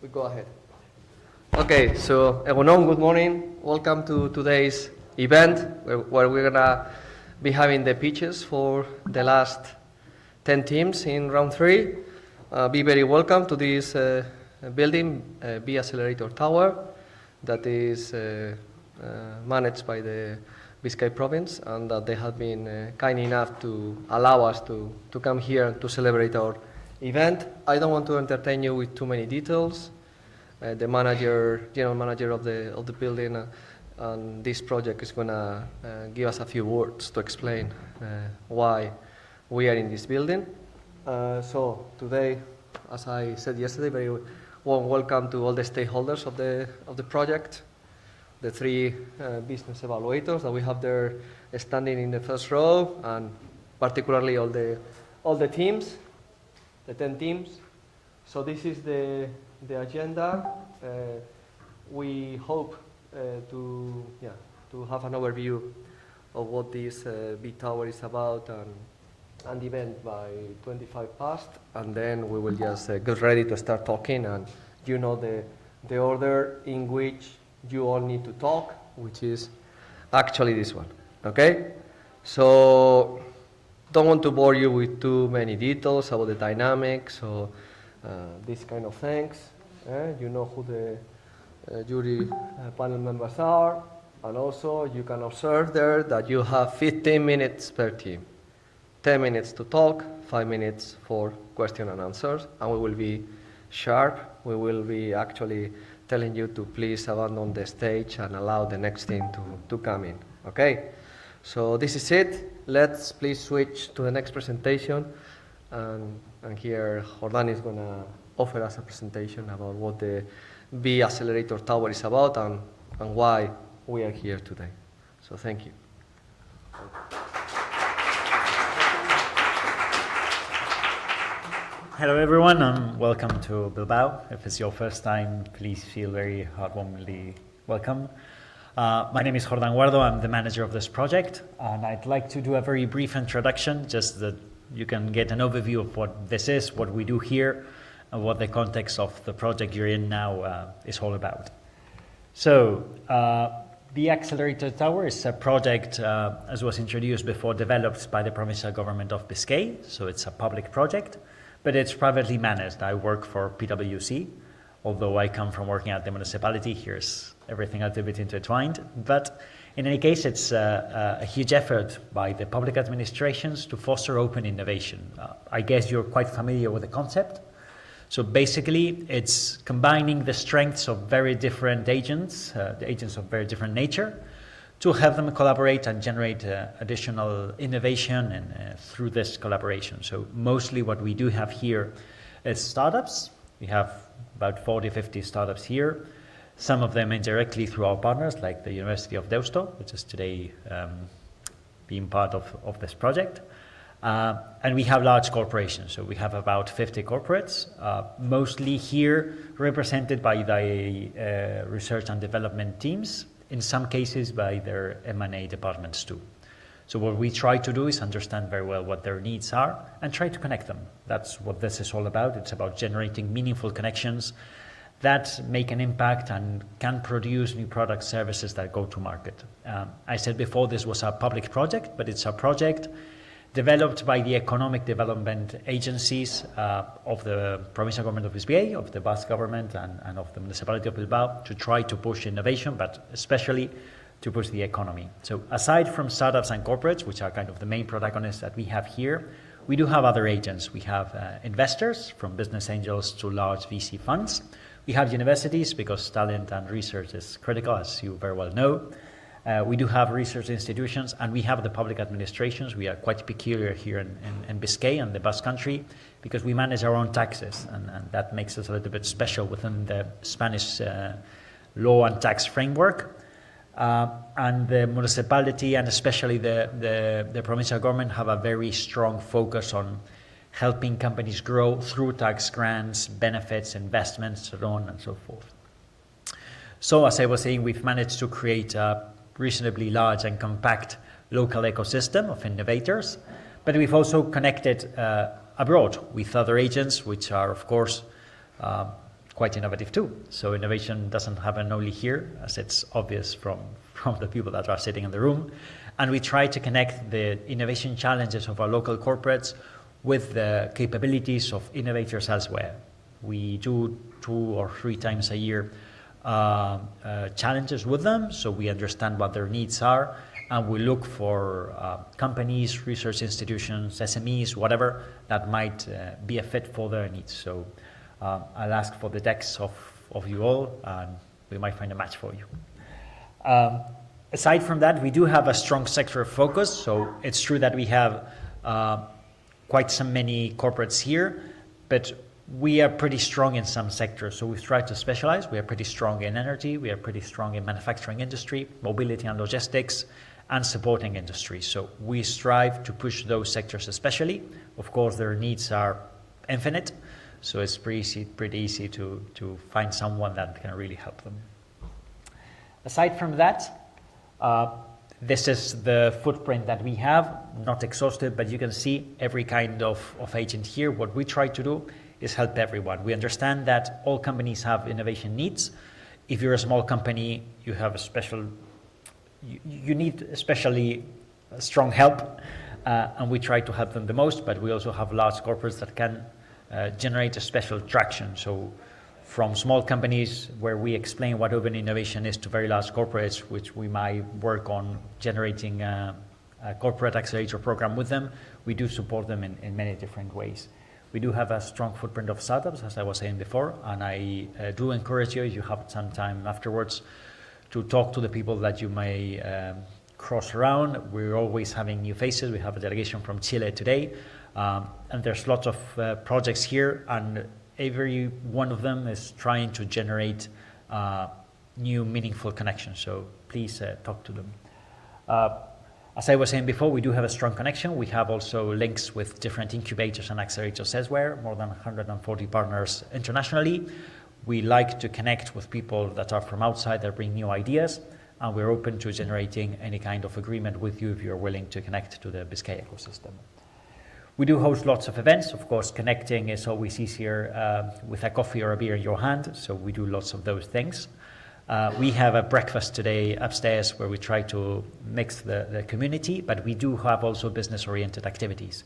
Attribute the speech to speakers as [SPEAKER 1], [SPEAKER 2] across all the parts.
[SPEAKER 1] we go ahead. Okay, so everyone, good morning. Welcome to today's event where we're gonna be having the pitches for the last 10 teams in round 3. Be very welcome to this building, B Accelerator Tower, that is managed by the Biscay province, and that they have been kind enough to allow us to come here to celebrate our event. I don't want to entertain you with too many details. The general manager of the building and this project is gonna give us a few words to explain why we are in this building. So today, as I said yesterday, very warm welcome to all the stakeholders of the project, the 3 business evaluators that we have there standing in the first row, and particularly all the teams, the 10 teams. So this is the agenda. We hope to have an overview of what this big tower is about and the event by 25 past, and then we will just get ready to start talking, and you know the order in which you all need to talk, which is actually this one, okay? So don't want to bore you with too many details about the dynamics or these kind of things. You know who the jury panel members are, and also you can observe there that you have 15 minutes per team. 10 minutes to talk, 5 minutes for question and answers, and we will be sharp. We will be actually telling you to please abandon the stage and allow the next team to come in, okay? So this is it. Let's please switch to the next presentation, and here Jordan is gonna offer us a presentation about what the B Accelerator Tower is about and why we are here today. So thank you.
[SPEAKER 2] Hello everyone, and welcome to Bilbao. If it's your first time, please feel very heartwarmingly welcome. My name is Jordan Guardo. I'm the manager of this project, and I'd like to do a very brief introduction, just that you can get an overview of what this is, what we do here, and what the context of the project you're in now is all about. So, the Accelerator Tower is a project, as was introduced before, developed by the provincial government of Biscay. So it's a public project, but it's privately managed. I work for PwC, although I come from working at the municipality. Here's everything a little bit intertwined. But in any case, it's a huge effort by the public administrations to foster open innovation. I guess you're quite familiar with the concept. So basically, it's combining the strengths of very different agents, the agents of very different nature, to have them collaborate and generate additional innovation and through this collaboration. So mostly what we do have here is startups. We have about 40, 50 startups here. Some of them indirectly through our partners, like the University of Deusto, which is today being part of this project. And we have large corporations. So we have about 50 corporates, mostly here represented by the research and development teams, in some cases by their M&A departments too. So what we try to do is understand very well what their needs are and try to connect them. That's what this is all about. It's about generating meaningful connections that make an impact and can produce new products, services that go to market. I said before this was a public project, but it's a project developed by the economic development agencies of the provincial government of Biscay, of the Basque government, and of the municipality of Bilbao to try to push innovation, but especially to push the economy. So aside from startups and corporates, which are kind of the main protagonists that we have here, we do have other agents. We have investors, from business angels to large VC funds. We have universities, because talent and research is critical, as you very well know. We do have research institutions, and we have the public administrations. We are quite peculiar here in Biscay and the Basque Country because we manage our own taxes, and that makes us a little bit special within the Spanish law and tax framework. And the municipality and especially the provincial government have a very strong focus on helping companies grow through tax grants, benefits, investments, so on and so forth. So as I was saying, we've managed to create a reasonably large and compact local ecosystem of innovators, but we've also connected abroad with other agents, which are, of course, quite innovative too. So innovation doesn't happen only here, as it's obvious from the people that are sitting in the room. And we try to connect the innovation challenges of our local corporates with the capabilities of innovators elsewhere. We do 2 or 3 times a year challenges with them, so we understand what their needs are, and we look for companies, research institutions, SMEs, whatever, that might be a fit for their needs. So I'll ask for the decks of you all, and we might find a match for you. Aside from that, we do have a strong sector focus, so it's true that we have quite so many corporates here, but we are pretty strong in some sectors, so we've tried to specialize. We are pretty strong in energy, we are pretty strong in manufacturing industry, mobility and logistics, and supporting industry. So we strive to push those sectors especially. Of course, their needs are infinite, so it's pretty easy to find someone that can really help them. Aside from that, this is the footprint that we have, not exhaustive, but you can see every kind of agent here. What we try to do is help everyone. We understand that all companies have innovation needs. If you're a small company, you have you need especially strong help, and we try to help them the most, but we also have large corporates that can generate a special traction. So from small companies where we explain what open innovation is to very large corporates, which we might work on generating a corporate accelerator program with them, we do support them in many different ways. We do have a strong footprint of startups, as I was saying before, and I do encourage you, if you have some time afterwards, to talk to the people that you may cross around. We're always having new faces. We have a delegation from Chile today, and there's lots of projects here, and every one of them is trying to generate new meaningful connections. So please talk to them. As I was saying before, we do have a strong connection. We have also links with different incubators and accelerators elsewhere, more than 140 partners internationally. We like to connect with people that are from outside that bring new ideas, and we're open to generating any kind of agreement with you if you're willing to connect to the Biscay ecosystem. We do host lots of events. Of course, connecting is always easier with a coffee or a beer in your hand, so we do lots of those things. We have a breakfast today upstairs where we try to mix the community, but we do have also business-oriented activities.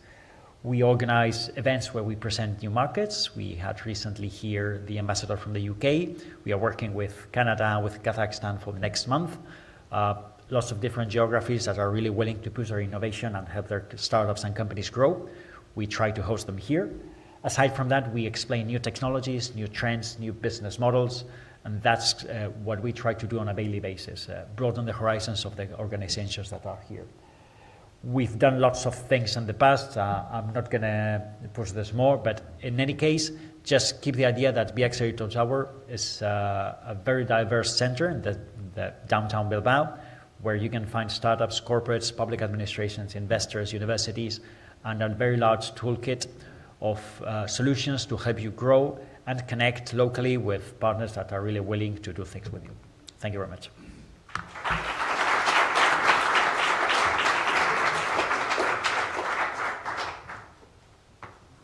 [SPEAKER 2] We organize events where we present new markets. We had recently here the ambassador from the UK. We are working with Canada, with Kazakhstan for the next month. Lots of different geographies that are really willing to push their innovation and help their startups and companies grow. We try to host them here. Aside from that, we explain new technologies, new trends, new business models, and that's what we try to do on a daily basis, broaden the horizons of the organizations that are here. We've done lots of things in the past. I'm not going to push this more, but in any case, just keep the idea that BX Tower is a very diverse center in the downtown Bilbao, where you can find startups, corporates, public administrations, investors, universities, and a very large toolkit of solutions to help you grow and connect locally with partners that are really willing to do things with you. Thank you very much.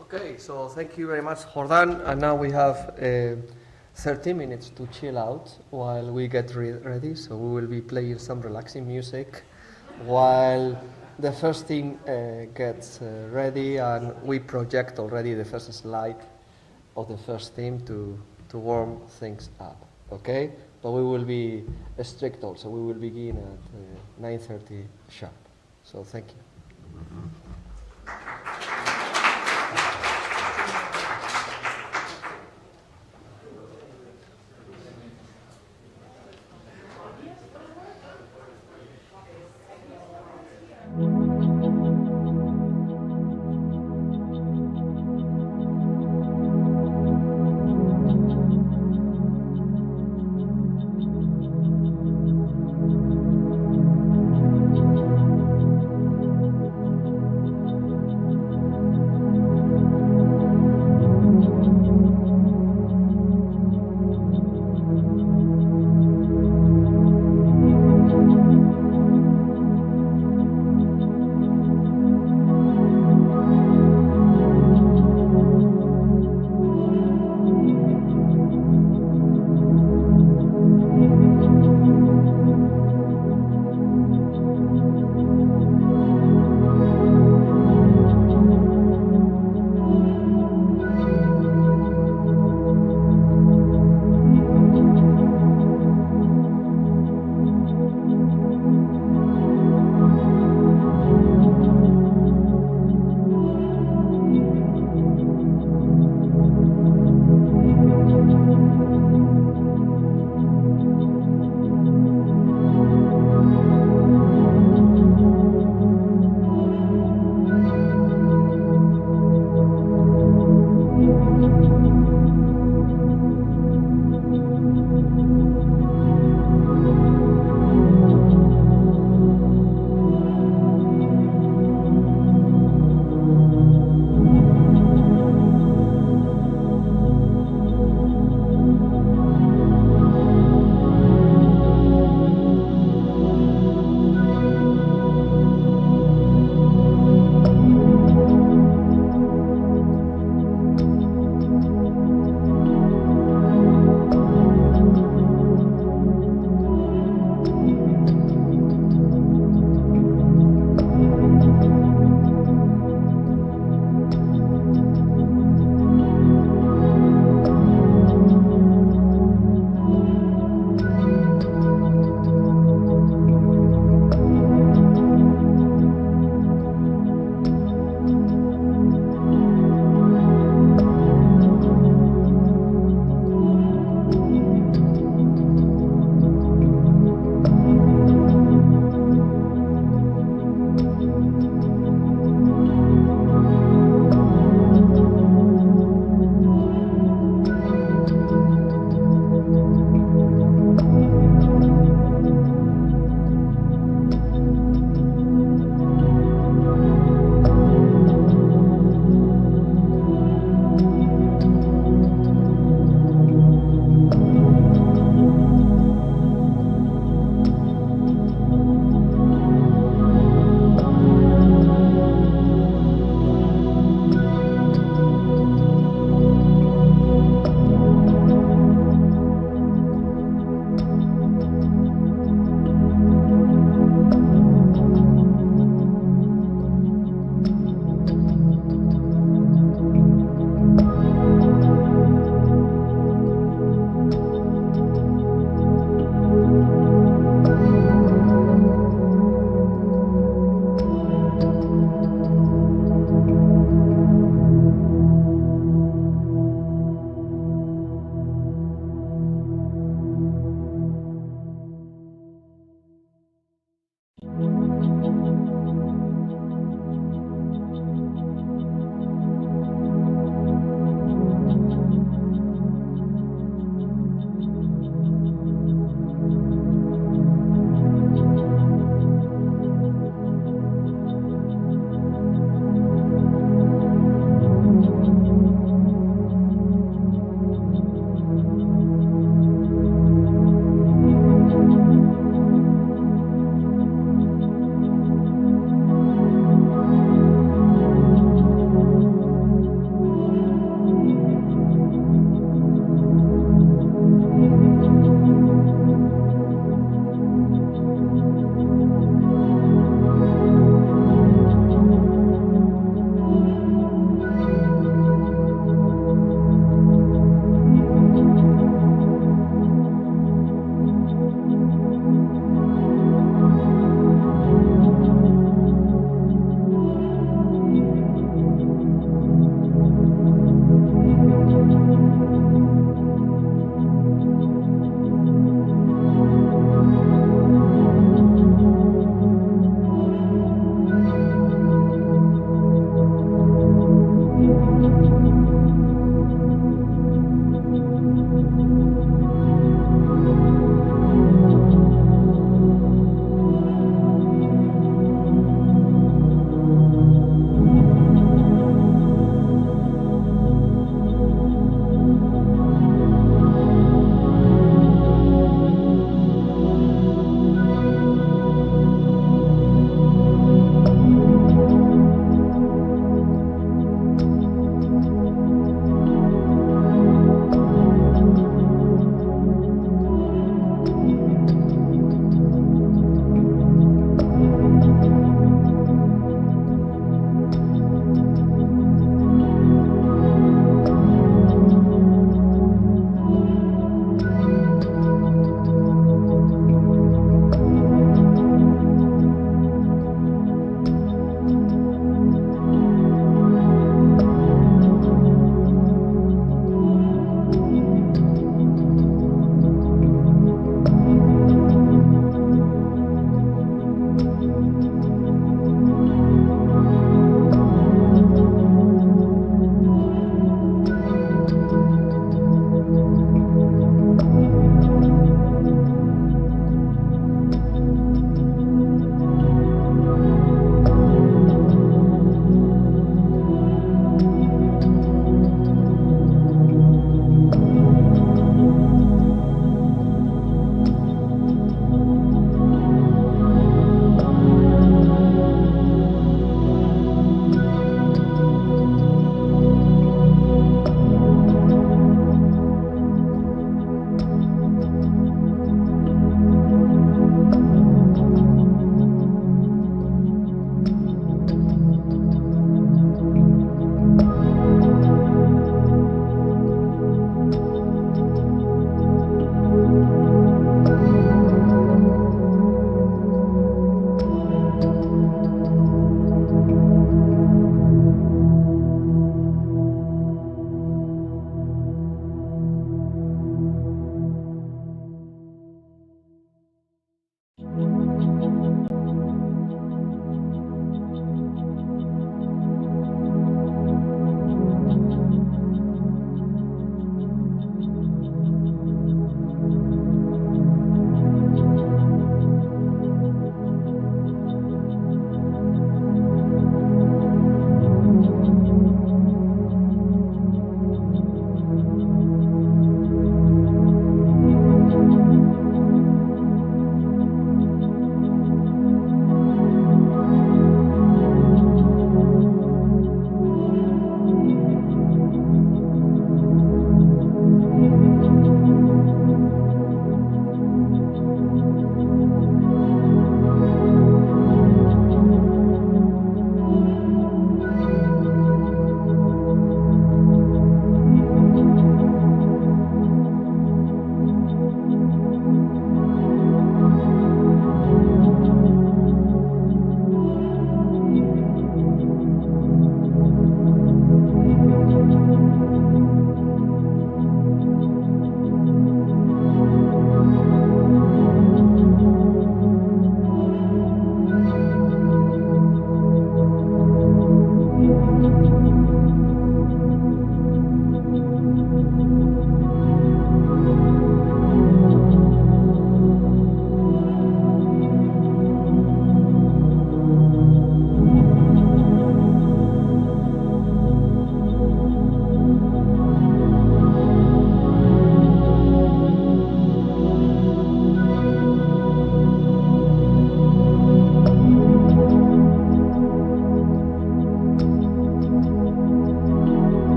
[SPEAKER 1] Okay, so thank you very much, Jordan. And now we have 30 minutes to chill out while we get ready. So we will be playing some relaxing music while the first team gets ready, and we project already the first slide of the first team to warm things up. Okay, but we will be strict also. We will begin at 9:30 sharp. So thank you.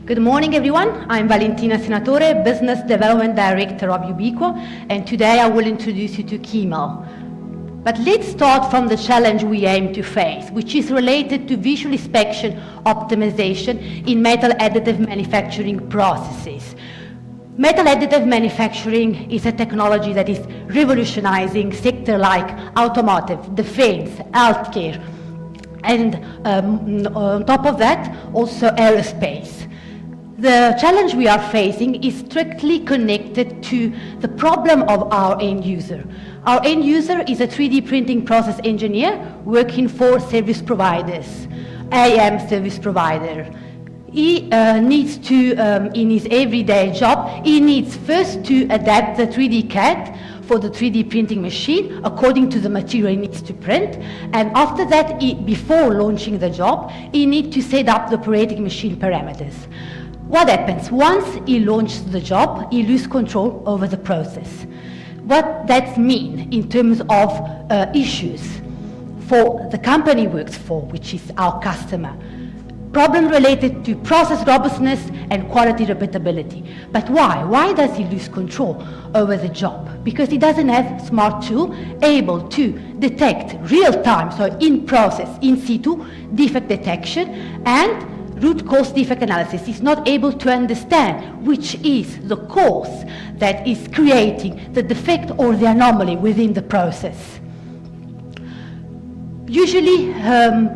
[SPEAKER 3] Good morning, everyone. I'm Valentina Senatore, Business Development Director of Ubiquo, and today I will introduce you to Keymo. But let's start from the challenge we aim to face, which is related to visual inspection optimization in metal additive manufacturing processes. Metal additive manufacturing is a technology that is revolutionizing sectors like automotive, defense, healthcare, and on top of that, also aerospace. The challenge we are facing is strictly connected to the problem of our end user. Our end user is a 3D printing process engineer working for service providers, AM service provider. He needs to, in his everyday job, he needs first to adapt the 3D CAD for the 3D printing machine according to the material he needs to print. And after that, before launching the job, he needs to set up the operating machine parameters. What happens? Once he launches the job, he loses control over the process. What that means in terms of issues for the company he works for, which is our customer. Problem related to process robustness and quality repeatability. But why? Why does he lose control over the job? Because he doesn't have smart tool able to detect real time, so in process, in situ, defect detection and root cause defect analysis. He's not able to understand which is the cause that is creating the defect or the anomaly within the process. Usually,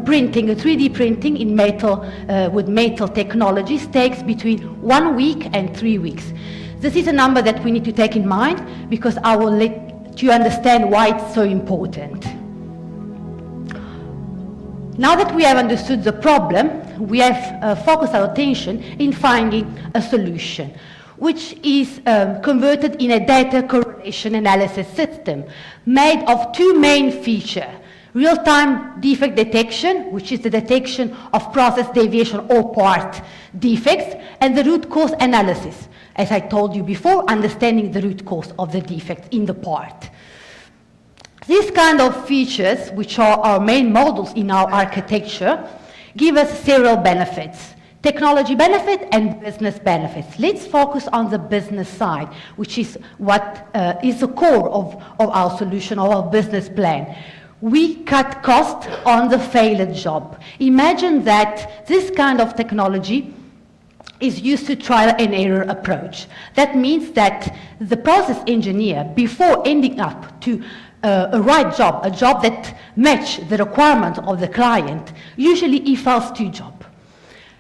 [SPEAKER 3] printing, 3D printing in metal, with metal technologies takes between 1 week and 3 weeks. This is a number that we need to take in mind because I will let you understand why it's so important. Now that we have understood the problem, we have focused our attention in finding a solution, which is converted in a data correlation analysis system made of two main features. Real-time defect detection, which is the detection of process deviation or part defects, and the root cause analysis. As I told you before, understanding the root cause of the defect in the part. These kind of features, which are our main models in our architecture, give us several benefits. Technology benefit and business benefits. Let's focus on the business side, which is what is the core of our solution, of our business plan. We cut costs on the failed job. Imagine that this kind of technology is used to trial and error approach. That means that the process engineer, before ending up to a right job, a job that matches the requirement of the client, usually he fails two jobs.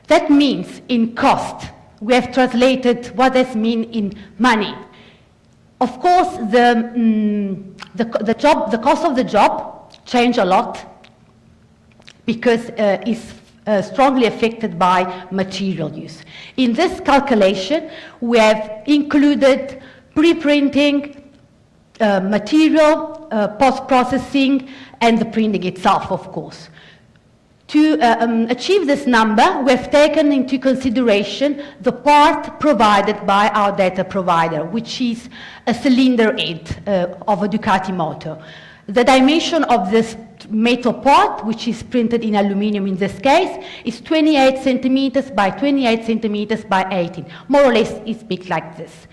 [SPEAKER 3] That means in cost, we have translated what this means in money. Of course, the cost of the job change a lot because it's strongly affected by material use. In this calculation, we have included pre-printing, material, post-processing, and the printing itself, of course. To achieve this number, we have taken into consideration the part provided by our data provider, which is a cylinder head of a Ducati motor. The dimension of this metal part, which is printed in aluminum in this case, is 28 centimeters by 28 centimeters by 18. More or less, it's big like this.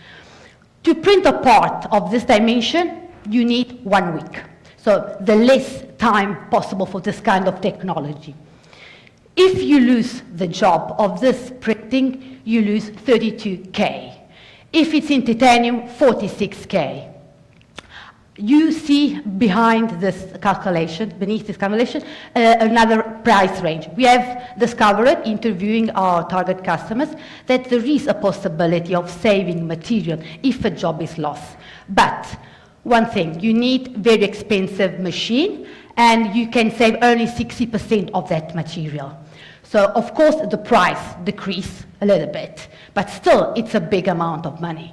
[SPEAKER 3] To print a part of this dimension, you need 1 week. So the less time possible for this kind of technology. If you lose the job of this printing, you lose 32K. If it's in titanium, 46K. You see behind this calculation, beneath this calculation, another price range. We have discovered, interviewing our target customers, that there is a possibility of saving material if a job is lost. But one thing, you need very expensive machine, and you can save only 60% of that material. So of course the price decreases a little bit, but still it's a big amount of money.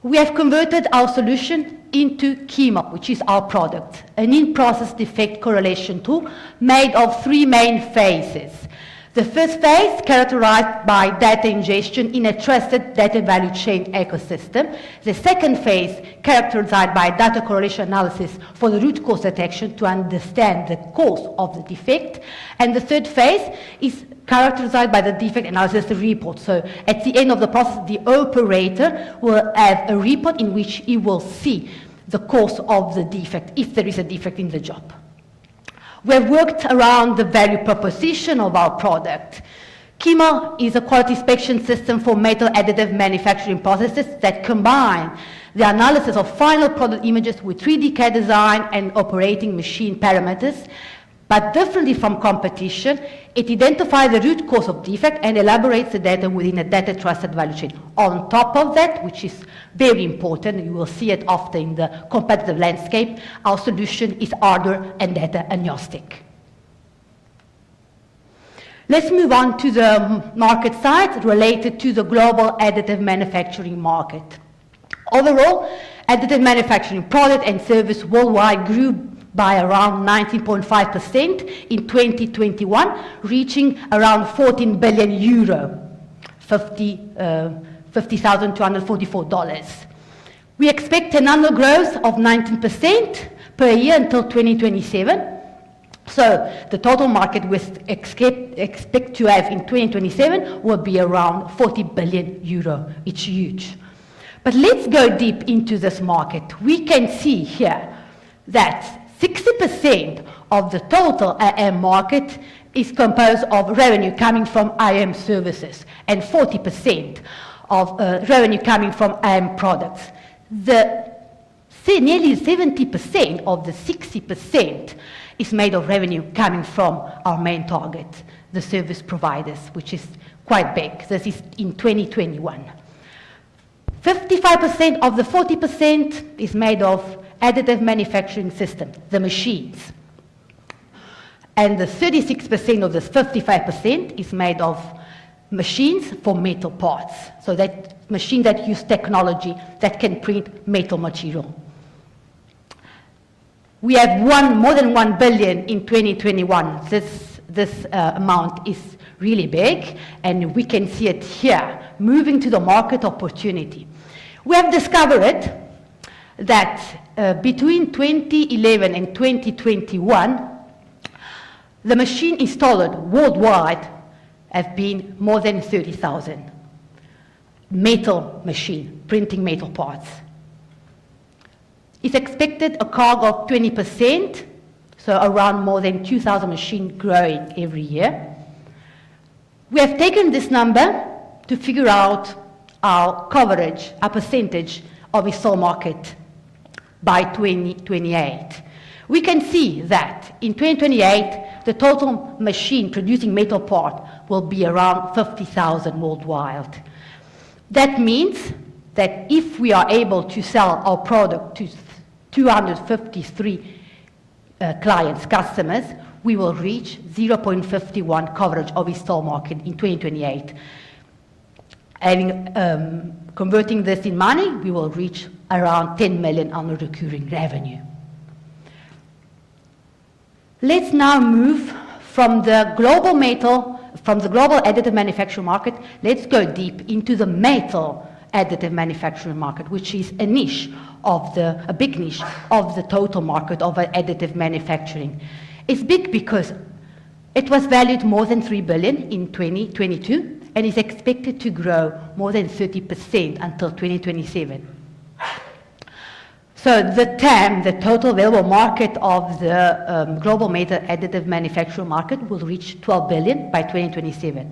[SPEAKER 3] We have converted our solution into Keymo, which is our product, an in-process defect correlation tool made of three main phases. The first phase, characterized by data ingestion in a trusted data value chain ecosystem. The second phase, characterized by data correlation analysis for the root cause detection to understand the cause of the defect. And the third phase is characterized by the defect analysis report. So at the end of the process, the operator will have a report in which he will see the cause of the defect, if there is a defect in the job. We have worked around the value proposition of our product. KEMA is a quality inspection system for metal additive manufacturing processes that combine the analysis of final product images with 3D CAD design and operating machine parameters. But differently from competition, it identifies the root cause of defect and elaborates the data within a data trusted value chain. On top of that, which is very important, you will see it often in the competitive landscape, our solution is hardware and data agnostic. Let's move on to the market side related to the global additive manufacturing market. Overall, additive manufacturing product and service worldwide grew by around 19.5% in 2021, reaching around 14 billion euro, $50,244. We expect an annual growth of 19% per year until 2027. So the total market we expect to have in 2027 will be around 40 billion euro. It's huge. But let's go deep into this market. We can see here that 60% of the total IM market is composed of revenue coming from IM services and 40% of revenue coming from IM products. Nearly 70% of the 60% is made of revenue coming from our main target, the service providers, which is quite big. This is in 2021. 55% of the 40% is made of additive manufacturing system, the machines. And the 36% of this 55% is made of machines for metal parts. So that machine that use technology that can print metal material. We have more than 1 billion in 2021. This amount is really big, and we can see it here, moving to the market opportunity. We have discovered that between 2011 and 2021, the machine installed worldwide have been more than 30,000 metal machine, printing metal parts. It's expected a CAGR of 20%, so around more than 2,000 machines growing every year. We have taken this number to figure out our coverage, our percentage of installed market by 2028. We can see that in 2028, the total machine producing metal part will be around 50,000 worldwide. That means that if we are able to sell our product to 253 clients, customers, we will reach 0.51 coverage of installed market in 2028. And converting this in money, we will reach around 10 million annual recurring revenue. Let's now move from the global additive manufacturing market, let's go deep into the metal additive manufacturing market, which is a big niche of the total market of additive manufacturing. It's big because it was valued more than 3 billion in 2022 and is expected to grow more than 30% until 2027. So the TAM, the total available market of the global metal additive manufacturing market, will reach 12 billion by 2027.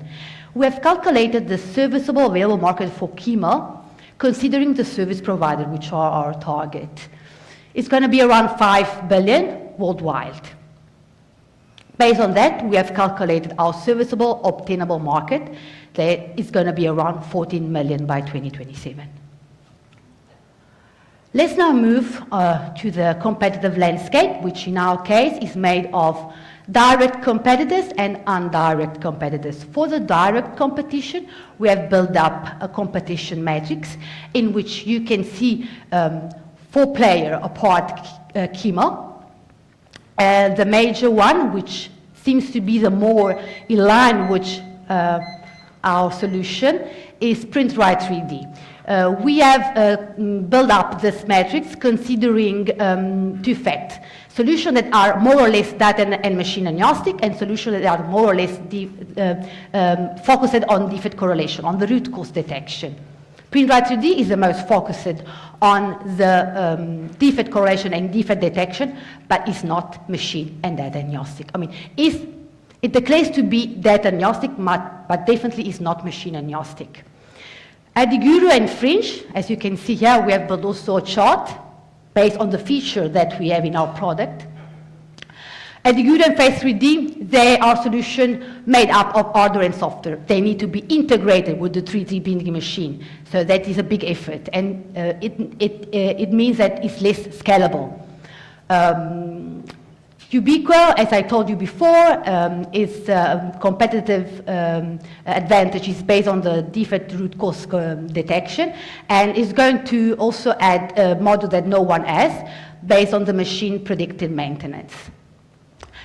[SPEAKER 3] We have calculated the serviceable available market for KEMA, considering the service provider, which are our target. It's going to be around 5 billion worldwide. Based on that, we have calculated our serviceable obtainable market that is going to be around 14 million by 2027. Let's now move to the competitive landscape, which in our case is made of direct competitors and indirect competitors. For the direct competition, we have built up a competition matrix in which you can see 4-player apart KEMA. The major one, which seems to be the more in line with our solution is PrintRite 3D. We have built up this matrix considering two facts. Solutions that are more or less data and machine agnostic, and solutions that are more or less focused on defect correlation, on the root cause detection. PrintRite 3D is the most focused on the defect correlation and defect detection, but it's not machine and data agnostic. I mean, it declares to be data agnostic, but definitely is not machine agnostic. At the Guru and Fringe, as you can see here, we have built also a chart based on the feature that we have in our product. At the Guru and Face 3D, they are solutions made up of hardware and software. They need to be integrated with the 3D printing machine. So that is a big effort, and it means that it's less scalable. Ubiquo, as I told you before, is competitive advantage is based on the defect root cause detection, and is going to also add a module that no one has, based on the machine predictive maintenance.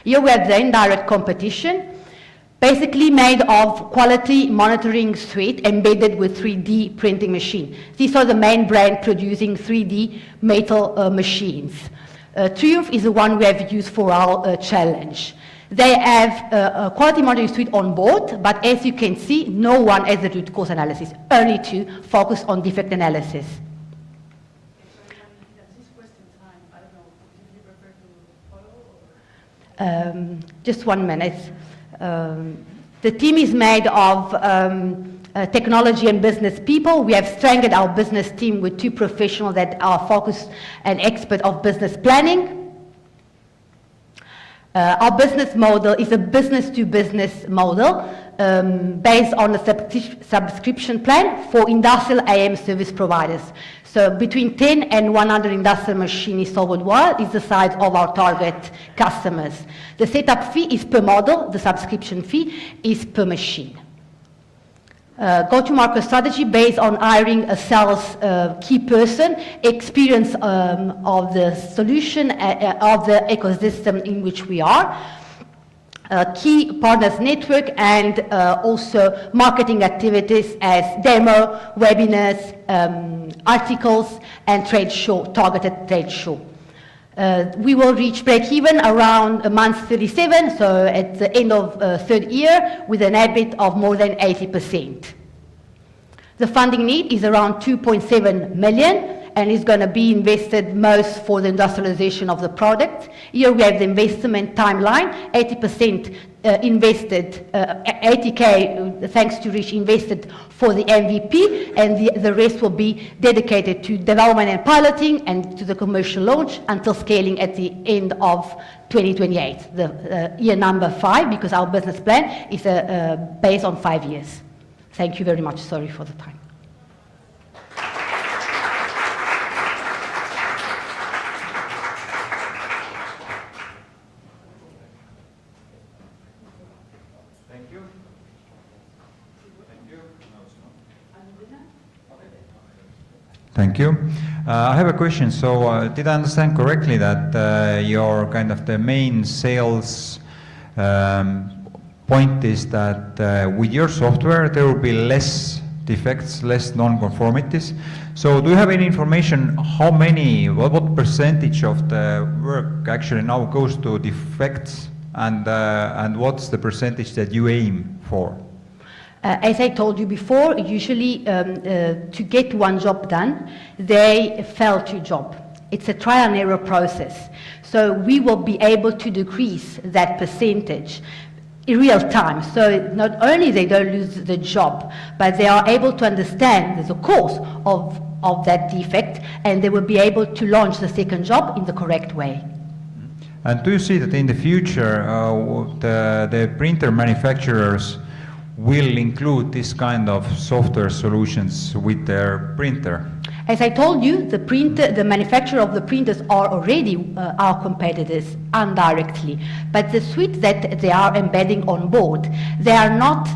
[SPEAKER 3] Here we have the indirect competition, basically made of quality monitoring suite embedded with 3D printing machine. These are the main brand producing 3D metal machines. Triumph is the one we have used for our challenge. They have a quality monitoring suite on board, but as you can see, no one has the root cause analysis, only to focus on defect analysis. Just 1 minute. The team is made of technology and business people. We have strengthened our business team with 2 professionals that are focused and expert of business planning. Our business model is a business-to-business model based on a subscription plan for industrial AM service providers. So between 10 and 100 industrial machines sold worldwide is the size of our target customers. The setup fee is per model, the subscription fee is per machine. Go-to-market strategy based on hiring a sales key person, experience of the solution, of the ecosystem in which we are, key partners network, and also marketing activities as demo, webinars, articles, and trade show, targeted trade show. We will reach break-even around month 37, so at the end of 3rd year, with an EBIT of more than 80%. The funding need is around 2.7 million, and is going to be invested most for the industrialization of the product. Here we have the investment timeline, 80% invested, 80K, thanks to Rich, invested for the MVP, and the rest will be dedicated to development and piloting and to the commercial launch until scaling at the end of 2028, the year number 5, because our business plan is based on 5 years. Thank you very much. Sorry for the time.
[SPEAKER 4] Thank you. I have a question. So did I understand correctly that your kind of the main sales point is that with your software there will be less defects, less non-conformities? So do you have any information how many, what percentage of the work actually now goes to defects, and what's the percentage that you aim for?
[SPEAKER 3] As I told you before, usually to get one job done, they fail to job. It's a trial and error process. So we will be able to decrease that percentage in real time. So not only they don't lose the job, but they are able to understand the cause of that defect, and they will be able to launch the second job in the correct way.
[SPEAKER 4] And do you see that in the future the printer manufacturers will include this kind of software solutions with their printer?
[SPEAKER 3] As I told you, the manufacturer of the printers are already our competitors indirectly, but the suite that they are embedding on board, they are not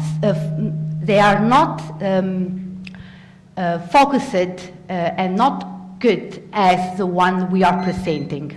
[SPEAKER 3] focused and not good as the one we are presenting.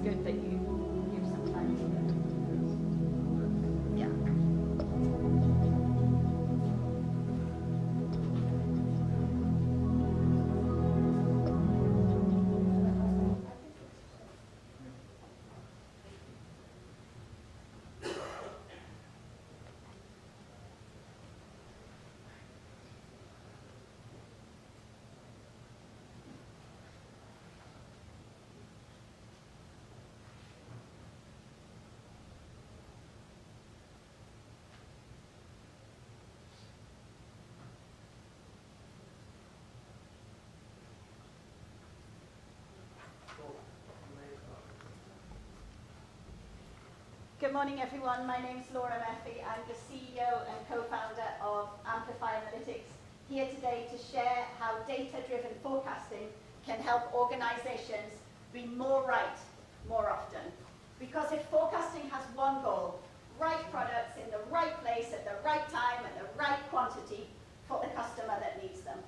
[SPEAKER 5] good that you give some time to it. Yeah. Good morning, everyone. My name is Laura Murphy. I'm the CEO and co-founder of Amplify Analytics, here today to share how data-driven forecasting can help organizations be more right more often. Because if forecasting has one goal, right products in the right place at the right time and the right quantity for the customer that needs them.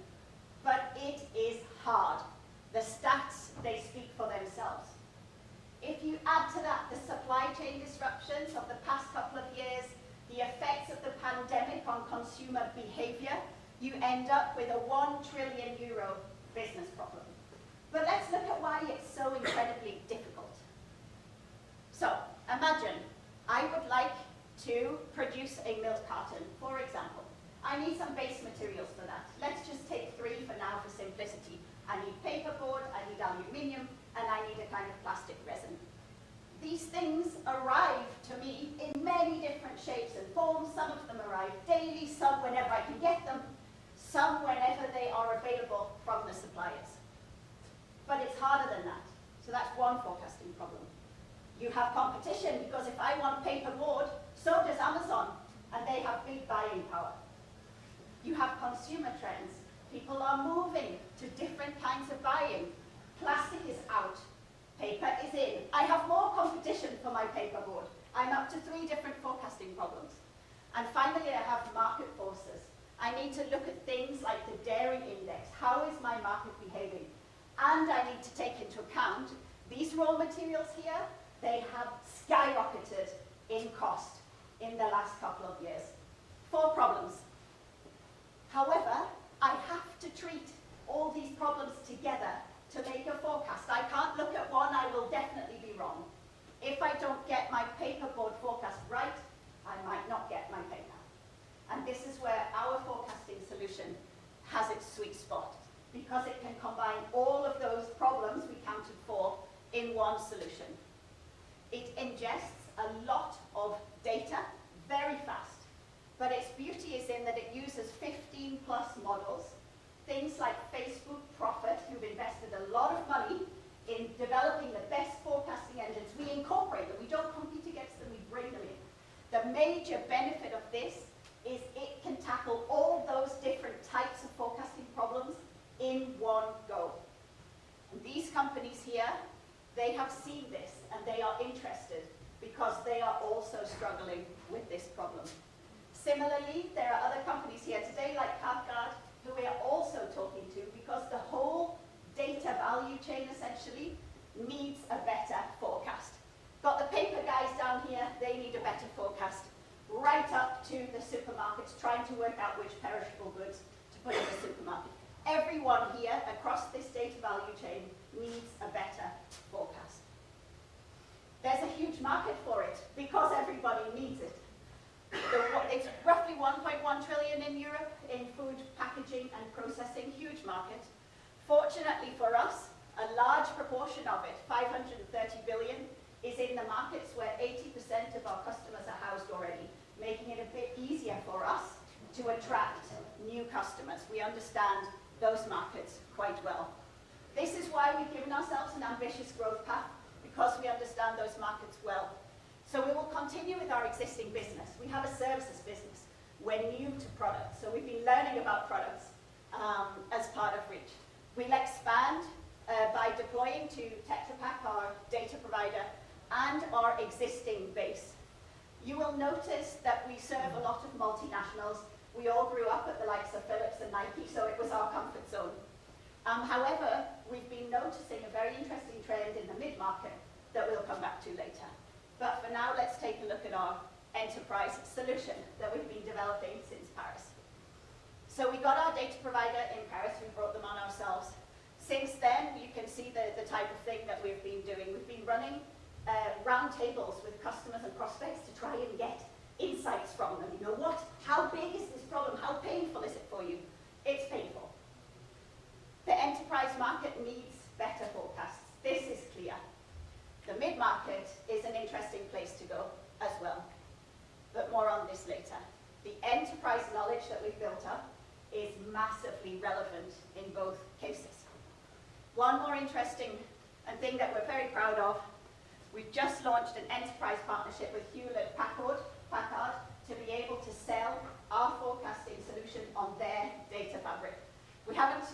[SPEAKER 5] But it is hard. The stats, they speak for themselves. If you add to that the supply chain disruptions of the past couple of years, the effects of the pandemic on consumer behavior, you end up with a €1 trillion business problem. But let's look at why it's so incredibly difficult. So, imagine I would like to produce a milk carton, for example. I need some base materials for that. Let's just take 3 for now for simplicity. I need paperboard, I need aluminium, and I need a kind of plastic resin. These things arrive to me in many different shapes and forms. Some of them arrive daily, some whenever I can get them, some whenever they are available from the suppliers. But it's harder than that. So that's one forecasting problem. You have competition because if I want paperboard, so does Amazon, and they have big buying power. You have consumer trends. People are moving to different kinds of buying. Plastic is out, paper is in. I have more competition for my paperboard. I'm up to 3 different forecasting problems. And finally, I have market forces. I need to look at things like the dairy index. How is my market behaving? And I need to take into account these raw materials here, they have skyrocketed in cost in the last couple of years. 4 problems. However, I have to treat all these problems together to make a forecast. I can't look at one, I will definitely be wrong. If I don't get my paperboard forecast right, I might not get my paper. And this is where our forecasting solution has its sweet spot, because it can combine all of those problems we counted for in one solution. It ingests a lot of data very fast, but its beauty is in that it uses 15 plus models. Things like Facebook Profit, who've invested a lot of money in developing the best forecasting engines. We incorporate them, we don't compete against them, we bring them in. The major benefit of this is it can tackle all those different types of forecasting problems in one go. And these companies here, they have seen this and they are interested because they are also struggling with this problem. Similarly, there are other companies here today like CartGuard who we are also talking to because the whole data value chain essentially needs a better forecast. Got the paper guys down here, they need a better forecast. Right up to the supermarkets trying to work out which perishable goods to put in the supermarket. Everyone here across this data value chain needs a better forecast. There's a huge market for it because everybody needs it. It's roughly 1.1 trillion in Europe in food packaging and processing, huge market. Fortunately for us, a large proportion of it, 530 billion, is in the markets where 80% of our customers are housed already, making it a bit easier for us to attract new customers. We understand those markets quite well. This is why we've given ourselves an ambitious growth path, because we understand those markets well. So we will continue with our existing business. We have a services business. We're new to products, so we've been learning about products as part of Reach. We'll expand by deploying to Tetra Pak, our data provider, and our existing base. You will notice that we serve a lot of multinationals. We all grew up at the likes of Philips and Nike, so it was our comfort zone. However, we've been noticing a very interesting trend in the mid-market, that we'll come back to later. But for now, let's take a look at our enterprise solution that we've been developing since Paris. So we got our data provider in Paris, we brought them on ourselves. Since then, you can see the type of thing that we've been doing. We've been running round tables with customers and prospects to try and get insights from them. You know, how big is this problem? How painful is it for you? It's painful. The enterprise market needs better forecasts. This is clear. The mid-market is an interesting place to go as well. But more on this later. The enterprise knowledge that we've built up is massively relevant in both cases. One more interesting thing that we're very proud of, we've just launched an enterprise partnership with Hewlett-Packard to be able to sell our forecasting solution on their data fabric. We haven't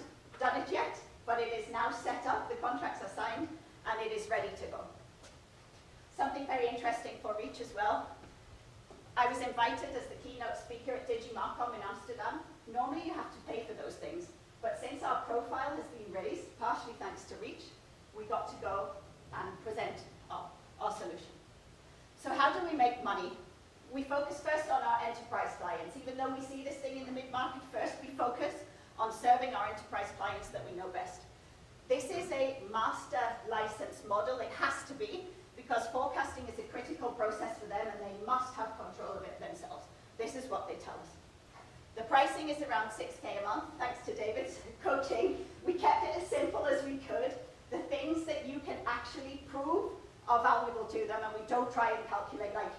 [SPEAKER 5] done it yet, but it is now set up, the contracts are signed, and it is ready to go. Something very interesting for Reach as well. I was invited as the keynote speaker at Digimarcom in Amsterdam. Normally you have to pay for those things, but since our profile has been raised, partially thanks to Reach, we got to go and present our solution. So how do we make money? We focus first on our enterprise clients. Even though we see this thing in the mid-market first, we focus on serving our enterprise clients that we know best. This is a master license model. It has to be, because forecasting is a critical process for them and they must have control of it themselves. This is what they tell us. The pricing is around 6K a month, thanks to David's coaching. We kept it as simple as we could. The things that you can actually prove are valuable to them, and we don't try and calculate like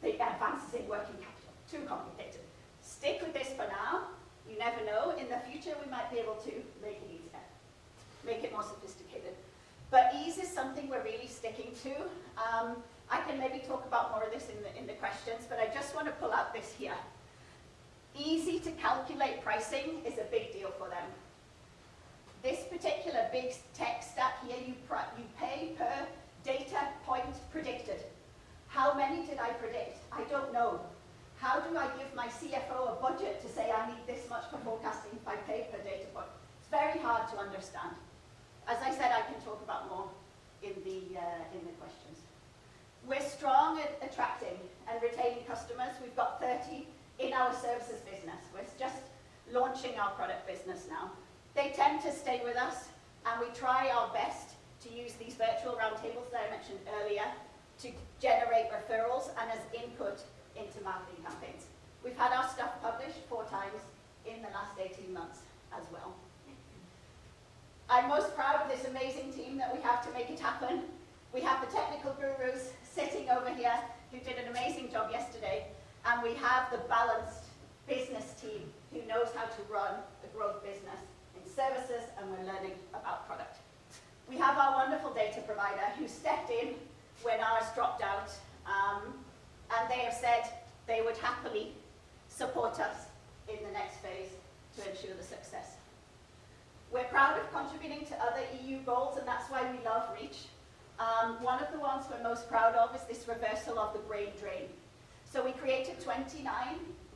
[SPEAKER 5] the advances in working capital. Too complicated. Stick with this for now. You never know. In the future, we might be able to make it easier, make it more sophisticated. But ease is something we're really sticking to. I can maybe talk about more of this in the questions, but I just want to pull out this here. Easy to calculate pricing is a big deal for them. This particular big tech stack here, you pay per data point predicted. How many did I predict? I don't know. How do I give my CFO a budget to say I need this much for forecasting if I pay per data point? It's very hard to understand. As I said, I can talk about more in the questions. We're strong at attracting and retaining customers. We've got 30 in our services business. We're just launching our product business now. They tend to stay with us, and we try our best to use these virtual roundtables that I mentioned earlier to generate referrals and as input into marketing campaigns. We've had our stuff published 4 times in the last 18 months as well. I'm most proud of this amazing team that we have to make it happen. We have the technical gurus sitting over here who did an amazing job yesterday, and we have the balanced business team who knows how to run a growth business in services, and we're learning about product. We have our wonderful data provider who stepped in when ours dropped out, and they have said they would happily support us in the next phase to ensure the success. We're proud of contributing to other EU goals, and that's why we love Reach. One of the ones we're most proud of is this reversal of the brain drain. So we created 29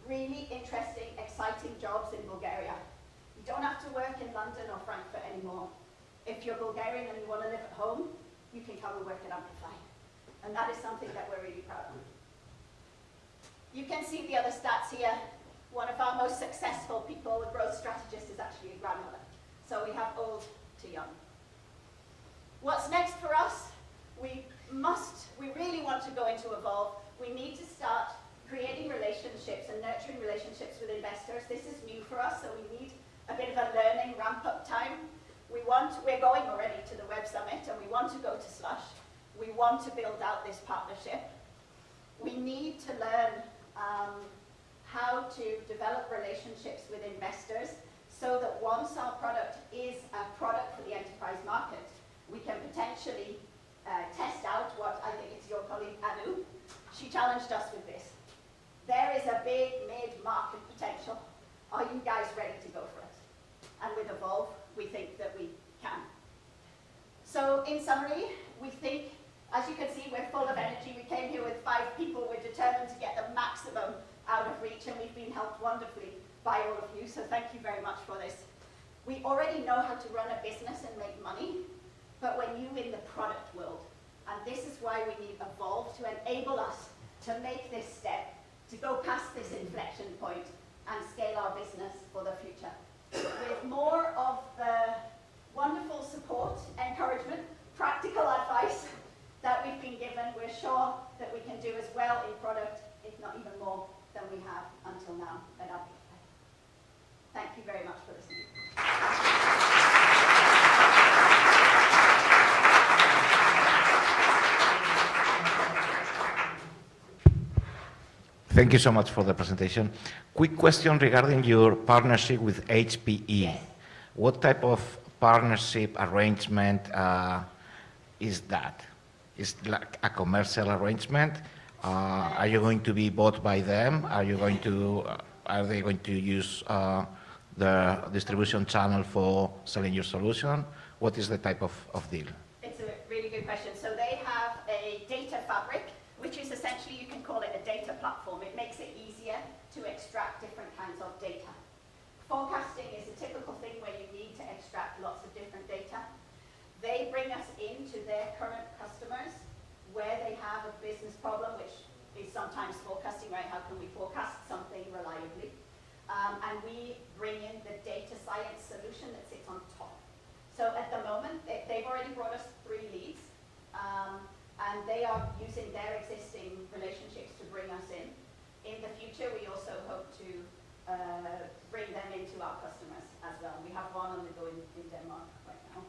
[SPEAKER 5] really interesting, exciting jobs in Bulgaria. You don't have to work in London or Frankfurt anymore. If you're Bulgarian and you want to live at home, you can come and work at Amplify. And that is something that we're really proud of. You can see the other stats here. One of our most successful people, a growth strategist, is actually a grandmother. So we have old to young. What's next for us? We really want to go into Evolve. We need to start creating relationships and nurturing relationships with investors. This is new for us, so we need a bit of a learning ramp-up time. We're going already to the Web Summit, and we want to go to Slush. We want to build out this partnership. We need to learn how to develop relationships with investors so that once our product is a product for the enterprise market, we can potentially test out what I think it's your colleague Anu. She challenged us with this. There is a big mid-market potential. Are you guys ready to go for it? And with Evolve, we think that we can. So in summary, we think, as you can see, we're full of energy. We came here with 5 people. We're determined to get the maximum out of Reach, and we've been helped wonderfully by all of you, so thank you very much for this. We already know how to run a business and make money, but we're new in the product world, And this is why we need Evolve to enable us to make this step, to go past this inflection point and scale our business for the future. With more of the wonderful support, encouragement, practical advice that we've been given, we're sure that we can do as well in product, if not even more, than we have until now at Amplify. Thank you very much for listening.
[SPEAKER 6] Thank you so much for the presentation. Quick question regarding your partnership with HPE.
[SPEAKER 5] Yes.
[SPEAKER 6] What type of partnership arrangement is that? Is it like a commercial arrangement? Are you going to be bought by them? Are they going to use the distribution channel for selling your solution? What is the type of deal?
[SPEAKER 5] It's a really good question. So they have a data fabric, which is essentially, you can call it a data platform. It makes it easier to extract different kinds of data. Forecasting is a typical thing where you need to extract lots of different data. They bring us into their current customers where they have a business problem, which is sometimes forecasting, right? How can we forecast something reliably? And we bring in the data science solution that sits on top. So at the moment, they've already brought us 3 leads. And they are using their existing relationships to bring us in. In the future, we also hope to bring them into our customers as well. We have one on the go in Denmark right now.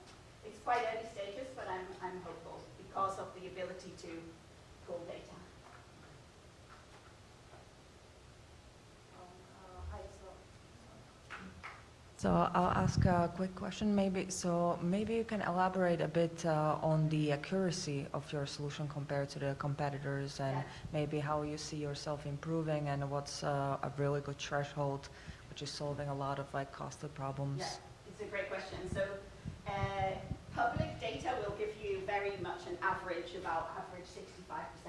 [SPEAKER 5] It's quite early stages, but I'm hopeful because of the ability to pull data.
[SPEAKER 7] So I'll ask a quick question maybe. So maybe you can elaborate a bit on the accuracy of your solution compared to the competitors, and maybe how you see yourself improving, and what's a really good threshold which is solving a lot of like costly problems.
[SPEAKER 5] Yeah, it's a great question. So public data will give you very much an average, about average 65%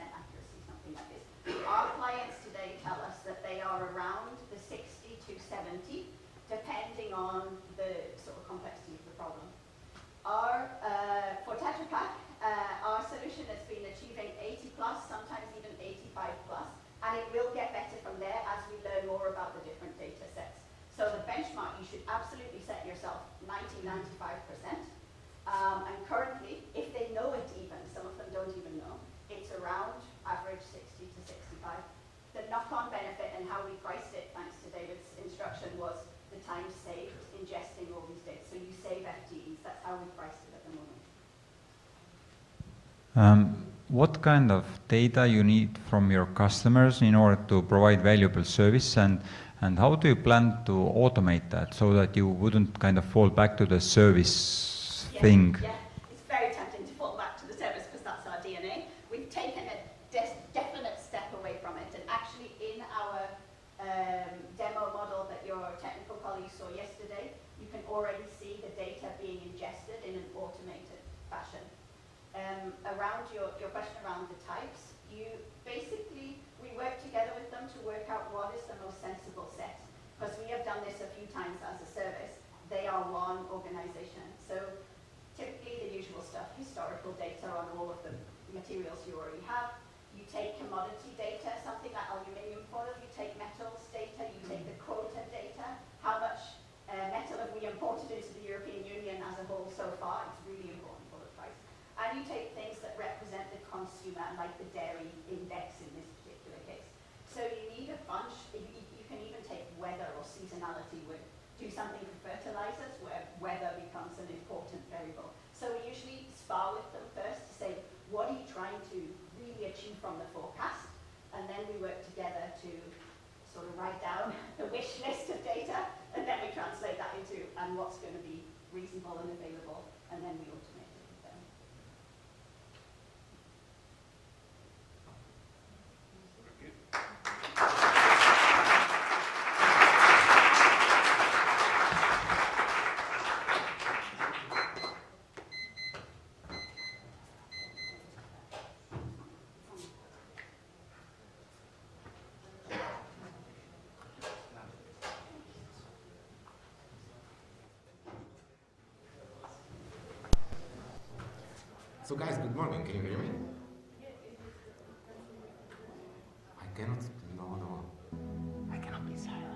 [SPEAKER 5] accuracy, something like this. Our clients today tell us that they are around the 60 to 70, depending on the sort of complexity of the problem. For Tetra Pak, our solution has been achieving 80 plus, sometimes even 85 plus, and it will get better from there as we learn more about the different data sets. So the benchmark, you should absolutely set yourself 90, 95%. And currently, if they know it even, some of them don't even know, it's around average 60 to 65. The knock-on benefit and how we priced it, thanks to David's instruction, was the time saved ingesting all these data. So you save FTEs. That's how we priced it at the moment.
[SPEAKER 4] What kind of data you need from your customers in order to provide valuable service, and how do you plan to automate that so that you wouldn't kind of fall back to the service thing?
[SPEAKER 5] Yeah, it's very tempting to fall back to the service because that's our DNA. We've taken a definite step away from it, and actually in our demo model that your technical colleagues saw yesterday, you can already see the data being ingested in an automated fashion. Around your question around the types, we work together with them to work out what is the most sensible set. Because we have done this a few times as a service. They are one organization. So typically the usual stuff, historical data on all of the materials you already have. You take commodity data, something like aluminium foil, you take metals data, you take the quota data, how much metal have we imported into the European Union as a whole so far, it's really important for the price. And you take things that represent the consumer, like the dairy index in this particular case. So you need a bunch, you can even take weather or seasonality, do something for fertilizers where weather becomes an important variable. So we usually spar with them first to say, what are you trying to really achieve from the forecast? And then we work together to sort of write down the wish list of data, and then we translate that into and what's going to be reasonable and available, and then we automate it with them.
[SPEAKER 8] So guys, good morning. Can you hear me? I cannot. No. I cannot be silent.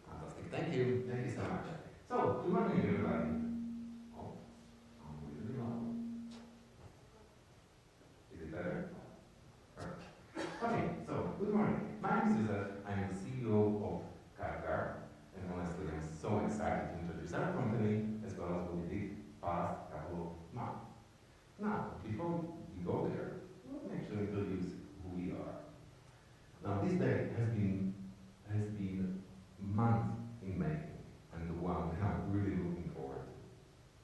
[SPEAKER 8] Fantastic. Thank you. Thank you so much. So, good morning, everybody. Oh, really loud. Is it better? Perfect. Okay, so, good morning. My name is Joseph. I'm the CEO of CarGuard, and honestly, I'm so excited to introduce our company as well as what we did past couple of months. Now, before we go there, let me actually introduce who we are. Now, this day has been months in making, and the one that I'm really looking forward to.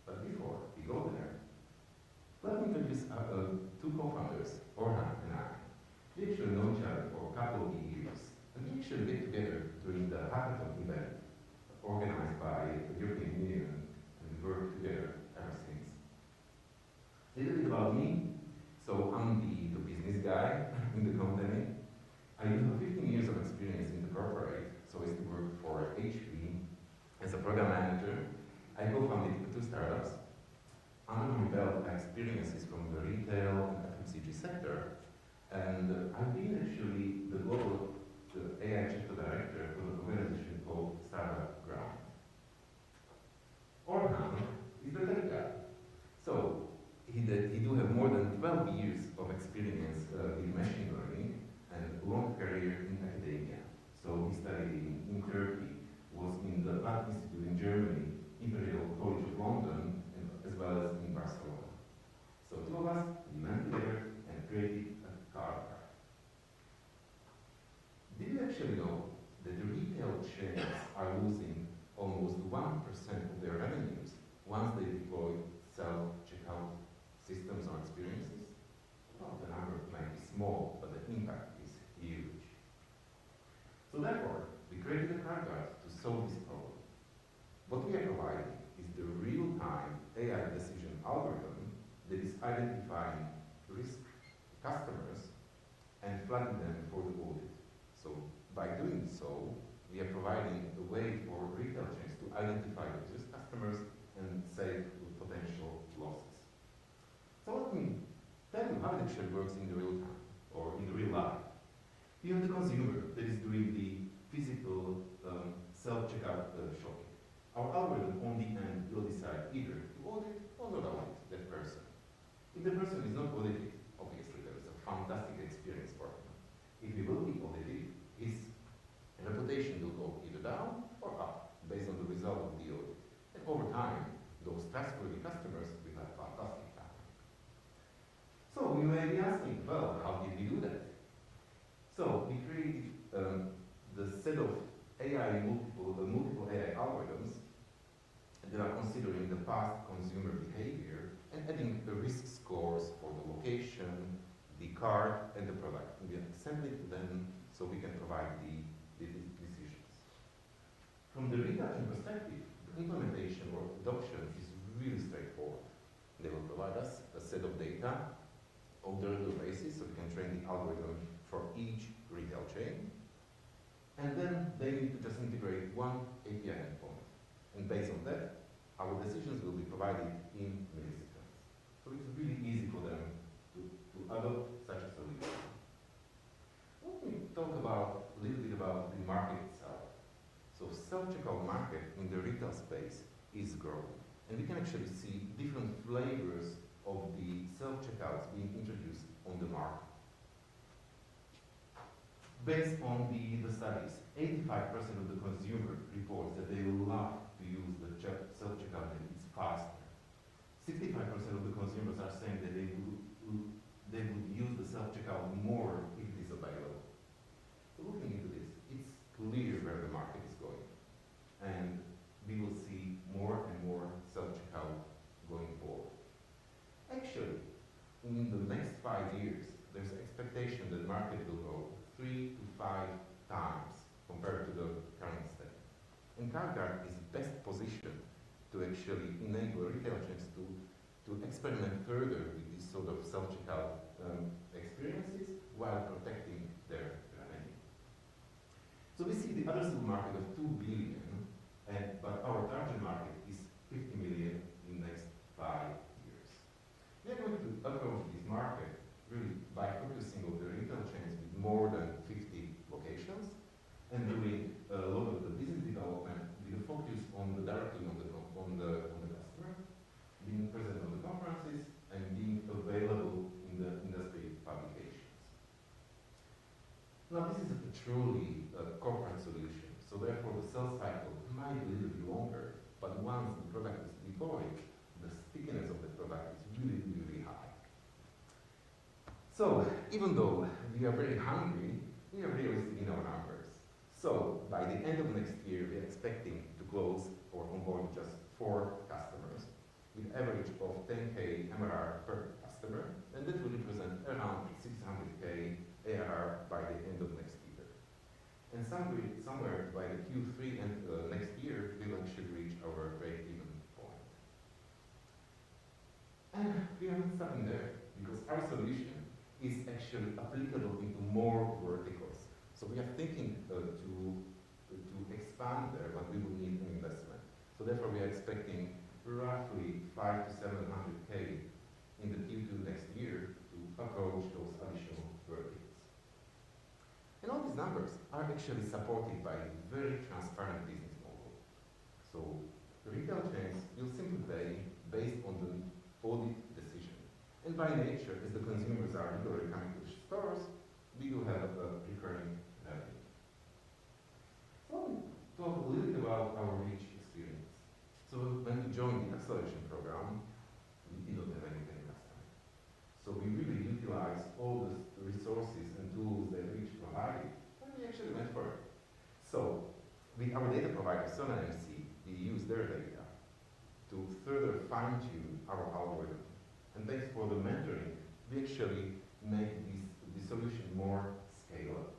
[SPEAKER 8] But before we go there, let me introduce two co-founders, Orhan and I. We actually know each other for a couple of years, and we actually get together during the hackathon event organized by the European Union, and we work together ever since. A little bit about me. So I'm the business guy in the company. I have 15 years of experience in the corporate, so I used to work for HP as a program manager. I co-founded 2 startups. Under my belt, I have experiences from the retail and FMCG sector, and I've been actually the global AI chapter director for the organization called Startup Ground. Orhan is the tech guy. So he do have more than 12 years of experience in machine learning and long career in academia. So he studied in Turkey, was in the Art Institute in Germany, Imperial College of London, and as well as in Barcelona. So 2 of us, we went together and created a car. Did you actually know that the retail chains are losing almost 1% of their revenues once they deploy self-checkout systems or experiences? Well, the number might be small, but the impact is huge. So therefore, we created a CarGuard to solve this problem. What we are providing is the real-time AI decision algorithm that is identifying risk customers and flagging them for the audit. So by doing so, we are providing a way for retail chains to identify those customers and save potential losses. So let me tell you how it actually works in the real time or in real life. You have the consumer that is doing the physical self-checkout shopping. Our algorithm on the end will If the person is not audited, obviously there is a fantastic experience for him. If he will be audited, his reputation will go either down or up based on the result of the audit. And over time, those trustworthy customers will have fantastic time. So you may be asking, well, how did we do that? So we created the set of multiple AI algorithms that are considering the past consumer behavior and adding the risk scores for the location, the card, and the product. And we are assembling them so we can provide the decisions. From the reduction perspective, the implementation or adoption is really straightforward. They will provide us a set of data on a regular basis so we can train the algorithm for each retail chain. And then they need to just integrate one API endpoint. And based on that, our decisions will be provided in milliseconds. So it's really easy for them to adopt such a solution. Let me talk about a little bit about the market itself. So self-checkout market in the retail space is growing. And we can actually see different flavors of the self-checkouts being introduced on the market. Based on the studies, 85% of the consumer reports that they love to use the self-checkout and it's faster. 65% of the consumers are saying that they would use the self-checkout more if it is available. So looking into this, it's clear where the market is going. And we will see more and more self-checkout going forward. Actually, in the next 5 years, there's an expectation that the market will grow 3 to 5 times compared to the current state. And CarGuard is best positioned to actually enable retail chains to experiment further with these sort of self-checkout experiences while protecting their revenue. So we see the addressable market of 2 billion, but our target market is 50 million in the next 5 years. We are going to approach this market really by focusing on the retail chains with more than 50 locations and doing a lot of the business development with a focus on the directly on the customer, being present on the conferences and being available in the industry publications. Now this is a truly corporate solution, so therefore the sales cycle might be a little bit longer, but once the product is deployed, the stickiness of the product is really, really high. So, even though we are very hungry, we are realistic in our numbers. So, by the end of next year, we are expecting to close or onboard just 4 customers with average of 10K MRR per customer, and that will represent around 600K ARR by the end of next year. And somewhere by the Q3 and next year, we will actually reach our break-even point. And we are not stopping there, because our solution is actually applicable into more verticals. So we are thinking to expand there, but we will need an investment. So therefore we are expecting roughly 500 to 700K in the Q2 next year to approach those additional verticals. And all these numbers are actually supported by a very transparent business model. So the retail chains will simply pay based on the audit decision. And by nature, as the consumers are regularly coming to stores, we do have a recurring revenue. So let me talk a little bit about our reach experience. So when we joined the acceleration program, we did not have any customers. So we really utilized all the resources and tools that Reach provided, and we actually went for it. So with our data provider, Sona MC, we use their data to further fine-tune our algorithm. And thanks for the mentoring, we actually make the solution more scalable.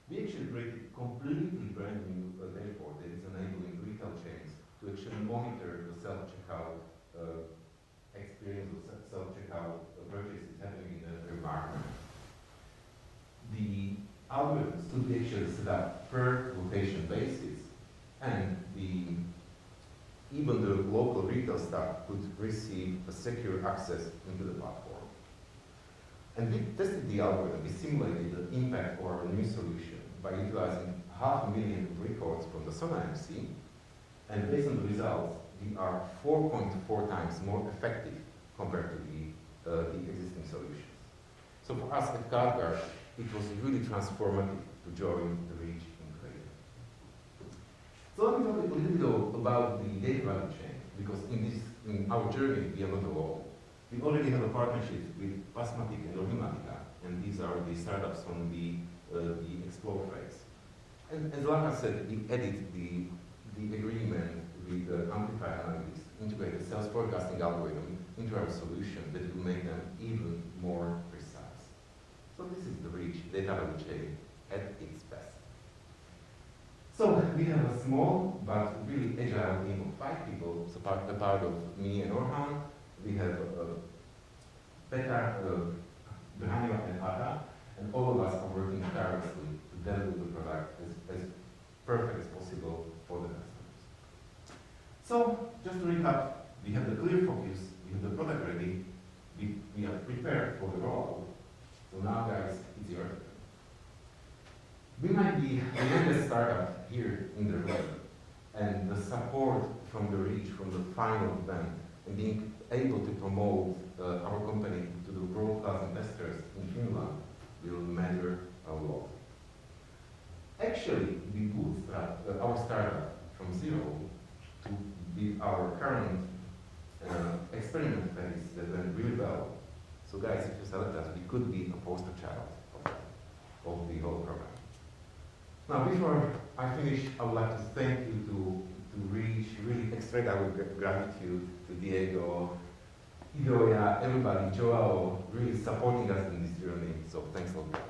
[SPEAKER 8] We actually created a completely brand new dashboard that is enabling retail chains to actually monitor the self-checkout experience of self-checkout purchases happening in the environment. The algorithms could be actually set up per location basis, and even the local retail staff could receive a secure access into the platform. And we tested the algorithm, we simulated the impact of our new solution by utilizing 500,000 records from the Sona MC, and based on the results, we are 4.4 times more effective compared to the existing solutions. So for us at CardGuard, it was really transformative to join the Reach incubator. So let me talk a little bit about the data value chain, because in our journey, we are not alone. We already have a partnership with Plasmatic and Ohimatica, and these are the startups from the Explore phase. And as Lara said, we added the agreement with the Amplify Analytics integrated sales forecasting algorithm into our solution that will make them even more precise. So this is the Reach data value chain at its best. So we have a small but really agile team of 5 people, so part of me and Orhan. We have Petar, Braniva and Ada, and all of us are working tirelessly to deliver the product as perfect as possible for the customers. So, just to recap, we have the clear focus, we have the product ready, we are prepared for the rollout. So now guys, it's your turn. We might be the youngest startup here in the room, and the support from the Reach, from the final event, and being able to promote our company to the world-class investors in Finland will matter a lot. Actually, we bootstrapped our startup from zero to with our current experiment phase that went really well. So guys, if you select us, we could be a poster child of the whole program. Now, before I finish, I would like to thank you to Reach, really express our gratitude to Diego, Idoia, everybody, Joao, really supporting us in this journey. So thanks a lot, guys.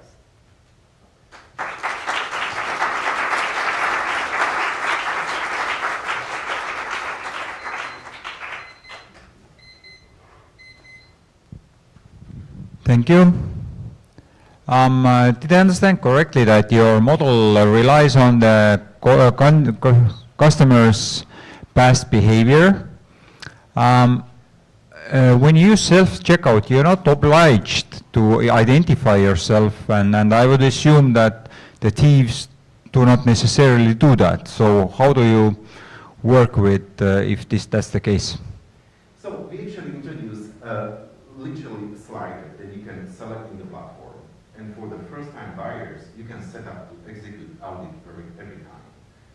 [SPEAKER 4] Thank you. Did I understand correctly that your model relies on the customer's past behavior? When you use self-checkout, you're not obliged to identify yourself, and I would assume that the thieves do not necessarily do that. So how do you work with if that's the case?
[SPEAKER 8] So we actually introduced literally a slider that you can select in the platform. And for the first-time buyers, you can set up to execute audit every time.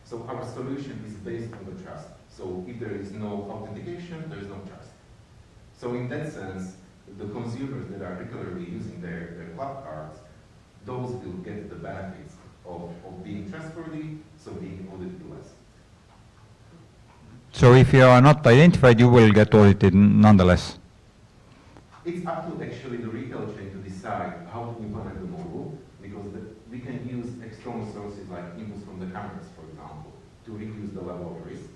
[SPEAKER 8] So our solution is based on the trust. So if there is no authentication, there is no trust. So in that sense, the consumers that are regularly using their club cards, those will get the benefits of being trustworthy, so being audited less.
[SPEAKER 4] So if you are not identified, you will get audited nonetheless?
[SPEAKER 8] It's up to actually the retail chain to decide how to implement the model, because we can use external sources like inputs from the cameras, for example, to reduce the level of risk.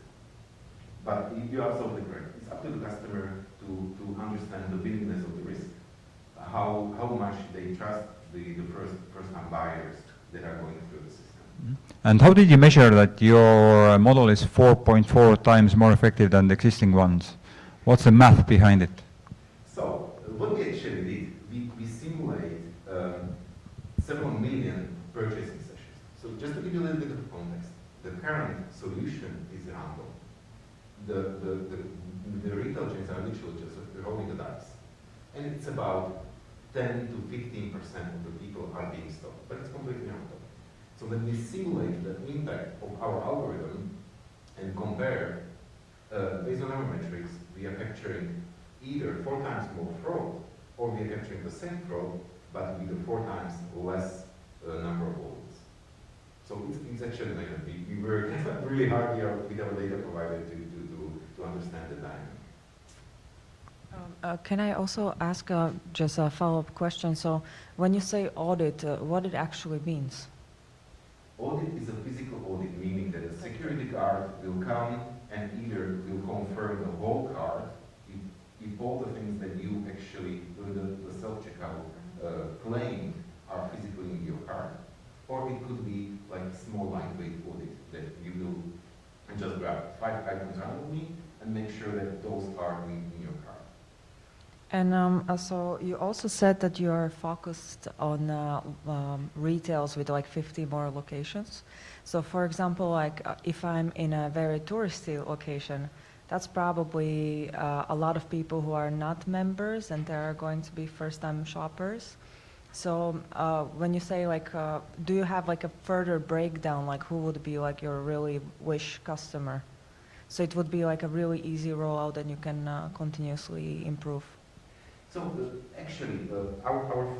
[SPEAKER 8] But you're absolutely correct. It's up to the customer to understand the willingness of the risk, how much they trust the first-time buyers that are going through the system.
[SPEAKER 4] And how did you measure that your model is 4.4 times more effective than the existing ones? What's the math behind it?
[SPEAKER 8] So, what we actually did, we simulate several million purchasing sessions. So just to give you a little bit of context, the current solution is random. The retail chains are literally just rolling the dice. And it's about 10 to 15% of the people are being stopped, but it's completely random. So when we simulate the impact of our algorithm and compare, based on our metrics, we are capturing either 4 times more fraud, or we are capturing the same fraud, but with a 4 times less number of audits. So it's actually like we work really hard here with our data provider to understand the dynamic.
[SPEAKER 7] Can I also ask just a follow-up question? So when you say audit, what it actually means?
[SPEAKER 8] Audit is a physical audit, meaning that a security guard will come and either will confirm the whole card, if all the things that you actually, during the self-checkout, claimed are physically in your card, or it could be like a small lightweight audit that you will just grab 5 items randomly and make sure that those are in your card.
[SPEAKER 7] And so you also said that you are focused on retails with like 50 more locations. So for example, like if I'm in a very touristy location, that's probably a lot of people who are not members and they are going to be first-time shoppers. So when you say like, do you have like a further breakdown, like who would be like your really wish customer? So it would be like a really easy rollout and you can continuously improve.
[SPEAKER 8] So actually, our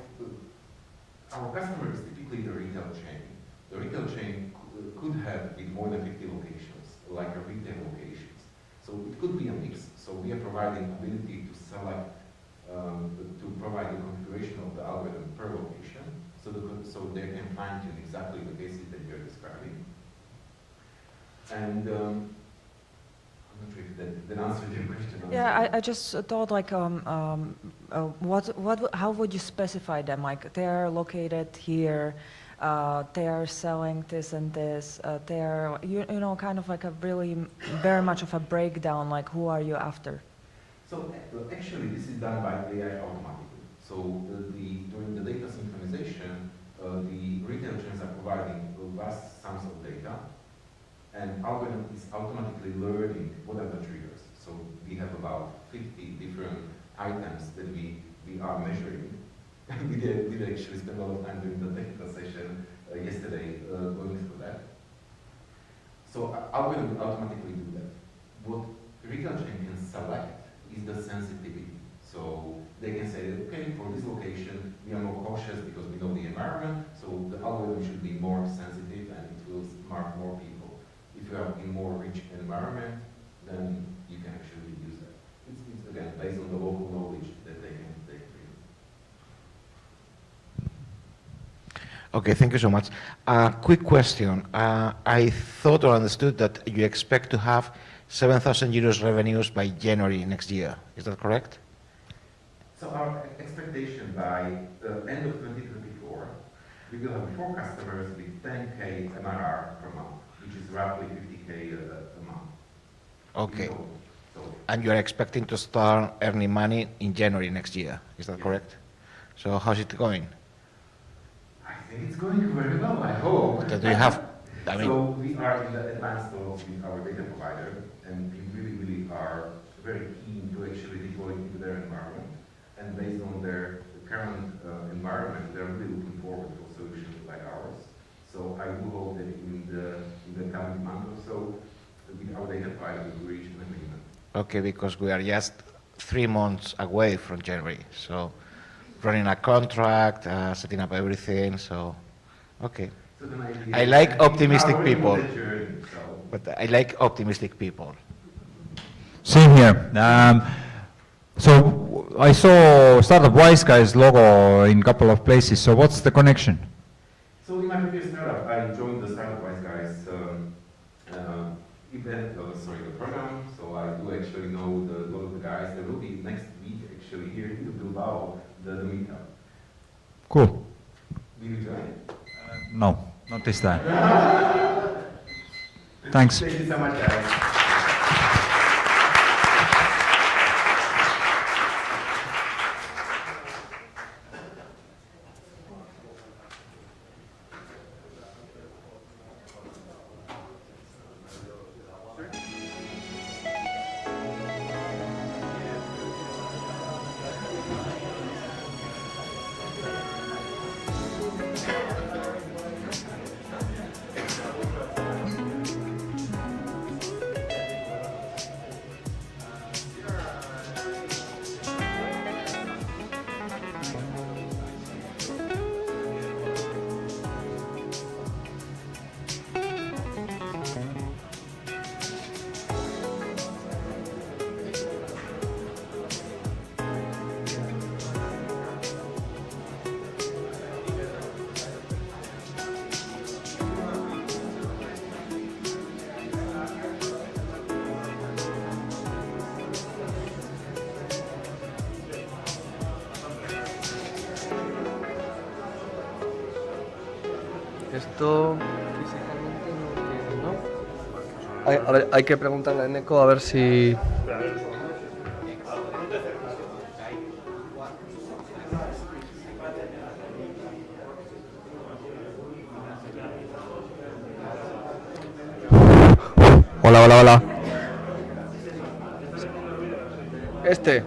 [SPEAKER 8] customer is typically the retail chain. The retail chain could have with more than 50 locations, like a retail locations. So it could be a mix. So we are providing ability to select, to provide the configuration of the algorithm per location, so they can fine tune exactly the cases that you're describing. And I'm not sure if that answers your question.
[SPEAKER 7] Yeah, I just thought like, how would you specify them? Like they're located here, they are selling this and this, they're, you know, kind of like a really, very much of a breakdown, like who are you after?
[SPEAKER 8] So actually this is done by AI automatically. So during the data synchronization, the retail chains are providing vast sums of data, and algorithm is automatically learning what are the triggers. So we have about 50 different items that we are measuring. we did actually spend a lot of time during the technical session yesterday going through that. So algorithm will automatically do that. What retail chain can select is the sensitivity. So they can say, okay, for this location, we are more cautious because we know the environment, so the algorithm should be more sensitive and it will mark more people. If you are in more rich environment, then you can actually use that. It's again based on the local knowledge that they can bring.
[SPEAKER 6] Okay, thank you so much. Quick question. I thought or understood that you expect to have 7,000 euros revenues by January next year. Is that correct?
[SPEAKER 8] So our expectation by the end of 2024, we will have 4 customers with 10K MRR per month, which is roughly 50K a month.
[SPEAKER 6] Okay.
[SPEAKER 8] So
[SPEAKER 6] And you are expecting to start earning money in January next year. Is that
[SPEAKER 8] Yes.
[SPEAKER 6] correct? So how's it going?
[SPEAKER 8] I think it's going very well, I hope.
[SPEAKER 6] Do you have, I mean,
[SPEAKER 8] So we are in the advanced talks with our data provider, and we really are very keen to actually deploy into their environment. And based on their current environment, they're really looking forward for solutions like ours. So I do hope that in the coming month or so, with our data provider, we will reach an agreement.
[SPEAKER 6] okay, because we are just 3 months away from January. So running a contract, setting up everything, so, okay.
[SPEAKER 8] So then
[SPEAKER 6] I like
[SPEAKER 8] think
[SPEAKER 6] optimistic
[SPEAKER 8] already on
[SPEAKER 6] people.
[SPEAKER 8] the journey, so.
[SPEAKER 6] But I like optimistic people.
[SPEAKER 4] Same here. So I saw Startup Wise Guys logo in a couple of places. So what's the connection?
[SPEAKER 8] So in my previous startup, I joined the Startup Wise Guys the program. So I do actually know a lot of the guys. There will be next week actually here in Bilbao, the meetup.
[SPEAKER 4] Cool.
[SPEAKER 8] Will you join?
[SPEAKER 4] No, not this time. Thanks.
[SPEAKER 8] Thank you so much, guys.
[SPEAKER 1] Esto físicamente no tiene, ¿no? A ver, hay que preguntarle a Neko a ver si...
[SPEAKER 4] Hola, hola, hola.
[SPEAKER 1] Este.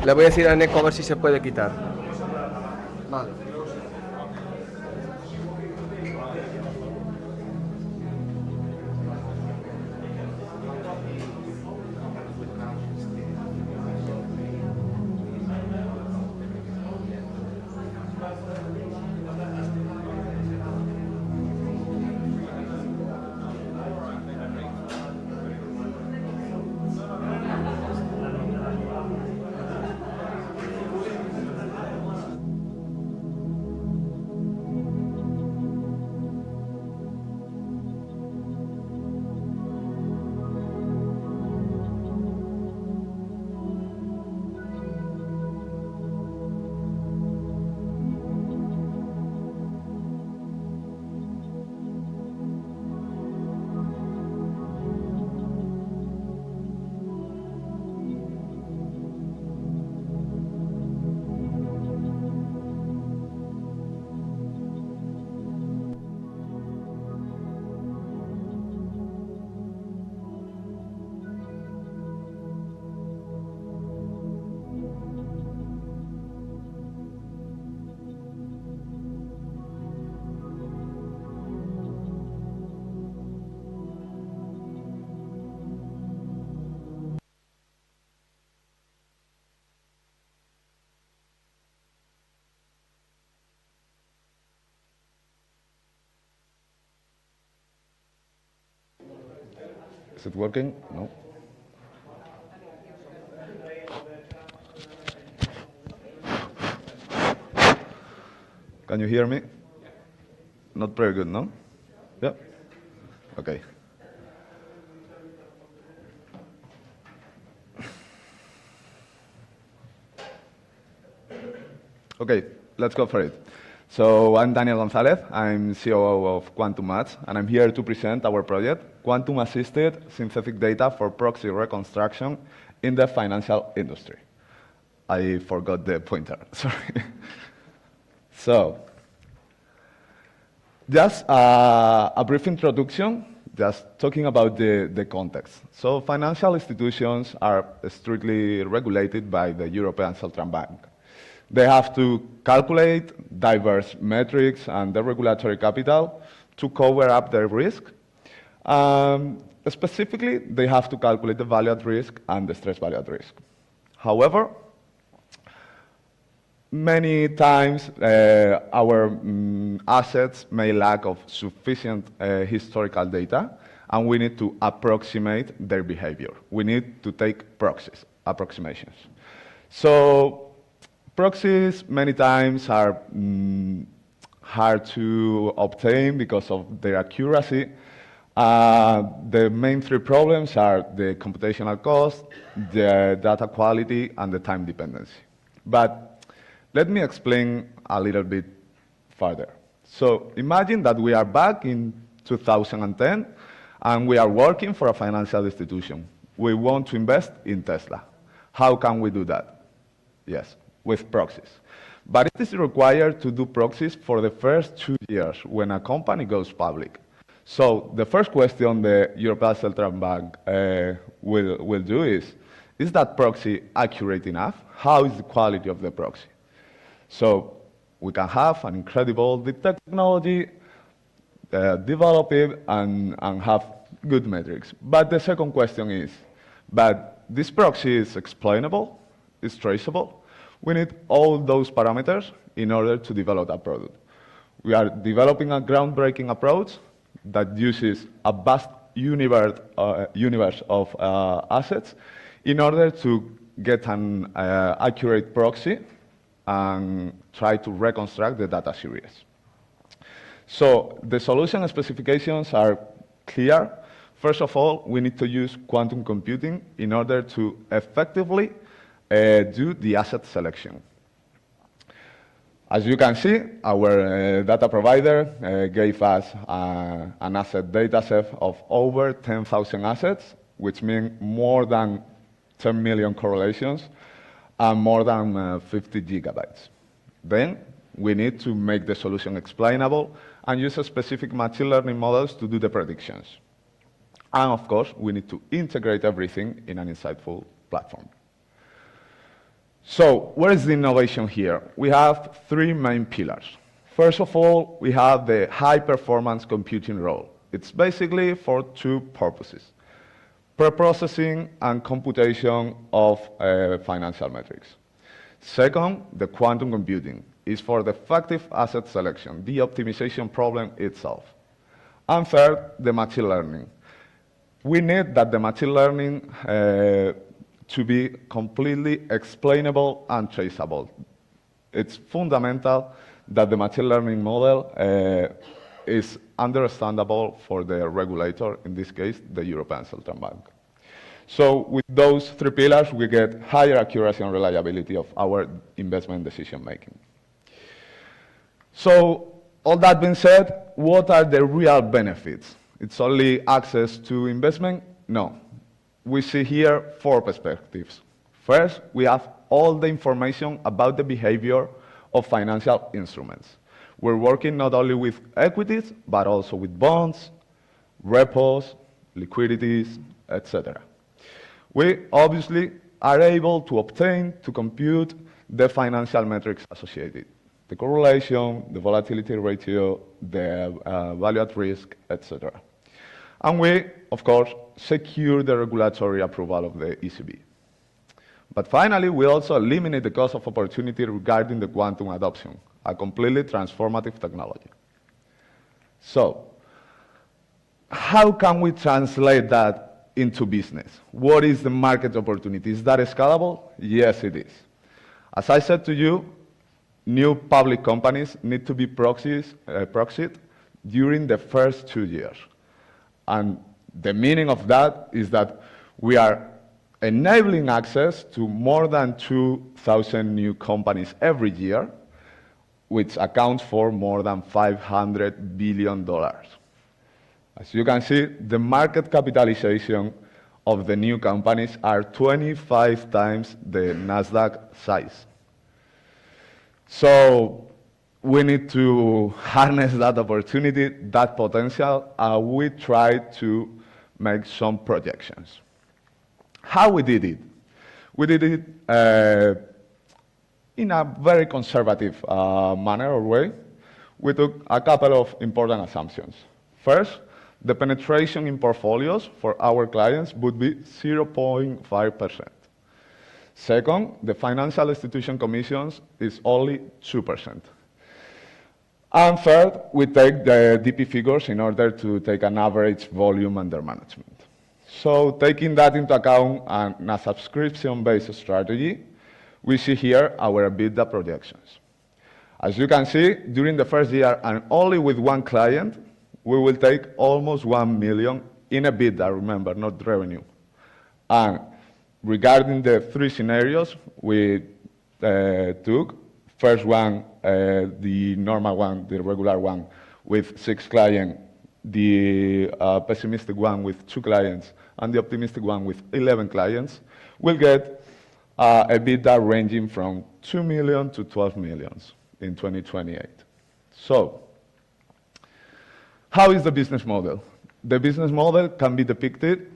[SPEAKER 1] Le voy a decir a Neko a ver si se puede quitar. Vale.
[SPEAKER 9] Is it working? No. Can you hear me? Not very good, no? Yeah? Okay. Okay, let's go for it. So I'm Daniel Gonzalez, I'm COO of Quantum Match, and I'm here to present our project, Quantum Assisted Synthetic Data for Proxy Reconstruction in the Financial Industry. I forgot the pointer, sorry. So, just a brief introduction, just talking about the context. So financial institutions are strictly regulated by the European Central Bank. They have to calculate diverse metrics and the regulatory capital to cover up their risk. Specifically, they have to calculate the value at risk and the stress value at risk. However, many times our assets may lack of sufficient historical data, and we need to approximate their behavior. We need to take proxies, approximations. So proxies many times are hard to obtain because of their accuracy. The main three problems are the computational cost, the data quality, and the time dependency. But let me explain a little bit further. So imagine that we are back in 2010 and we are working for a financial institution. We want to invest in Tesla. How can we do that? Yes, with proxies. But it is required to do proxies for the first 2 years when a company goes public. So the first question the European Central Bank will do is that proxy accurate enough? How is the quality of the proxy? So we can have an incredible deep technology, develop it, and have good metrics. But the second question is, but this proxy is explainable, is traceable. We need all those parameters in order to develop a product. We are developing a groundbreaking approach that uses a vast universe of assets in order to get an accurate proxy and try to reconstruct the data series. So the solution specifications are clear. First of all, we need to use quantum computing in order to effectively do the asset selection. As you can see, our data provider gave us an asset data set of over 10,000 assets, which means more than 10 million correlations and more than 50 gigabytes. Then we need to make the solution explainable and use specific machine learning models to do the predictions. And of course, we need to integrate everything in an insightful platform. So where is the innovation here? We have three main pillars. First of all, we have the high-performance computing role. It's basically for two purposes: pre-processing and computation of financial metrics. Second, the quantum computing is for the effective asset selection, the optimization problem itself. And third, the machine learning. We need that the machine learning to be completely explainable and traceable. It's fundamental that the machine learning model is understandable for the regulator, in this case, the European Central Bank. So with those three pillars, we get higher accuracy and reliability of our investment decision making. So all that being said, what are the real benefits? It's only access to investment? No. We see here four perspectives. First, we have all the information about the behavior of financial instruments. We're working not only with equities, but also with bonds, repos, liquidities, etc. We obviously are able to obtain, to compute the financial metrics associated: the correlation, the volatility ratio, the value at risk, etc. And we, of course, secure the regulatory approval of the ECB. But finally, we also eliminate the cost of opportunity regarding the quantum adoption, a completely transformative technology. So, how can we translate that into business? What is the market opportunity? Is that scalable? Yes, it is. As I said to you, new public companies need to be proxied during the first 2 years. And the meaning of that is that we are enabling access to more than 2,000 new companies every year, which accounts for more than $500 billion. As you can see, the market capitalization of the new companies are 25 times the NASDAQ size. So we need to harness that opportunity, that potential, and we try to make some projections. How we did it? We did it in a very conservative manner or way. We took a couple of important assumptions. First, the penetration in portfolios for our clients would be 0.5%. Second, the financial institution commissions is only 2%. And third, we take the DP figures in order to take an average volume under management. So taking that into account and a subscription-based strategy, we see here our EBITDA projections. As you can see, during the first year and only with one client, we will take almost 1 million in EBITDA, remember, not revenue. And regarding the three scenarios we took, first one, the normal one, the regular one, with 6 clients, the pessimistic one with 2 clients, and the optimistic one with 11 clients, we'll get EBITDA ranging from 2 million to 12 million in 2028. So, how is the business model? The business model can be depicted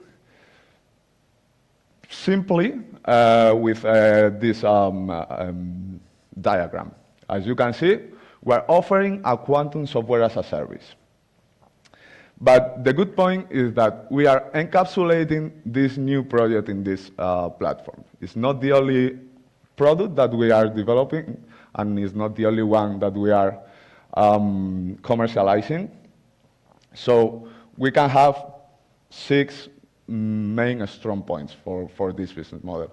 [SPEAKER 9] simply with this diagram. As you can see, we're offering a quantum software as a service. But the good point is that we are encapsulating this new project in this platform. It's not the only product that we are developing, and it's not the only one that we are commercializing. So we can have 6 main strong points for this business model.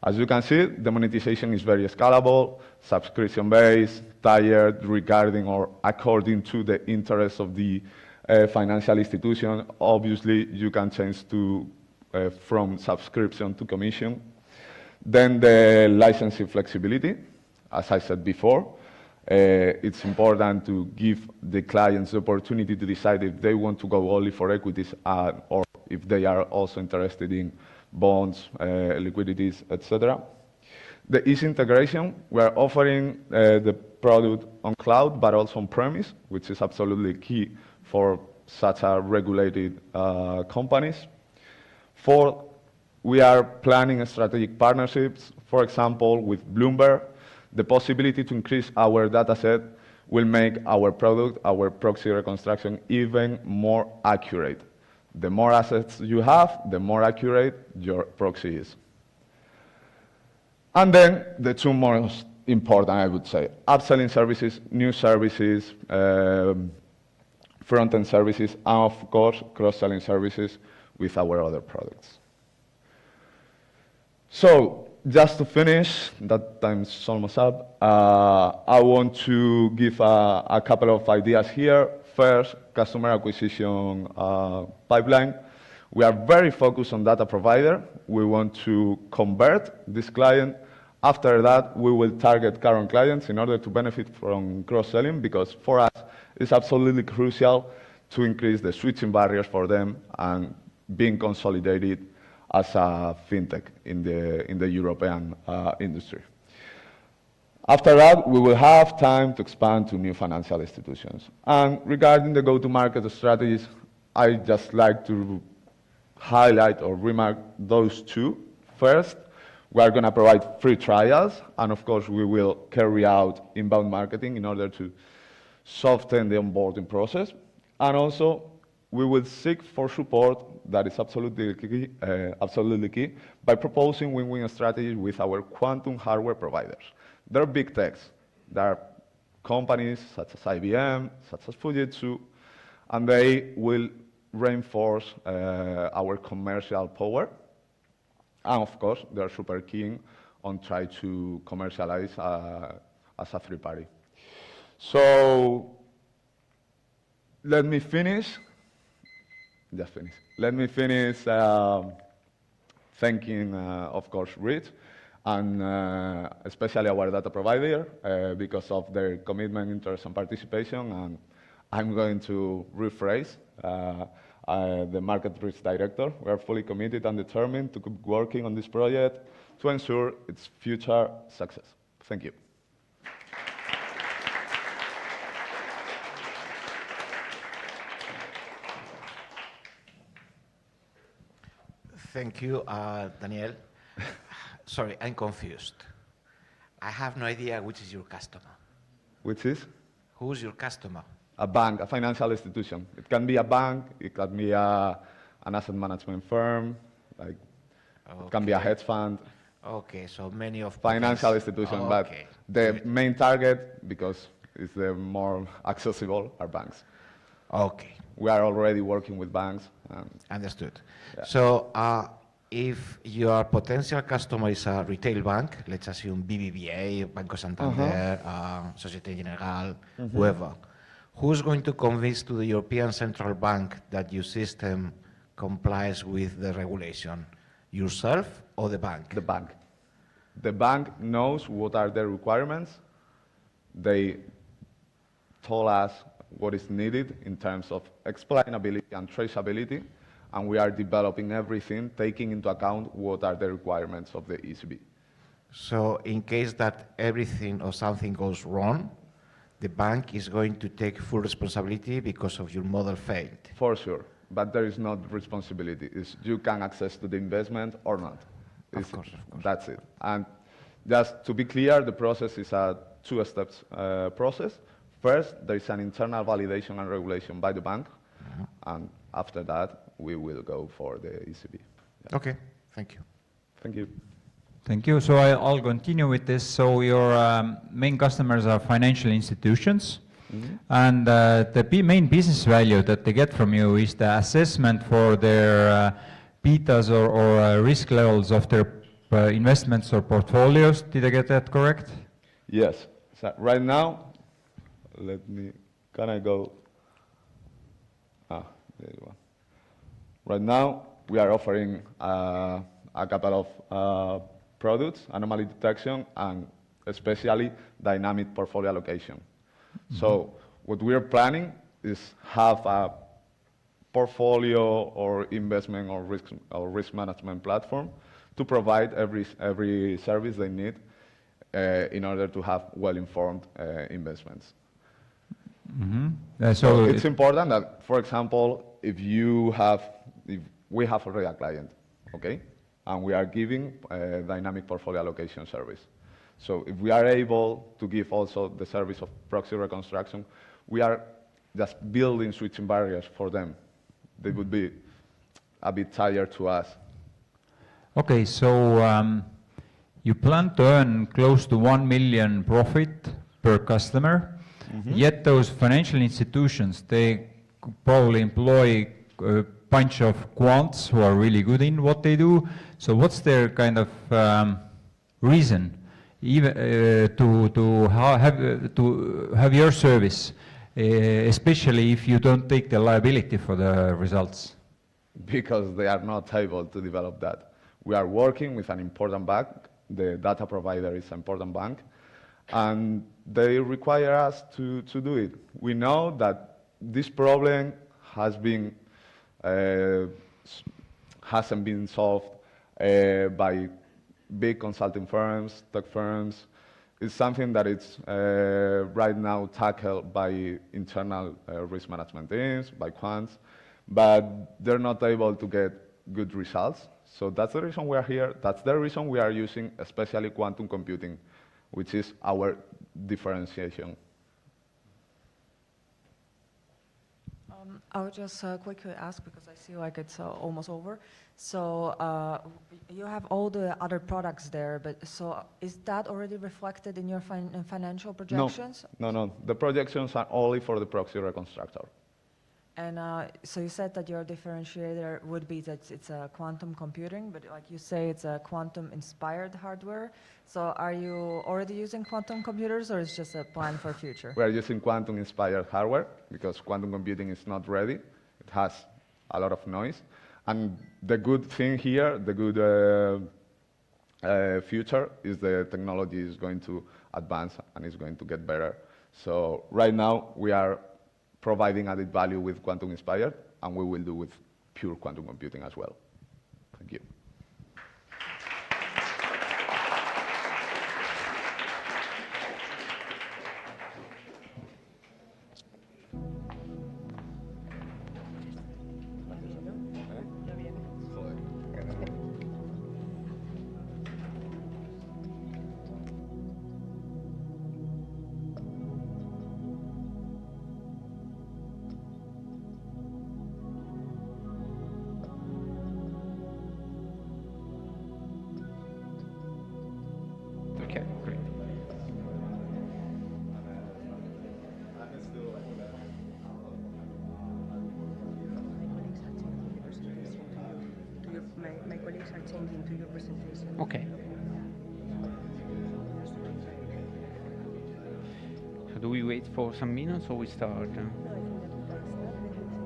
[SPEAKER 9] As you can see, the monetization is very scalable, subscription-based, tiered regarding or according to the interests of the financial institution. Obviously, you can change to from subscription to commission. Then the licensing flexibility, as I said before, it's important to give the clients the opportunity to decide if they want to go only for equities or if they are also interested in bonds, liquidities, etc. The easy integration, we're offering the product on cloud, but also on premise, which is absolutely key for such a regulated companies. 4, we are planning strategic partnerships, for example, with Bloomberg. The possibility to increase our data set will make our product, our proxy reconstruction, even more accurate. The more assets you have, the more accurate your proxy is. And then the two most important, I would say, upselling services, new services, front-end services, and of course, cross-selling services with our other products. So, just to finish, that time's almost up, I want to give a couple of ideas here. First, customer acquisition pipeline. We are very focused on data provider. We want to convert this client. After that, we will target current clients in order to benefit from cross-selling, because for us, it's absolutely crucial to increase the switching barriers for them and being consolidated as a fintech in the European industry. After that, we will have time to expand to new financial institutions. And regarding the go-to-market strategies, I just like to highlight or remark those two. First, we are going to provide free trials, and of course, we will carry out inbound marketing in order to soften the onboarding process. And also, we will seek for support that is absolutely key by proposing win-win strategies with our quantum hardware providers. They're big techs. There are companies such as IBM, such as Fujitsu, and they will reinforce our commercial power. And of course, they're super keen on trying to commercialize as a free party. So let me finish. Let me finish thanking, of course, Rich, and especially our data provider because of their commitment, interest, and participation. And I'm going to rephrase the market risk director. We are fully committed and determined to keep working on this project to ensure its future success. Thank you.
[SPEAKER 6] Thank you, Daniel. Sorry, I'm confused. I have no idea which is your customer.
[SPEAKER 9] Which is?
[SPEAKER 6] Who's your customer?
[SPEAKER 9] A bank, a financial institution. It can be a bank, it can be an asset management firm, like it can be a hedge fund.
[SPEAKER 6] Okay, so many of
[SPEAKER 9] Financial
[SPEAKER 6] these-
[SPEAKER 9] institution,
[SPEAKER 6] Oh,
[SPEAKER 9] but
[SPEAKER 6] okay.
[SPEAKER 9] the
[SPEAKER 6] Good.
[SPEAKER 9] main target, because it's the more accessible, are banks.
[SPEAKER 6] Okay,
[SPEAKER 9] We are already working with banks.
[SPEAKER 6] understood.
[SPEAKER 9] Yeah.
[SPEAKER 6] So if your potential customer is a retail bank, let's assume BBVA, Banco Santander, Societe Generale, whoever, who's going to convince to the European Central Bank that your system complies with the regulation? Yourself or the bank?
[SPEAKER 9] The bank. The bank knows what are the requirements. They told us what is needed in terms of explainability and traceability, and we are developing everything, taking into account what are the requirements of the ECB.
[SPEAKER 6] So in case that everything or something goes wrong, the bank is going to take full responsibility because of your model failed.
[SPEAKER 9] For sure, but there is not responsibility. It's you can access to the investment or not.
[SPEAKER 6] Of course.
[SPEAKER 9] That's it. And just to be clear, the process is a two-step process. First, there is an internal validation and regulation by the bank, and after that, we will go for the ECB. Yeah.
[SPEAKER 6] Okay, thank you.
[SPEAKER 9] Thank you.
[SPEAKER 4] Thank you. So I'll continue with this. So your main customers are financial institutions, and the main business value that they get from you is the assessment for their betas or risk levels of their investments or portfolios. Did I get that correct?
[SPEAKER 9] Yes. So right now, can I go? There you are. Right now, we are offering a couple of products, anomaly detection, and especially dynamic portfolio allocation. So what we are planning is have a portfolio or investment or risk management platform to provide every service they need in order to have well-informed investments. So it's important that, for example, if we have already a client, okay, and we are giving a dynamic portfolio allocation service. So if we are able to give also the service of proxy reconstruction, we are just building switching barriers for them. They would be a bit tired to us.
[SPEAKER 4] Okay, so you plan to earn close to 1 million profit per customer, yet those financial institutions, they probably employ a bunch of quants who are really good in what they do. So what's their kind of reason even to have your service, especially if you don't take the liability for the results?
[SPEAKER 9] Because they are not able to develop that. We are working with an important bank. The data provider is an important bank, and they require us to do it. We know that this problem hasn't been solved by big consulting firms, tech firms. It's something that it's right now tackled by internal risk management teams, by quants, but they're not able to get good results. So that's the reason we are here. That's the reason we are using especially quantum computing, which is our differentiation.
[SPEAKER 7] I would just quickly ask, because I see like it's almost over. So you have all the other products there, but so is that already reflected in your financial projections?
[SPEAKER 9] No. The projections are only for the proxy reconstructor.
[SPEAKER 7] And so you said that your differentiator would be that it's a quantum computing, but like you say, it's a quantum-inspired hardware. So are you already using quantum computers, or is just a plan for future?
[SPEAKER 9] We are using quantum-inspired hardware because quantum computing is not ready. It has a lot of noise. And the good thing here, the good future, is the technology is going to advance and is going to get better. So right now, we are providing added value with quantum inspired, and we will do with pure quantum computing as well. Thank you.
[SPEAKER 10] Okay, great.
[SPEAKER 11] My colleagues are changing to your presentation.
[SPEAKER 10] Okay. So do we wait for some minutes or we start?
[SPEAKER 11] No, I think that we can start.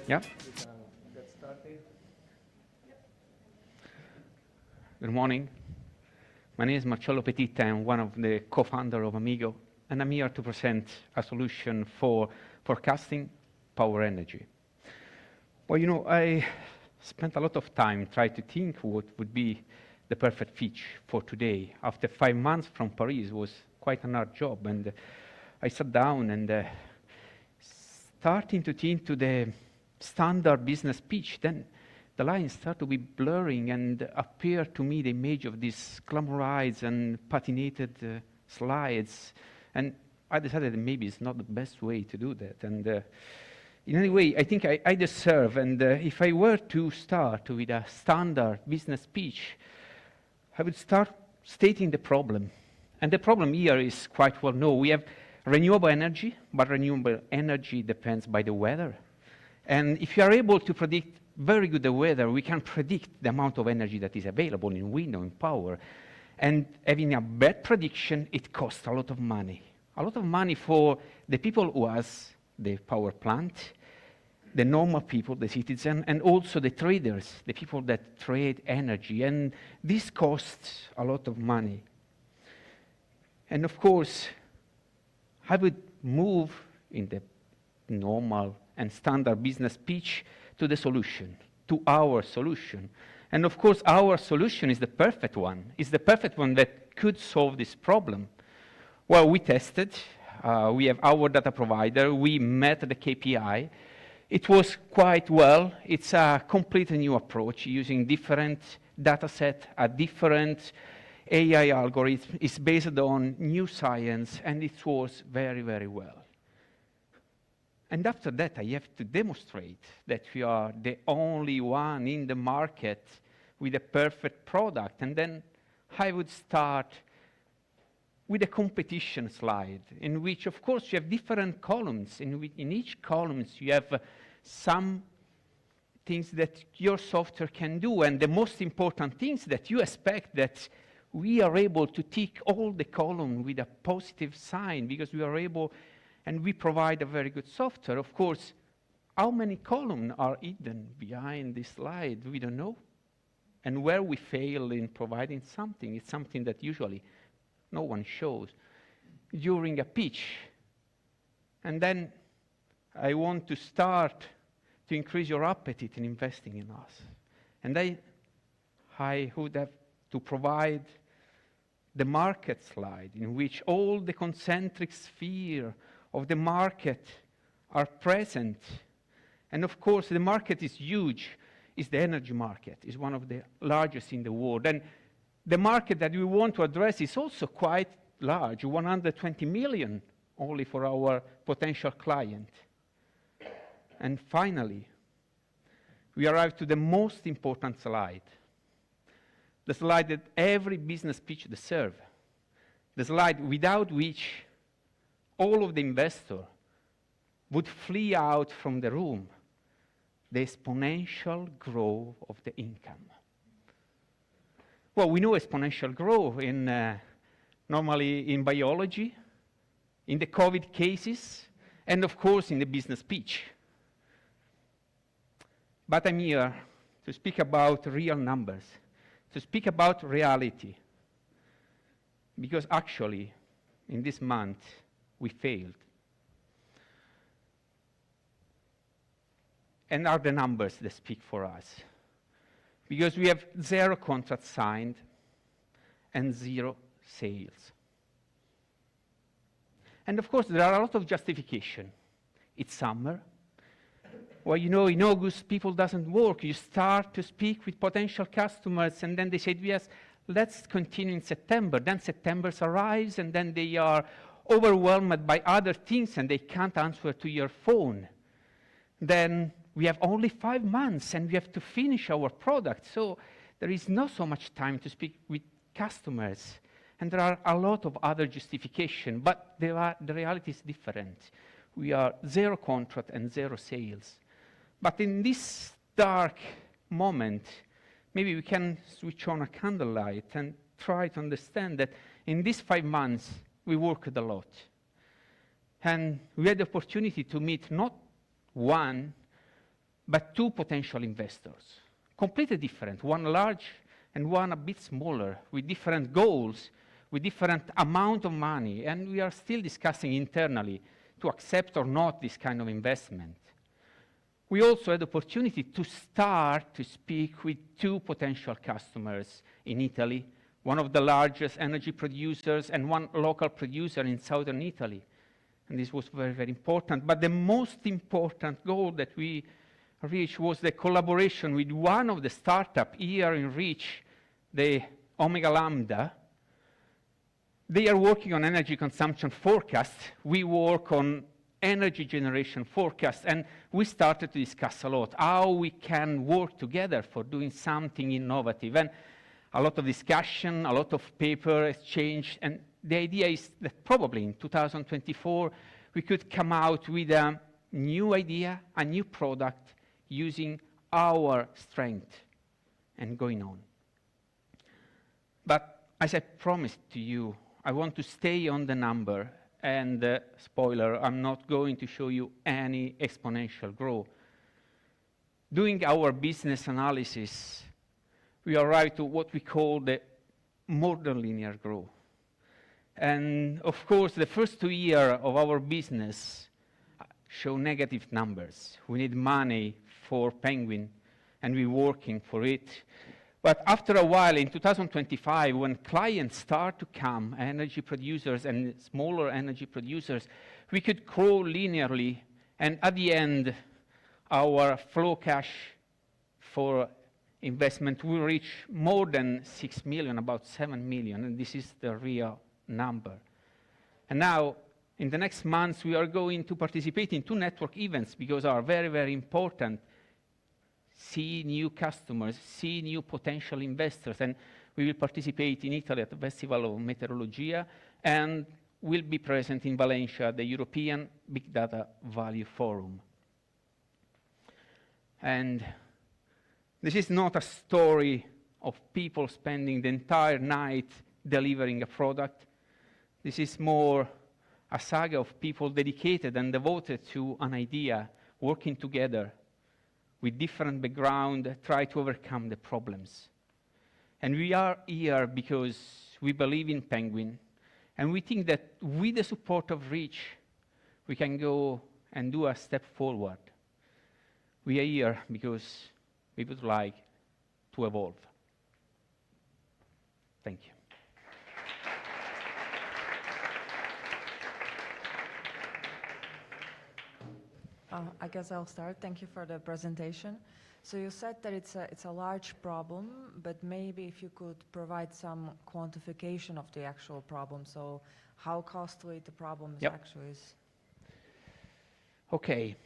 [SPEAKER 10] Yeah? Good morning. My name is Marcello Petit. I'm one of the co-founders of Amigo, and I'm here to present a solution for forecasting power energy. Well, you know, I spent a lot of time trying to think what would be the perfect feature for today. After 5 months from Paris, it was quite an hard job, and I sat down and starting to think to the standard business pitch, then the lines start to be blurring and appear to me the image of these glamorized and patinated slides. And I decided that maybe it's not the best way to do that. And in any way, I think I deserve, and if I were to start with a standard business pitch, I would start stating the problem. And the problem here is quite well known. We have renewable energy, but renewable energy depends by the weather. And if you are able to predict very good the weather, we can predict the amount of energy that is available in wind or in power. And having a bad prediction, it costs a lot of money. A lot of money for the people who has the power plant, the normal people, the citizen, and also the traders, the people that trade energy. And this costs a lot of money. And of course, I would move in the normal and standard business pitch to the solution, to our solution. And of course, our solution is the perfect one. It's the perfect one that could solve this problem. Well, we tested. We have our data provider. We met the KPI. It was quite well. It's a completely new approach using different data set, a different AI algorithm. It's based on new science, and it was very, very well. And after that, I have to demonstrate that we are the only one in the market with a perfect product. And then I would start with a competition slide, in which, of course, you have different columns. In each column, you have some things that your software can do, and the most important things that you expect that we are able to tick all the columns with a positive sign, because we are able, and we provide a very good software. Of course, how many columns are hidden behind this slide? We don't know. And where we fail in providing something, it's something that usually no one shows during a pitch. And then I want to start to increase your appetite in investing in us. And I would have to provide the market slide, in which all the concentric sphere of the market are present. And of course, the market is huge. It's the energy market. It's one of the largest in the world. And the market that we want to address is also quite large, 120 million only for our potential client. And finally, we arrive to the most important slide, the slide that every business pitch deserves, the slide without which all of the investors would flee out from the room, the exponential growth of the income. Well, we know exponential growth normally in biology, in the COVID cases, and of course in the business pitch. But I'm here to speak about real numbers, to speak about reality. Because actually, in this month, we failed. And are the numbers that speak for us? Because we have 0 contracts signed and 0 sales. And of course, there are a lot of justification. It's summer. Well, you know, in August, people doesn't work. You start to speak with potential customers, and then they say, yes, let's continue in September. Then September arrives, and then they are overwhelmed by other things, and they can't answer to your phone. Then we have only 5 months, and we have to finish our product. So there is not so much time to speak with customers. And there are a lot of other justification, but the reality is different. We are 0 contract and 0 sales. But in this dark moment, maybe we can switch on a candlelight and try to understand that in these 5 months, we worked a lot. And we had the opportunity to meet not 1, but 2 potential investors, completely different, one large and one a bit smaller, with different goals, with different amount of money, and we are still discussing internally to accept or not this kind of investment. We also had the opportunity to start to speak with 2 potential customers in Italy, one of the largest energy producers and one local producer in southern Italy. And this was very, very important. But the most important goal that we reached was the collaboration with one of the startups here in Reach, the Omega Lambda. They are working on energy consumption forecast. We work on energy generation forecast, and we started to discuss a lot how we can work together for doing something innovative. And a lot of discussion, a lot of paper exchange, and the idea is that probably in 2024 we could come out with a new idea, a new product, using our strength and going on. But as I promised to you, I want to stay on the number And spoiler, I'm not going to show you any exponential growth. Doing our business analysis, we arrive to what we call the more than linear growth. And of course, the first 2 years of our business show negative numbers. We need money for Penguin, and we're working for it. But after a while, in 2025, when clients start to come, energy producers and smaller energy producers, we could grow linearly, and at the end, our flow cash for investment will reach more than 6 million, about 7 million, and this is the real number. And now, in the next months, we are going to participate in 2 network events because are very, very important. See new customers, see new potential investors, and we will participate in Italy at the Festival of Meteorologia, and will be present in Valencia, the European Big Data Value Forum. And this is not a story of people spending the entire night delivering a product. This is more a saga of people dedicated and devoted to an idea, working together with different background, try to overcome the problems. And we are here because we believe in Penguin, and we think that with the support of Reach, we can go and do a step forward. We are here because we would like to evolve. Thank you.
[SPEAKER 7] I guess I'll start. Thank you for the presentation. So you said that it's a large problem, but maybe if you could provide some quantification of the actual problem, so how costly the problem actually is.
[SPEAKER 10] Okay.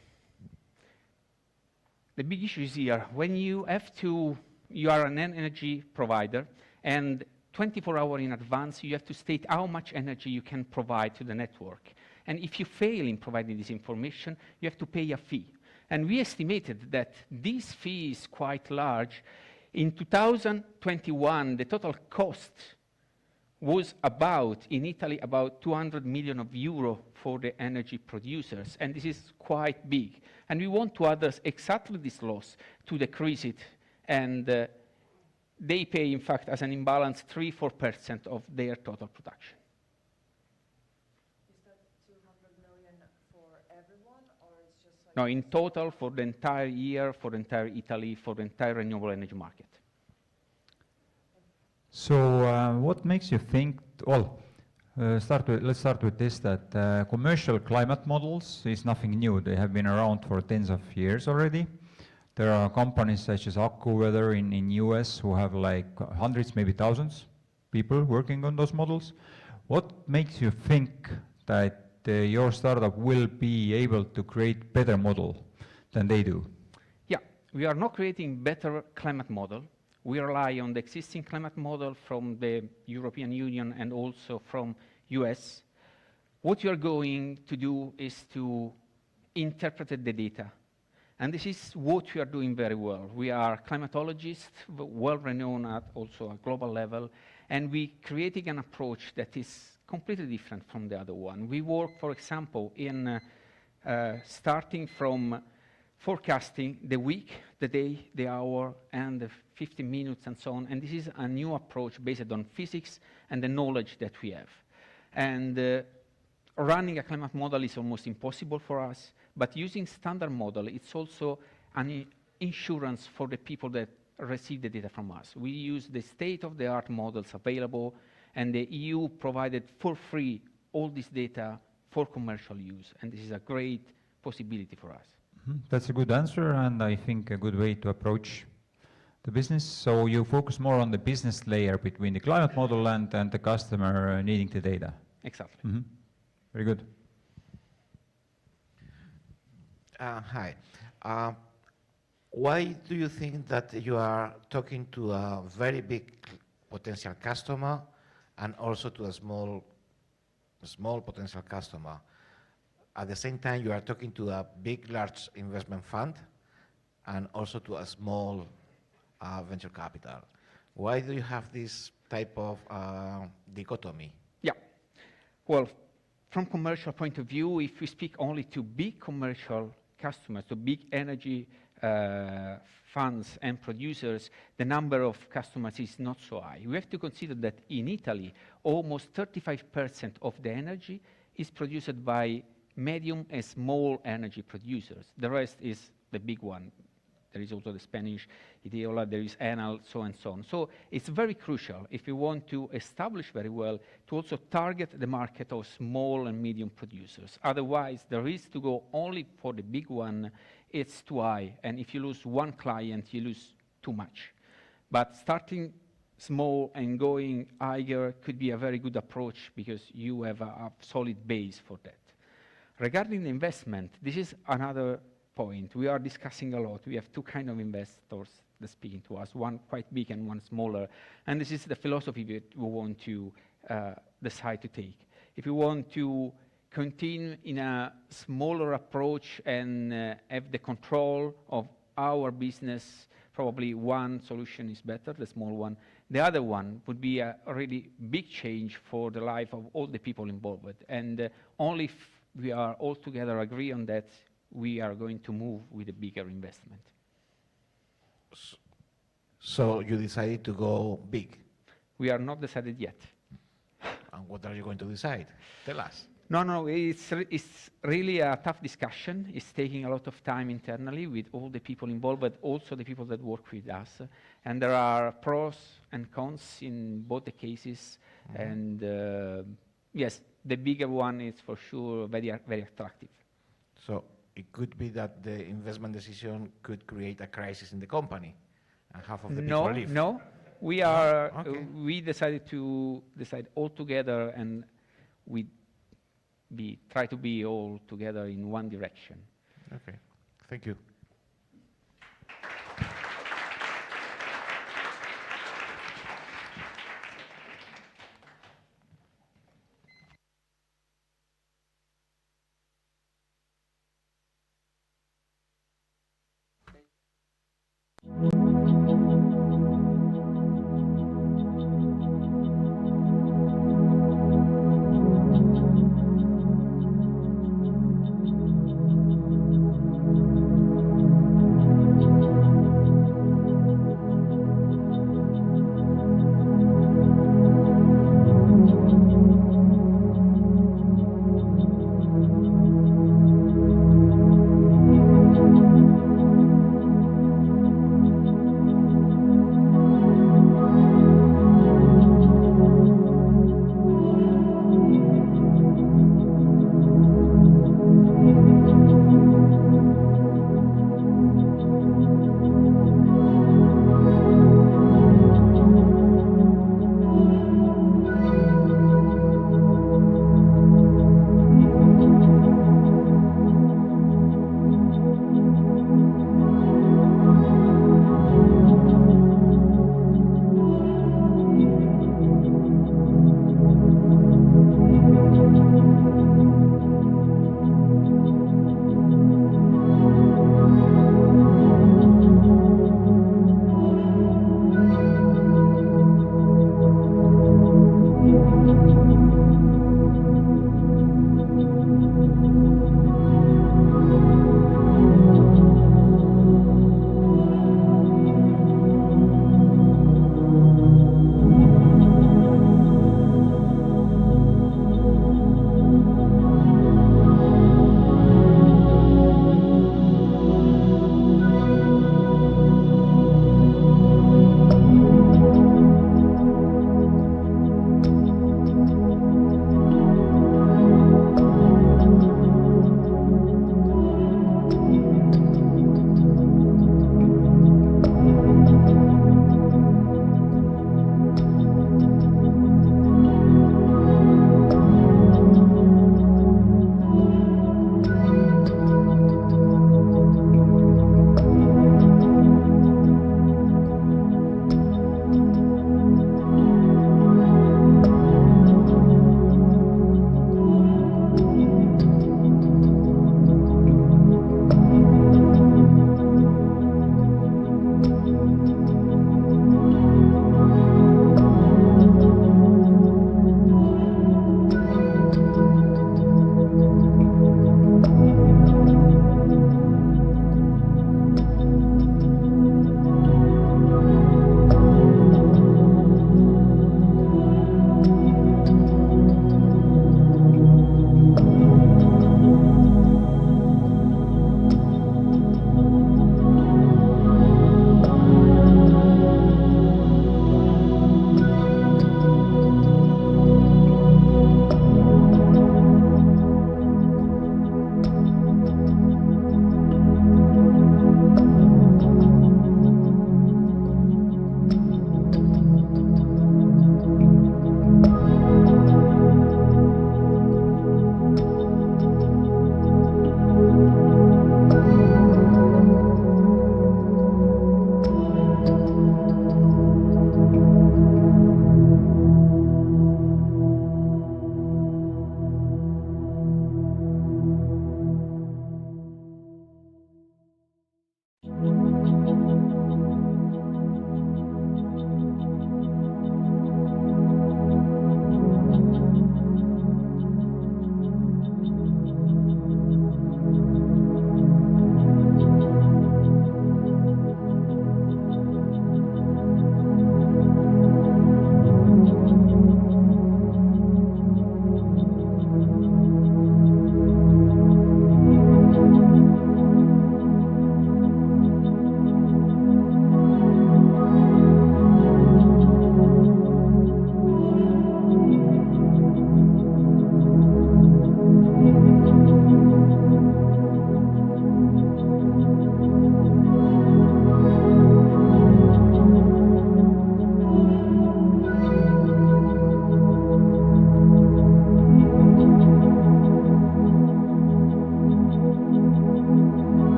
[SPEAKER 10] The big issue is here. When you are an energy provider, and 24 hours in advance, you have to state how much energy you can provide to the network. And if you fail in providing this information, you have to pay a fee. And we estimated that this fee is quite large. In 2021, the total cost was in Italy, about 200 million euro for the energy producers. And this is quite big. And we want to address exactly this loss to decrease it. And they pay, in fact, as an imbalance, 3-4% of their total production. No, in total for the entire year, for the entire Italy, for the entire renewable energy market.
[SPEAKER 4] So what makes you think, let's start with this, that commercial climate models is nothing new. They have been around for tens of years already. There are companies such as AccuWeather in US who have like hundreds, maybe thousands people working on those models. What makes you think that your startup will be able to create better model than they do?
[SPEAKER 10] Yeah, we are not creating better climate model. We rely on the existing climate model from the European Union and also from US. What we are going to do is to interpret the data. And this is what we are doing very well. We are climatologists, well-renowned at also a global level, and we creating an approach that is completely different from the other one. We work, for example, in starting from forecasting the week, the day, the hour, and the 15 minutes and so on. And this is a new approach based on physics and the knowledge that we have. And running a climate model is almost impossible for us, but using standard model, it's also an insurance for the people that receive the data from us. We use the state-of-the-art models available, and the EU provided for free all this data for commercial use, and this is a great possibility for us.
[SPEAKER 4] That's a good answer, and I think a good way to approach the business. So you focus more on the business layer between the climate model and the customer needing the data.
[SPEAKER 10] Exactly.
[SPEAKER 4] Very good.
[SPEAKER 6] Hi. Why do you think that you are talking to a very big potential customer and also to a small potential customer? At the same time, you are talking to a big, large investment fund and also to a small venture capital. Why do you have this type of dichotomy?
[SPEAKER 10] Yeah. Well, from commercial point of view, if we speak only to big commercial customers, to big energy funds and producers, the number of customers is not so high. We have to consider that in Italy, almost 35% of the energy is produced by medium and small energy producers. The rest is the big one. There is also the Spanish Ideola, there is Enel, so and so on. So it's very crucial, if we want to establish very well, to also target the market of small and medium producers. Otherwise, the risk to go only for the big one, it's too high. And if you lose one client, you lose too much. But starting small and going higher could be a very good approach because you have a solid base for that. Regarding the investment, this is another point. We are discussing a lot. We have two kinds of investors that speaking to us, one quite big and one smaller. And this is the philosophy that we want to decide to take. If we want to continue in a smaller approach and have the control of our business, probably one solution is better, the small one. The other one would be a really big change for the life of all the people involved. And only if we are all together agree on that, we are going to move with a bigger investment.
[SPEAKER 6] So you decided to go big.
[SPEAKER 10] We are not decided yet.
[SPEAKER 6] And what are you going to decide? Tell us.
[SPEAKER 10] No, it's really a tough discussion. It's taking a lot of time internally with all the people involved, but also the people that work with us. And there are pros and cons in both the cases. And yes, the bigger one is for sure very, very attractive.
[SPEAKER 6] So it could be that the investment decision could create a crisis in the company, and half of the people leave.
[SPEAKER 10] No, we are. We decided to decide all together, and we try to be all together in one direction.
[SPEAKER 6] Okay, thank you.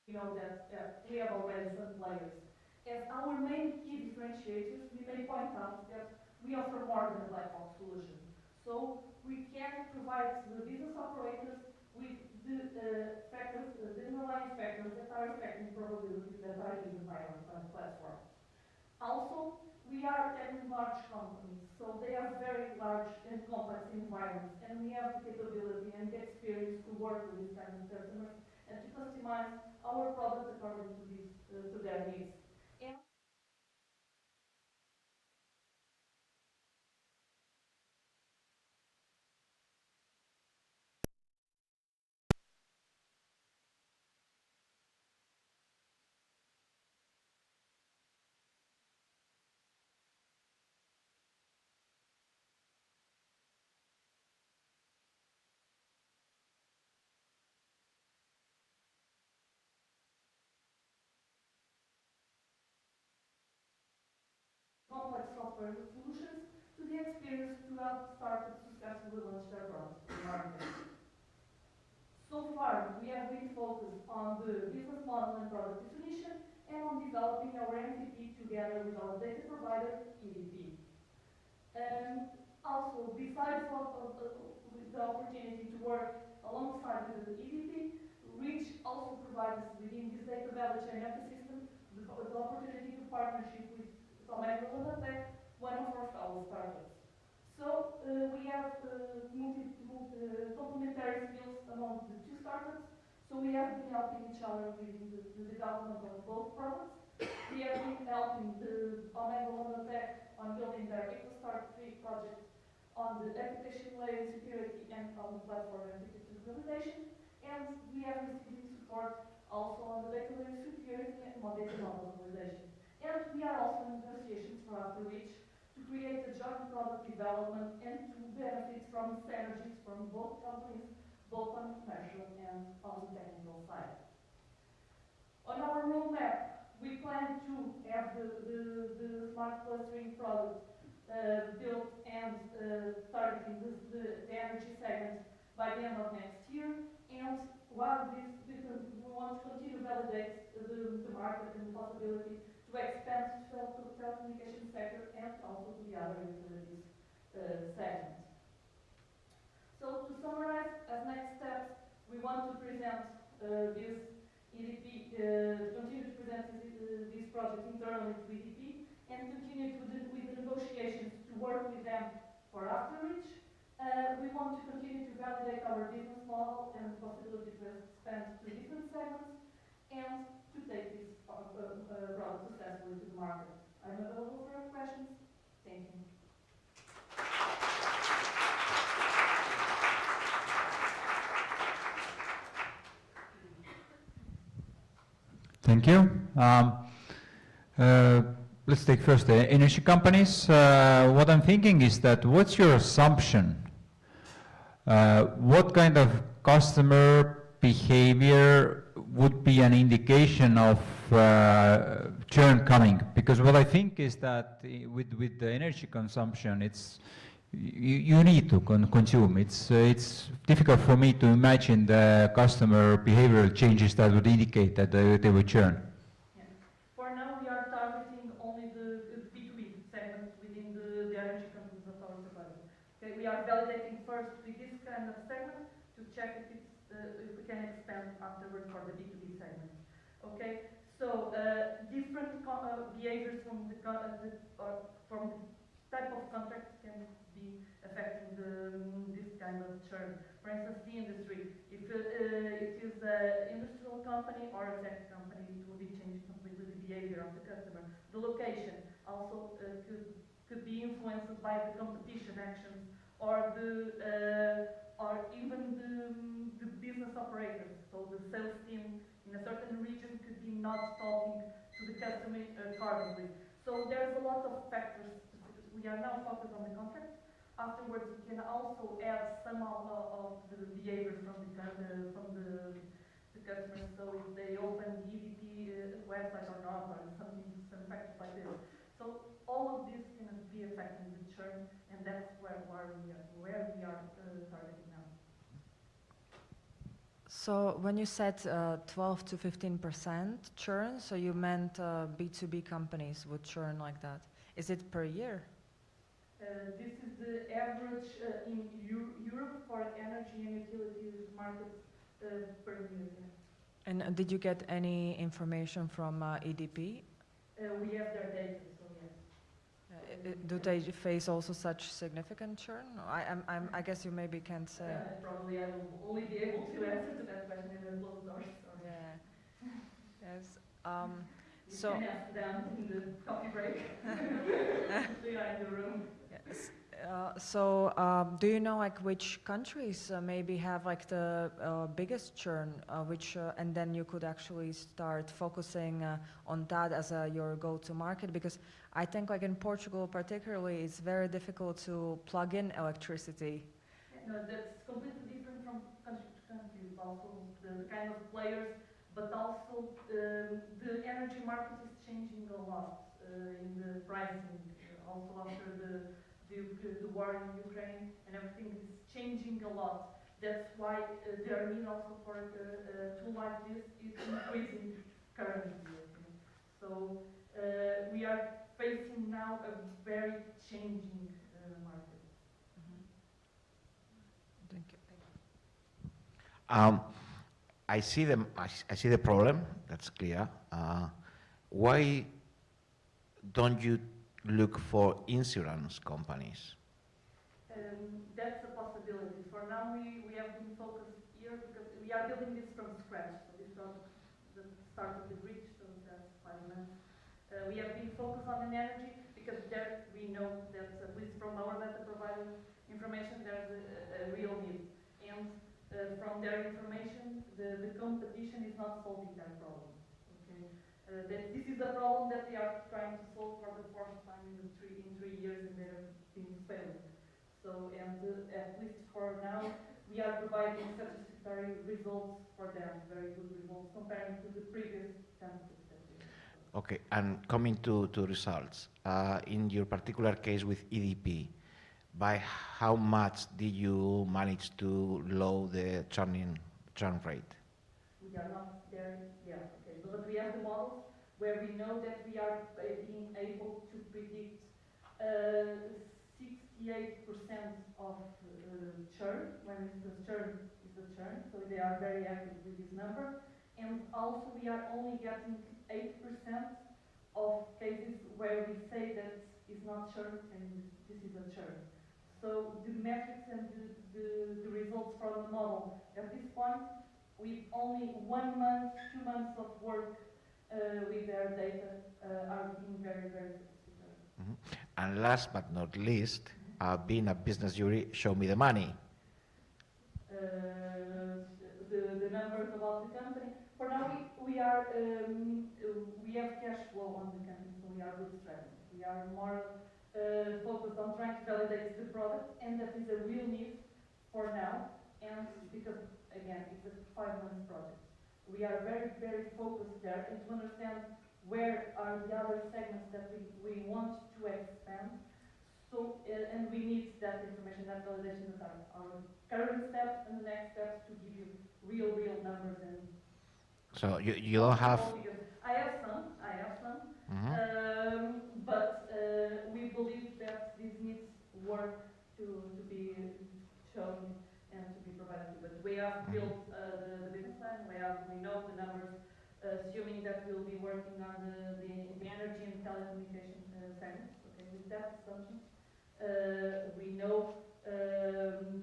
[SPEAKER 12] We know that we have already some players. As our main key differentiators, we may point out that we offer more than a black box solution. So we can provide the business operators with the factors, the underlying factors that are affecting probabilities that are given by our platform. Also, we are having large companies, so they are very large and complex environments, and we have the capability and the experience to work with these kinds of customers and to customize our products according to these to their needs. And complex software solutions to the experience to help startups successfully launch their products in the market. So far, we have been focused on the business model and product definition and on developing our MVP together with our data provider, EDP. Also, besides with the opportunity to work alongside with the EDP, Reach also provides us within this data value chain ecosystem the opportunity to partnership with Omega Lunatek, one of our fellow startups. So we have complementary skills among the two startups. So we have been helping each other with the development of both products. We have been helping the Omega Lunatek on building their EcoStart 3 project on the application layer security and on the platform architecture validation. And we have received support also on the data layer security and on data model validation. And we are also in negotiations for After Reach to create a joint product development and to benefit from synergies from both companies, both on commercial and on the technical side. On our roadmap, we plan to have the smart clustering product built and targeting the energy segment by the end of next year. And while we want to continue to validate the market and the possibility to expand to the telecommunication sector and also to the other utilities segment. So to summarize, as next steps, we want to present this EDP, continue to present this project internally to EDP and continue with the negotiations to work with them for After Reach. We want to continue to validate our business model and the possibility to expand to different segments and to take this product successfully to the market. I'm available for your questions. Thank you.
[SPEAKER 4] Thank you. Let's take first the energy companies. What I'm thinking is that what's your assumption? What kind of customer behavior would be an indication of churn coming? Because what I think is that with the energy consumption, it's you need to consume. It's difficult for me to imagine the customer behavioral changes that would indicate that they would churn.
[SPEAKER 12] Yeah. For now, we are targeting only the B2B segment within the energy companies that are provided. Okay, we are validating first with this kind of segment to check if we can expand afterwards for the B2B segment. Okay, so different behaviors from the type of contract can be affecting this kind of churn. For instance, the industry. If it is an industrial company or a tech company, it will be changing completely the behavior of the customer. The location also could be influenced by the competition actions or even the business operators. So the sales team in a certain region could be not talking to the customer accordingly. So there's a lot of factors. We are now focused on the contract. Afterwards, we can also add some of the behavior from the customers. So if they open the EDP website or not, or some factors like this. So all of this can be affecting the churn, and that's where we are targeting now.
[SPEAKER 7] So when you said 12 to 15% churn, so you meant B2B companies would churn like that. Is it per year?
[SPEAKER 12] This is the average in Europe for energy and utilities markets per year.
[SPEAKER 7] And did you get any information from EDP?
[SPEAKER 12] We have their data, so yes.
[SPEAKER 7] Do they face also such significant churn? I guess you maybe can't say.
[SPEAKER 12] Probably I will only be able to answer to that question in the closed doors.
[SPEAKER 7] Yeah. Yes.
[SPEAKER 12] You
[SPEAKER 7] So.
[SPEAKER 12] can ask them in the coffee break. They are in the room.
[SPEAKER 7] Yes. Do you know like which countries maybe have like the biggest churn, and then you could actually start focusing on that as your go-to market? Because I think like in Portugal particularly, it's very difficult to plug in electricity.
[SPEAKER 12] No, that's completely different from country to country. Also the kind of players, but also the energy market is changing a lot in the pricing. Also after the war in Ukraine and everything is changing a lot. That's why their need also for a tool like this is increasing currently. Okay? So we are facing now a very changing market.
[SPEAKER 7] Thank you.
[SPEAKER 6] I see the problem. That's clear. Why don't you look for insurance companies?
[SPEAKER 12] That's a possibility. For now, we have been focused here because we are building this from scratch. So this was the start of the bridge, so that's 5 months. We have been focused on the energy because there we know that, at least from our data provider information, there's a real need. And from their information, the competition is not solving that problem. Okay? This is a problem that they are trying to solve for the fourth time in 3 years, and they're being failed. So, and at least for now, we are providing satisfactory results for them, very good results comparing to the previous templates that we had.
[SPEAKER 6] Okay, and coming to results, in your particular case with EDP, by how much did you manage to lower the churn rate?
[SPEAKER 12] We are not there yet, okay. But we have the models where we know that we are being able to predict 68% of churn, when the churn is the churn, so they are very active with this number. And also we are only getting 8% of cases where we say that is not churn and this is a churn. So the metrics and the results from the model at this point, with only 1 month, 2 months of work with their data, are being very, very satisfactory.
[SPEAKER 6] Mm-hmm. And last but not least, being a business jury, show me the money.
[SPEAKER 12] The numbers about the company. For now, we have cash flow on the company, so we are bootstrapping. We are more focused on trying to validate the product, and that is a real need for now. And because again, it's a 5-month project, we are very, very focused there, and to understand where are the other segments that we want to expand. So, and we need that information, that validation, that our current steps and the next steps to give you real numbers. And
[SPEAKER 6] so you don't have...
[SPEAKER 12] I have some,
[SPEAKER 6] Mm-hmm.
[SPEAKER 12] but we believe that this needs work to be shown and to be provided. But we have built the business plan, we know the numbers, assuming that we'll be working on the energy and telecommunication segments. Okay, with that assumption, we know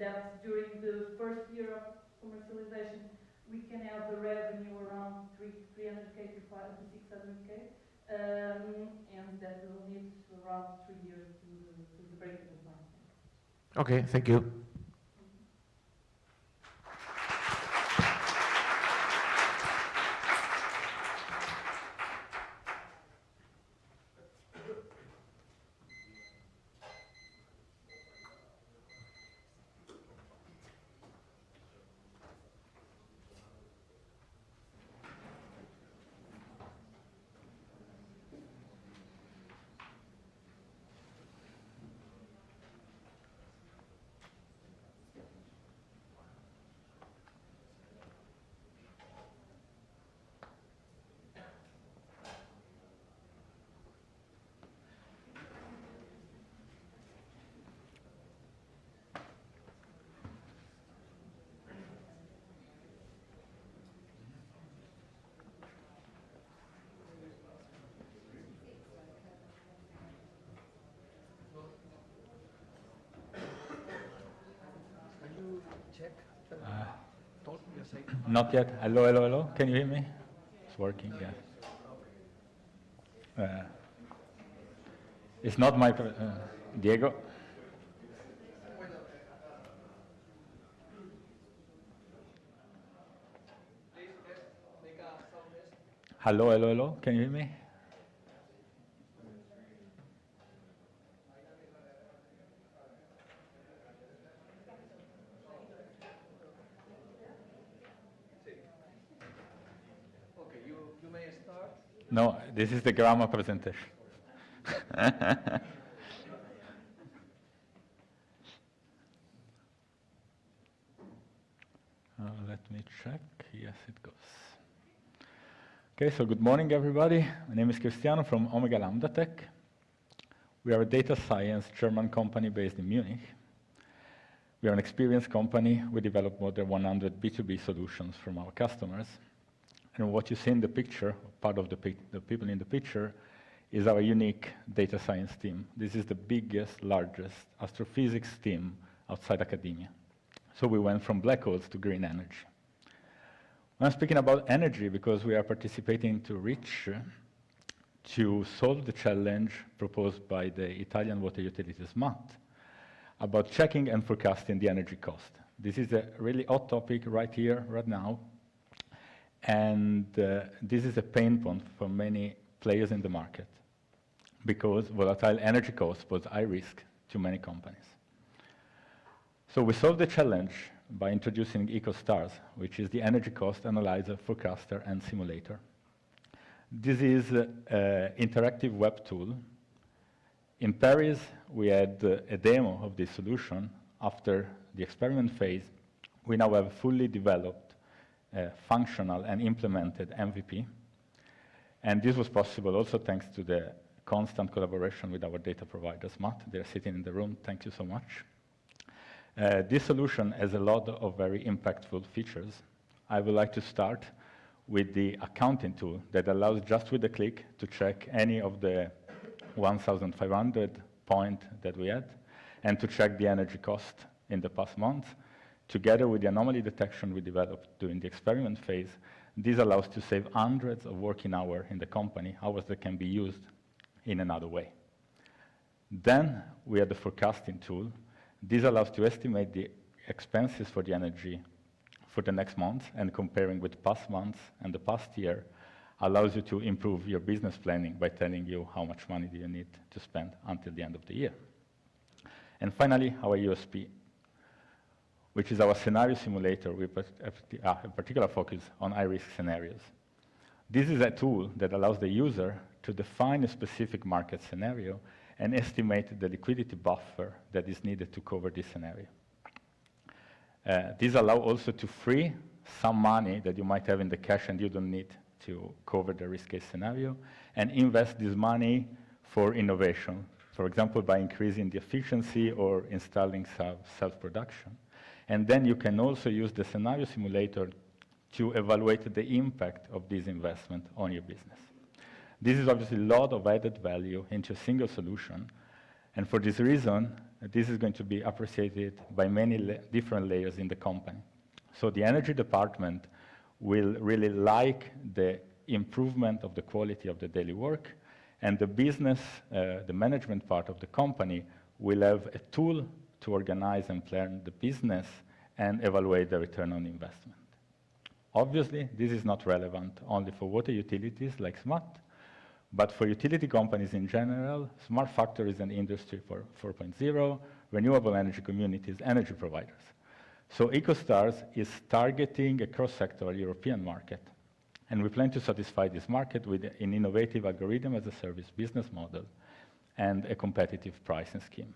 [SPEAKER 12] that during the first year of commercialization, we can have the revenue around 300K to 600K, and that will need around 3 years to the break-even point.
[SPEAKER 6] Okay, thank you.
[SPEAKER 13] Not yet. Hello, hello, hello. Can you hear me? It's working, yeah. It's not my... Diego? Hello, hello, hello. Can you hear me?
[SPEAKER 1] Okay, you may start.
[SPEAKER 13] No, this is the grammar presentation. Let me check. Yes, it goes. Okay, so good morning, everybody. My name is Cristiano from Omega Lambda Tech. We are a data science German company based in Munich. We are an experienced company. We develop more than 100 B2B solutions from our customers. And what you see in the picture, part of the people in the picture, is our unique data science team. This is the biggest, largest astrophysics team outside academia. So we went from black holes to green energy. When I'm speaking about energy, because we are participating to REACH to solve the challenge proposed by the Italian water utility SMAT about checking and forecasting the energy cost. This is a really hot topic right here, right now. And this is a pain point for many players in the market because volatile energy costs pose high risk to many companies. So we solved the challenge by introducing EcoStars, which is the energy cost analyzer, forecaster, and simulator. This is an interactive web tool. In Paris, we had a demo of this solution. After the experiment phase, we now have a fully developed, functional, and implemented MVP. And this was possible also thanks to the constant collaboration with our data providers, SMAT. They're sitting in the room. Thank you so much. This solution has a lot of very impactful features. I would like to start with the accounting tool that allows just with a click to check any of the 1,500 points that we had and to check the energy cost in the past month. Together with the anomaly detection we developed during the experiment phase, this allows to save hundreds of working hours in the company, hours that can be used in another way. Then we have the forecasting tool. This allows to estimate the expenses for the energy for the next month, and comparing with past months and the past year allows you to improve your business planning by telling you how much money do you need to spend until the end of the year. And finally, our USP, which is our scenario simulator with a particular focus on high-risk scenarios. This is a tool that allows the user to define a specific market scenario and estimate the liquidity buffer that is needed to cover this scenario. This allows also to free some money that you might have in the cash and you don't need to cover the risk case scenario, and invest this money for innovation, for example, by increasing the efficiency or installing self-production. And then you can also use the scenario simulator to evaluate the impact of this investment on your business. This is obviously a lot of added value into a single solution, and for this reason, this is going to be appreciated by many different layers in the company. So the energy department will really like the improvement of the quality of the daily work, and the business, the management part of the company will have a tool to organize and plan the business and evaluate the return on investment. Obviously, this is not relevant only for water utilities like SMAT, but for utility companies in general, smart factories and industry 4.0, renewable energy communities, energy providers. So EcoStars is targeting a cross-sector European market, and we plan to satisfy this market with an innovative algorithm as a service business model and a competitive pricing scheme.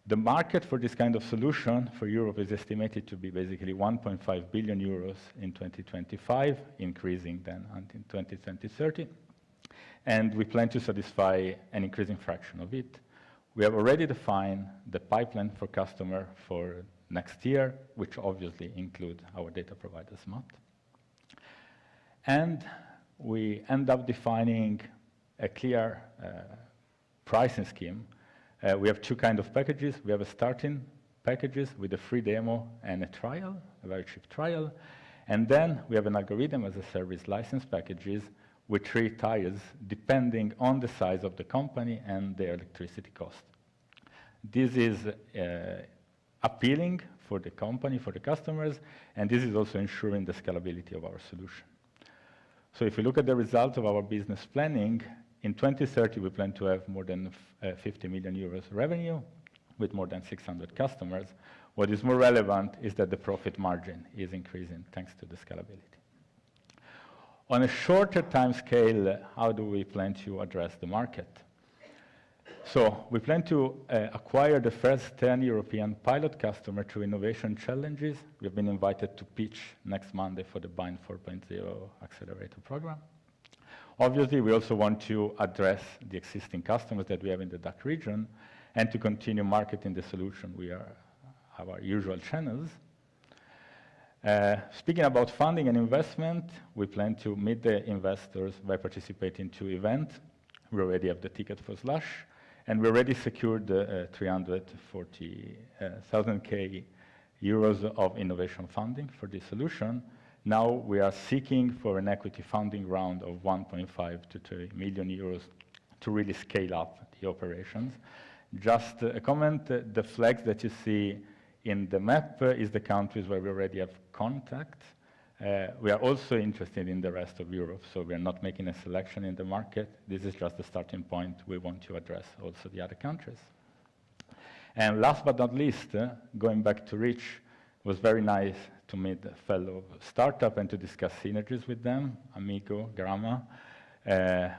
[SPEAKER 13] The market for this kind of solution for Europe is estimated to be basically 1.5 billion euros in 2025, increasing then until 2030. And we plan to satisfy an increasing fraction of it. We have already defined the pipeline for customer for next year, which obviously include our data provider SMAT. And we end up defining a clear pricing scheme. We have two kinds of packages. We have a starting packages with a free demo and a trial, a very cheap trial. And then we have an algorithm as a service license packages with 3 tiers depending on the size of the company and their electricity cost. This is appealing for the company, for the customers, and this is also ensuring the scalability of our solution. So if you look at the results of our business planning, in 2030 we plan to have more than 50 million euros revenue with more than 600 customers. What is more relevant is that the profit margin is increasing thanks to the scalability. On a shorter time scale, how do we plan to address the market? So we plan to acquire the first 10 European pilot customers through innovation challenges. We've been invited to pitch next Monday for the Bind 4.0 accelerator program. Obviously, we also want to address the existing customers that we have in the DACH region and to continue marketing the solution. We have our usual channels. Speaking about funding and investment, we plan to meet the investors by participating to events. We already have the ticket for Slush, and we already secured 340,000 euros of innovation funding for this solution. Now we are seeking for an equity funding round of 1.5 to 3 million euros to really scale up the operations. Just a comment, the flags that you see in the map is the countries where we already have contact. We are also interested in the rest of Europe, so we are not making a selection in the market. This is just the starting point. We want to address also the other countries. And last but not least, going back to Reach, it was very nice to meet a fellow startup and to discuss synergies with them, Amigo, Grama.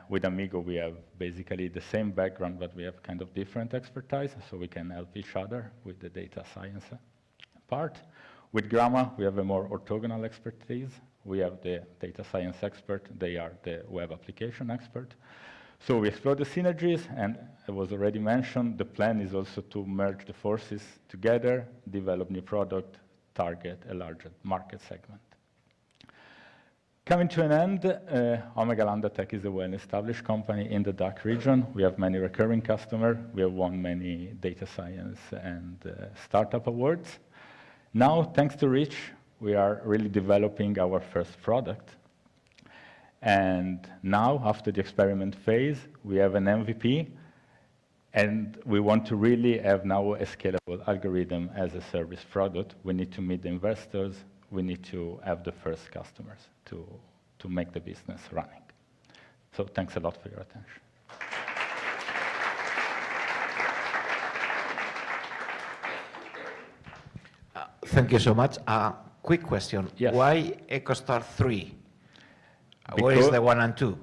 [SPEAKER 13] With Amigo, we have basically the same background, but we have kind of different expertise, so we can help each other with the data science part. With Grama, we have a more orthogonal expertise. We have the data science expert. They are the web application expert. So we explore the synergies, and it was already mentioned, the plan is also to merge the forces together, develop new product, target a larger market segment. Coming to an end, Omega Lambda Tech is a well-established company in the DACH region. We have many recurring customers. We have won many data science and startup awards. Now, thanks to Reach, we are really developing our first product. And now, after the experiment phase, we have an MVP, and we want to really have now a scalable algorithm as a service product. We need to meet the investors. We need to have the first customers to make the business running. So thanks a lot for your attention.
[SPEAKER 6] Thank you so much. Quick question.
[SPEAKER 13] Yes.
[SPEAKER 6] Why EcoStar 3? Where is the 1 and 2?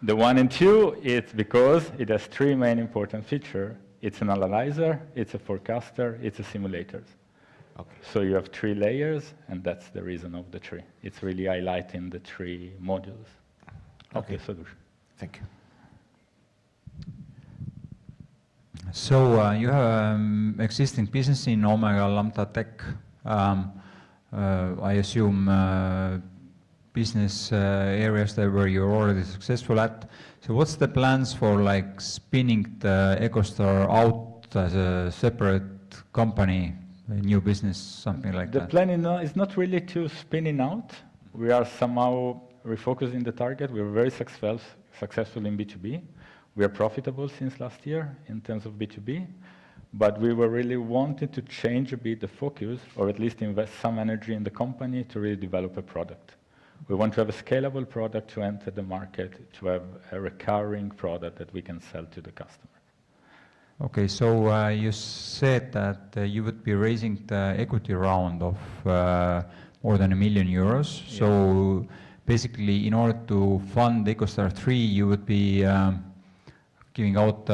[SPEAKER 13] The 1 and 2, it's because it has 3 main important features. It's an analyzer, it's a forecaster, it's a simulators.
[SPEAKER 6] Okay.
[SPEAKER 13] So you have 3 layers, and that's the reason of the 3. It's really highlighting the 3 modules of the solution.
[SPEAKER 6] Thank you.
[SPEAKER 4] So you have existing business in Omega Lambda Tech. I assume business areas that where you're already successful at. So what's the plans for like spinning the EcoStar out as a separate company, a new business, something like that?
[SPEAKER 13] The plan is not really to spin it out. We are somehow refocusing the target. We were very successful in B2B. We are profitable since last year in terms of B2B, but we were really wanting to change a bit the focus, or at least invest some energy in the company to really develop a product. We want to have a scalable product to enter the market, to have a recurring product that we can sell to the customer.
[SPEAKER 4] Okay, so you said that you would be raising the equity round of more than €1 million. Yeah. So basically, in order to fund EcoStar 3, you would be giving out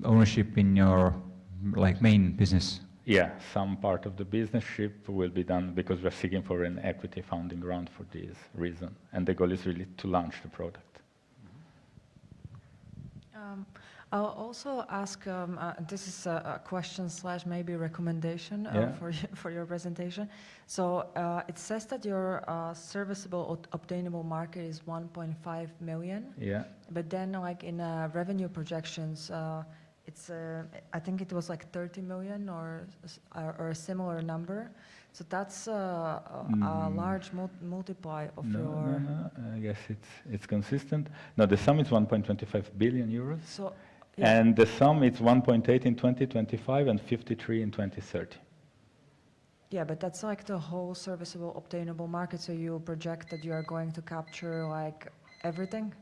[SPEAKER 4] ownership in your main business.
[SPEAKER 13] Yeah, some part of the business ship will be done because we're seeking for an equity funding round for this reason, and the goal is really to launch the product.
[SPEAKER 7] I'll also ask, this is a question / maybe recommendation for your presentation. So it says that your serviceable obtainable market is 1.5 million.
[SPEAKER 13] Yeah.
[SPEAKER 7] But then in revenue projections, it's, I think it was like 30 million or a similar number. So that's a large multiply of your...
[SPEAKER 13] I guess it's consistent. No, the sum is 1.25 billion euros.
[SPEAKER 7] So, yeah.
[SPEAKER 13] And the sum is 1.8 in 2025 and 53 in 2030.
[SPEAKER 7] Yeah, but that's like the whole serviceable obtainable market. So you project that you are going to capture like everything?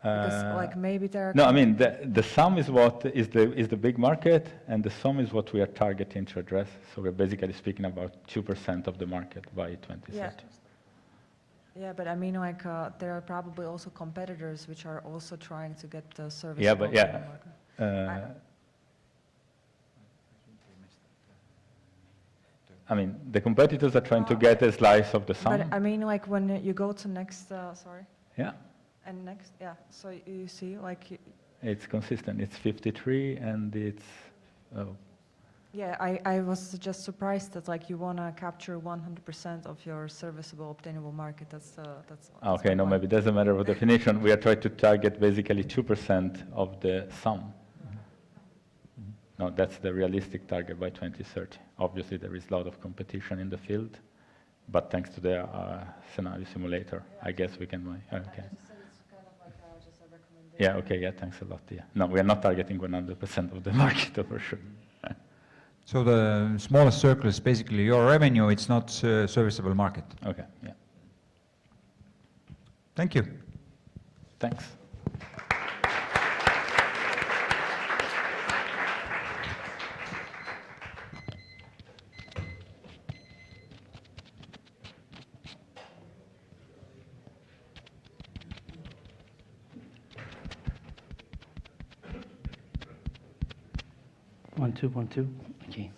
[SPEAKER 7] Because like maybe there are...
[SPEAKER 13] No, I mean, the sum is what is the big market, and the sum is what we are targeting to address. So we're basically speaking about 2% of the market by 2030.
[SPEAKER 7] Yeah. Yeah, but I mean, like, there are probably also competitors which are also trying to get the service.
[SPEAKER 13] Yeah, but yeah. I mean, the competitors are trying to get a slice of the sum.
[SPEAKER 7] But I mean, like, when you go to next, sorry.
[SPEAKER 13] Yeah.
[SPEAKER 7] And next, yeah. So you see, like.
[SPEAKER 13] It's consistent. It's 53, and it's. Oh.
[SPEAKER 7] Yeah, I was just surprised that like you want to capture 100% of your serviceable obtainable market. That's
[SPEAKER 13] okay, no, maybe it doesn't matter of definition. We are trying to target basically 2% of the sum. No, that's the realistic target by 2030. Obviously, there is a lot of competition in the field, but thanks to the scenario simulator, I guess we can. Okay. Yeah. Okay. Yeah. Thanks a lot. Yeah. No, we are not targeting 100% of the market for sure.
[SPEAKER 4] So the smallest circle is basically your revenue, it's not serviceable market.
[SPEAKER 13] Okay, yeah.
[SPEAKER 4] Thank you.
[SPEAKER 13] Thanks.
[SPEAKER 14] One, two. Okay.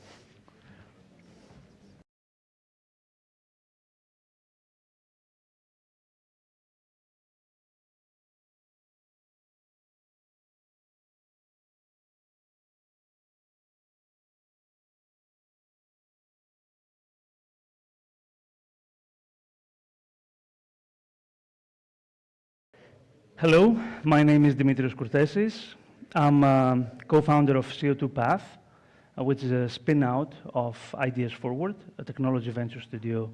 [SPEAKER 14] Hello, my name is Dimitrios Kourtesis. I'm co-founder of CO2 Path, which is a spin-out of Ideas Forward, a technology venture studio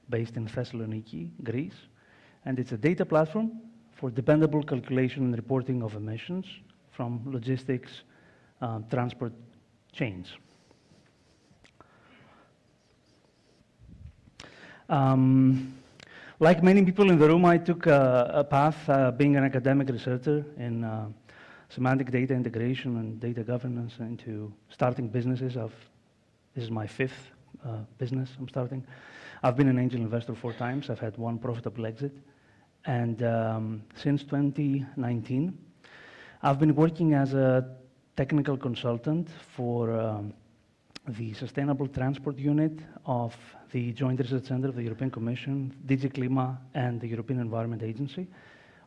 [SPEAKER 14] based in Thessaloniki, Greece. And it's a data platform for dependable calculation and reporting of emissions from logistics transport chains. Like many people in the room, I took a path being an academic researcher in semantic data integration and data governance into starting businesses. This is my fifth business I'm starting. I've been an angel investor 4 times. I've had 1 profitable exit. And since 2019, I've been working as a technical consultant for the Sustainable Transport Unit of the Joint Research Center of the European Commission, DG Klima, and the European Environment Agency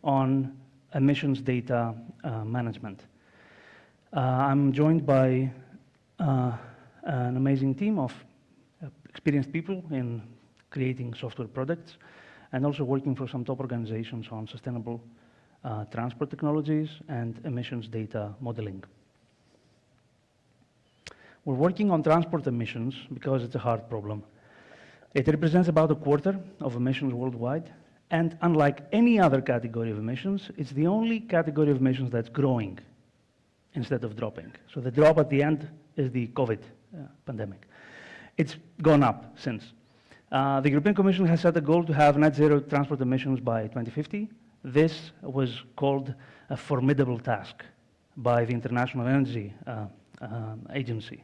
[SPEAKER 14] on emissions data management. I'm joined by an amazing team of experienced people in creating software products and also working for some top organizations on sustainable transport technologies and emissions data modeling. We're working on transport emissions because it's a hard problem. It represents about 1/4 of emissions worldwide. And unlike any other category of emissions, it's the only category of emissions that's growing instead of dropping. So the drop at the end is the COVID pandemic. It's gone up since. The European Commission has set a goal to have net zero transport emissions by 2050. This was called a formidable task by the International Energy Agency.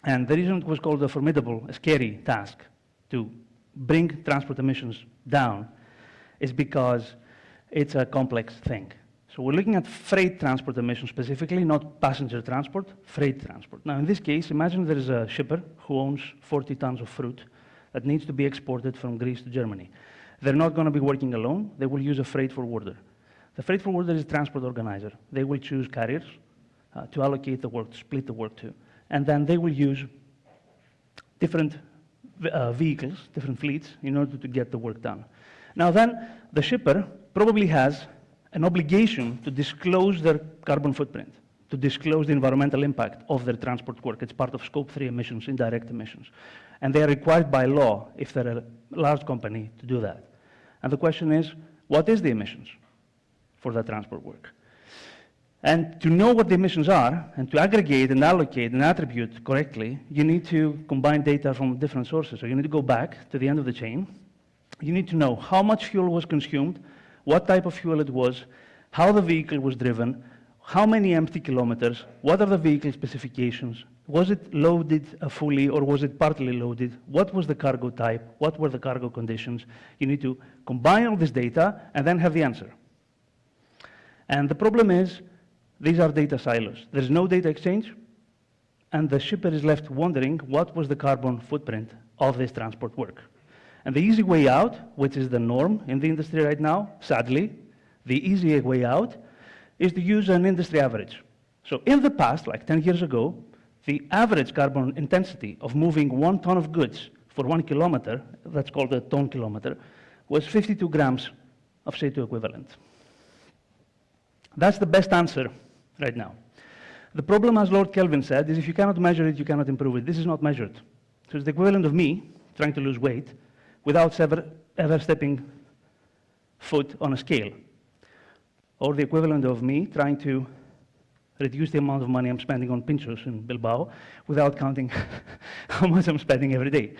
[SPEAKER 14] And the reason it was called a formidable, a scary task to bring transport emissions down is because it's a complex thing. So we're looking at freight transport emissions specifically, not passenger transport, freight transport. Now in this case, imagine there is a shipper who owns 40 tons of fruit that needs to be exported from Greece to Germany. They're not going to be working alone, they will use a freight forwarder. The freight forwarder is a transport organizer. They will choose carriers to allocate the work, to split the work to. And then they will use different vehicles, different fleets, in order to get the work done. Now then, the shipper probably has an obligation to disclose their carbon footprint, to disclose the environmental impact of their transport work. It's part of Scope 3 emissions, indirect emissions. And they are required by law, if they're a large company, to do that. And the question is, what is the emissions for that transport work? And to know what the emissions are, and to aggregate and allocate and attribute correctly, you need to combine data from different sources. So you need to go back to the end of the chain. You need to know how much fuel was consumed, what type of fuel it was, how the vehicle was driven, how many empty kilometers, what are the vehicle specifications, was it loaded fully or was it partly loaded, what was the cargo type, what were the cargo conditions. You need to combine all this data and then have the answer. And the problem is, these are data silos. There's no data exchange, and the shipper is left wondering what was the carbon footprint of this transport work. And the easy way out, which is the norm in the industry right now, sadly, the easy way out is to use an industry average. So in the past, like 10 years ago, the average carbon intensity of moving 1 ton of goods for 1 kilometer, that's called a ton kilometer, was 52 grams of CO2 equivalent. That's the best answer right now. The problem, as Lord Kelvin said, is if you cannot measure it, you cannot improve it. This is not measured. So it's the equivalent of me trying to lose weight without ever stepping foot on a scale. Or the equivalent of me trying to reduce the amount of money I'm spending on pinchos in Bilbao without counting how much I'm spending every day.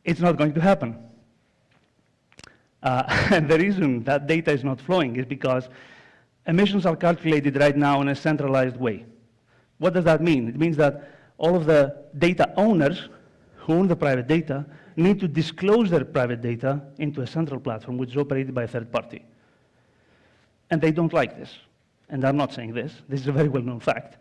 [SPEAKER 14] It's not going to happen. And the reason that data is not flowing is because emissions are calculated right now in a centralized way. What does that mean? It means that all of the data owners who own the private data need to disclose their private data into a central platform which is operated by a third party. And they don't like this. And I'm not saying this. This is a very well-known fact.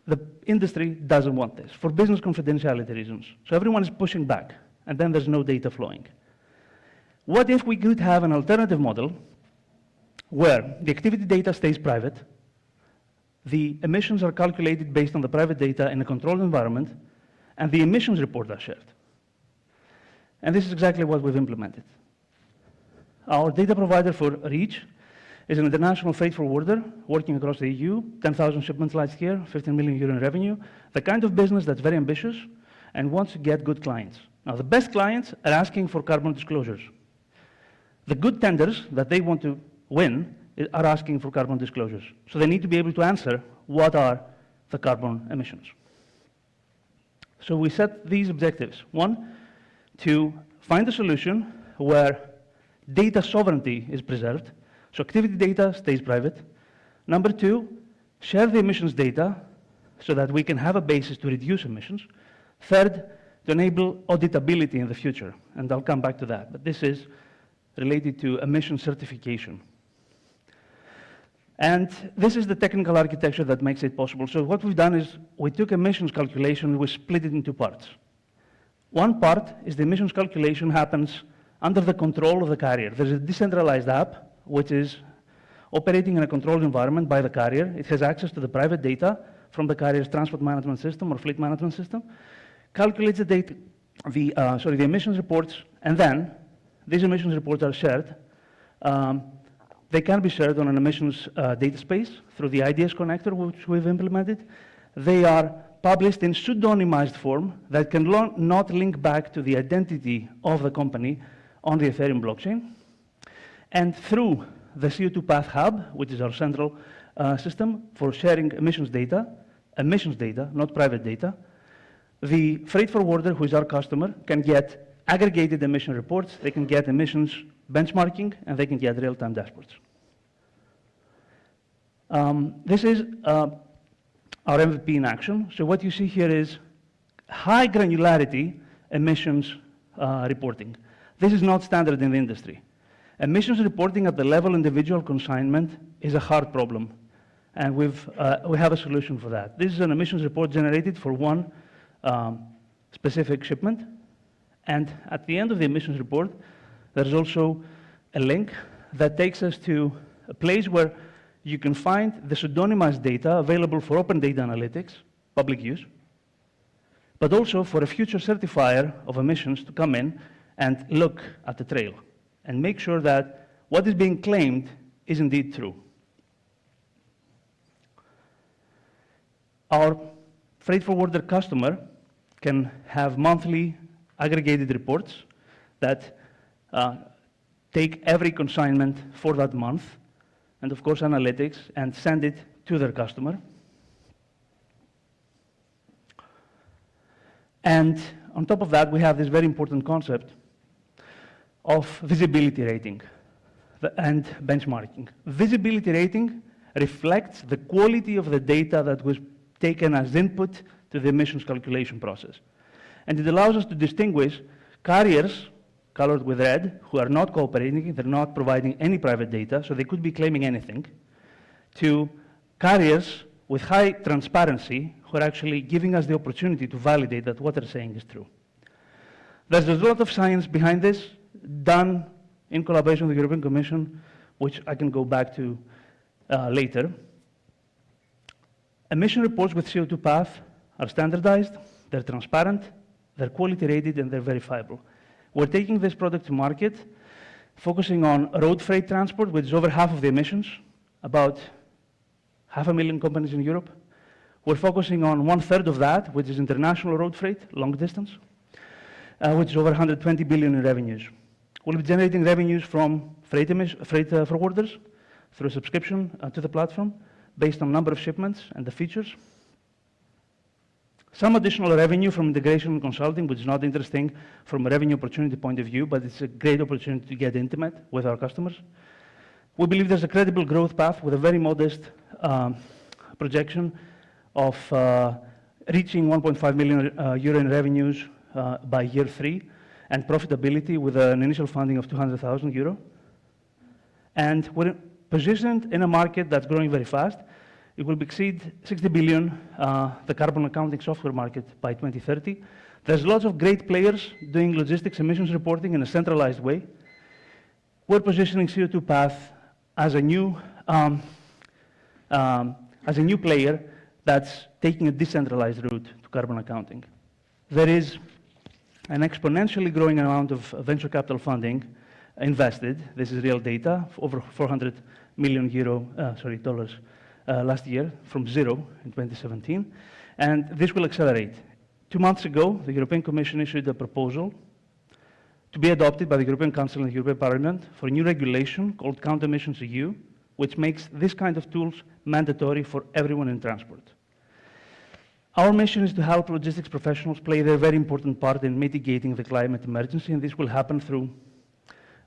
[SPEAKER 14] The industry doesn't want this for business confidentiality reasons. So everyone is pushing back, and then there's no data flowing. What if we could have an alternative model where the activity data stays private, the emissions are calculated based on the private data in a controlled environment, and the emissions report are shared? And this is exactly what we've implemented. Our data provider for REACH is an international freight forwarder working across the EU, 10,000 shipments last year, 15 million euro in revenue, the kind of business that's very ambitious and wants to get good clients. Now, the best clients are asking for carbon disclosures. The good tenders that they want to win are asking for carbon disclosures. So they need to be able to answer what are the carbon emissions. So we set these objectives. One, to find a solution where data sovereignty is preserved, so activity data stays private. Number two, share the emissions data so that we can have a basis to reduce emissions. Third, to enable auditability in the future, and I'll come back to that, but this is related to emission certification. And this is the technical architecture that makes it possible. So what we've done is we took emissions calculation, we split it into parts. One part is the emissions calculation happens under the control of the carrier. There's a decentralized app which is operating in a controlled environment by the carrier. It has access to the private data from the carrier's transport management system or fleet management system, calculates the data, the emissions reports, and then these emissions reports are shared. They can be shared on an emissions data space through the IDS connector, which we've implemented. They are published in pseudonymized form that can not link back to the identity of the company on the Ethereum blockchain. And through the CO2 Path Hub, which is our central system for sharing emissions data, not private data, the freight forwarder, who is our customer, can get aggregated emission reports, they can get emissions benchmarking, and they can get real-time dashboards. This is our MVP in action. So what you see here is high granularity emissions reporting. This is not standard in the industry. Emissions reporting at the level individual consignment is a hard problem, and we have a solution for that. This is an emissions report generated for one specific shipment, and at the end of the emissions report, there's also a link that takes us to a place where you can find the pseudonymized data available for open data analytics, public use, but also for a future certifier of emissions to come in and look at the trail and make sure that what is being claimed is indeed true. our freight forwarder customer can have monthly aggregated reports that take every consignment for that month, and of course analytics, and send it to their customer. And on top of that, we have this very important concept of visibility rating and benchmarking. Visibility rating reflects the quality of the data that was taken as input to the emissions calculation process. And it allows us to distinguish carriers, colored with red, who are not cooperating, they're not providing any private data, so they could be claiming anything, to carriers with high transparency, who are actually giving us the opportunity to validate that what they're saying is true. There's a lot of science behind this, done in collaboration with the European Commission, which I can go back to later. Emission reports with CO2 path are standardized, they're transparent, they're quality rated, and they're verifiable. We're taking this product to market, focusing on road freight transport, which is over half of the emissions, about 500,000 companies in Europe. We're focusing on 1/3 of that, which is international road freight, long distance, which is over 120 billion in revenues. We'll be generating revenues from freight forwarders through a subscription to the platform based on number of shipments and the features. Some additional revenue from integration and consulting, which is not interesting from a revenue opportunity point of view, but it's a great opportunity to get intimate with our customers. We believe there's a credible growth path with a very modest projection of reaching 1.5 million euro in revenues by year 3, and profitability with an initial funding of 200,000 euro. And we're positioned in a market that's growing very fast. It will exceed 60 billion, the carbon accounting software market, by 2030. There's lots of great players doing logistics emissions reporting in a centralized way. We're positioning CO2 Path as a new player that's taking a decentralized route to carbon accounting. There is an exponentially growing amount of venture capital funding invested. This is real data, over 400 million dollars last year, from zero in 2017, and this will accelerate. 2 months ago, the European Commission issued a proposal to be adopted by the European Council and the European Parliament for a new regulation called Counter Emissions EU, which makes this kind of tools mandatory for everyone in transport. Our mission is to help logistics professionals play their very important part in mitigating the climate emergency, and this will happen through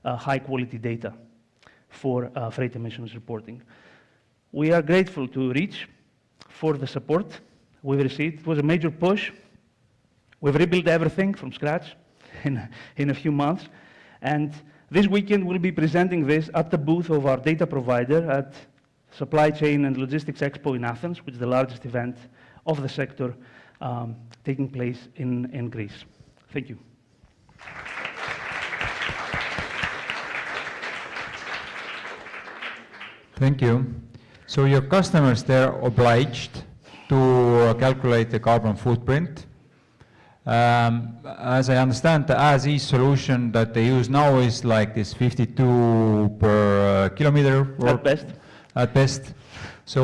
[SPEAKER 14] high-quality data for freight emissions reporting. We are grateful to REACH for the support we've received. It was a major push. We've rebuilt everything from scratch in a few months, and this weekend we'll be presenting this at the booth of our data provider at Supply Chain and Logistics Expo in Athens, which is the largest event of the sector taking place in Greece. Thank you.
[SPEAKER 4] Thank you. So your customers, they're obliged to calculate the carbon footprint. As I understand, the as-is solution that they use now is like this 52 per kilometer.
[SPEAKER 14] At best.
[SPEAKER 4] At best. So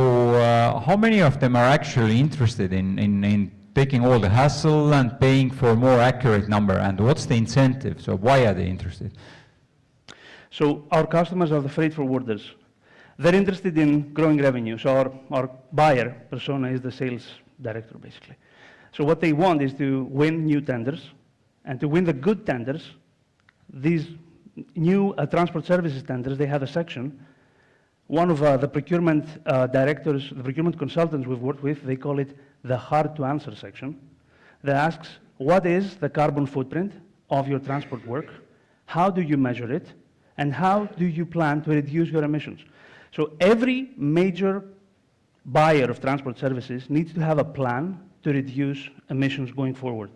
[SPEAKER 4] how many of them are actually interested in taking all the hassle and paying for a more accurate number, and what's the incentive? So why are they interested?
[SPEAKER 14] So our customers are the freight forwarders. They're interested in growing revenue. So our buyer persona is the sales director, basically. So what they want is to win new tenders, and to win the good tenders, these new transport services tenders, they have a section. One of the procurement directors, the procurement consultants we've worked with, they call it the hard-to-answer section. That asks, what is the carbon footprint of your transport work? How do you measure it? And how do you plan to reduce your emissions? So every major buyer of transport services needs to have a plan to reduce emissions going forward.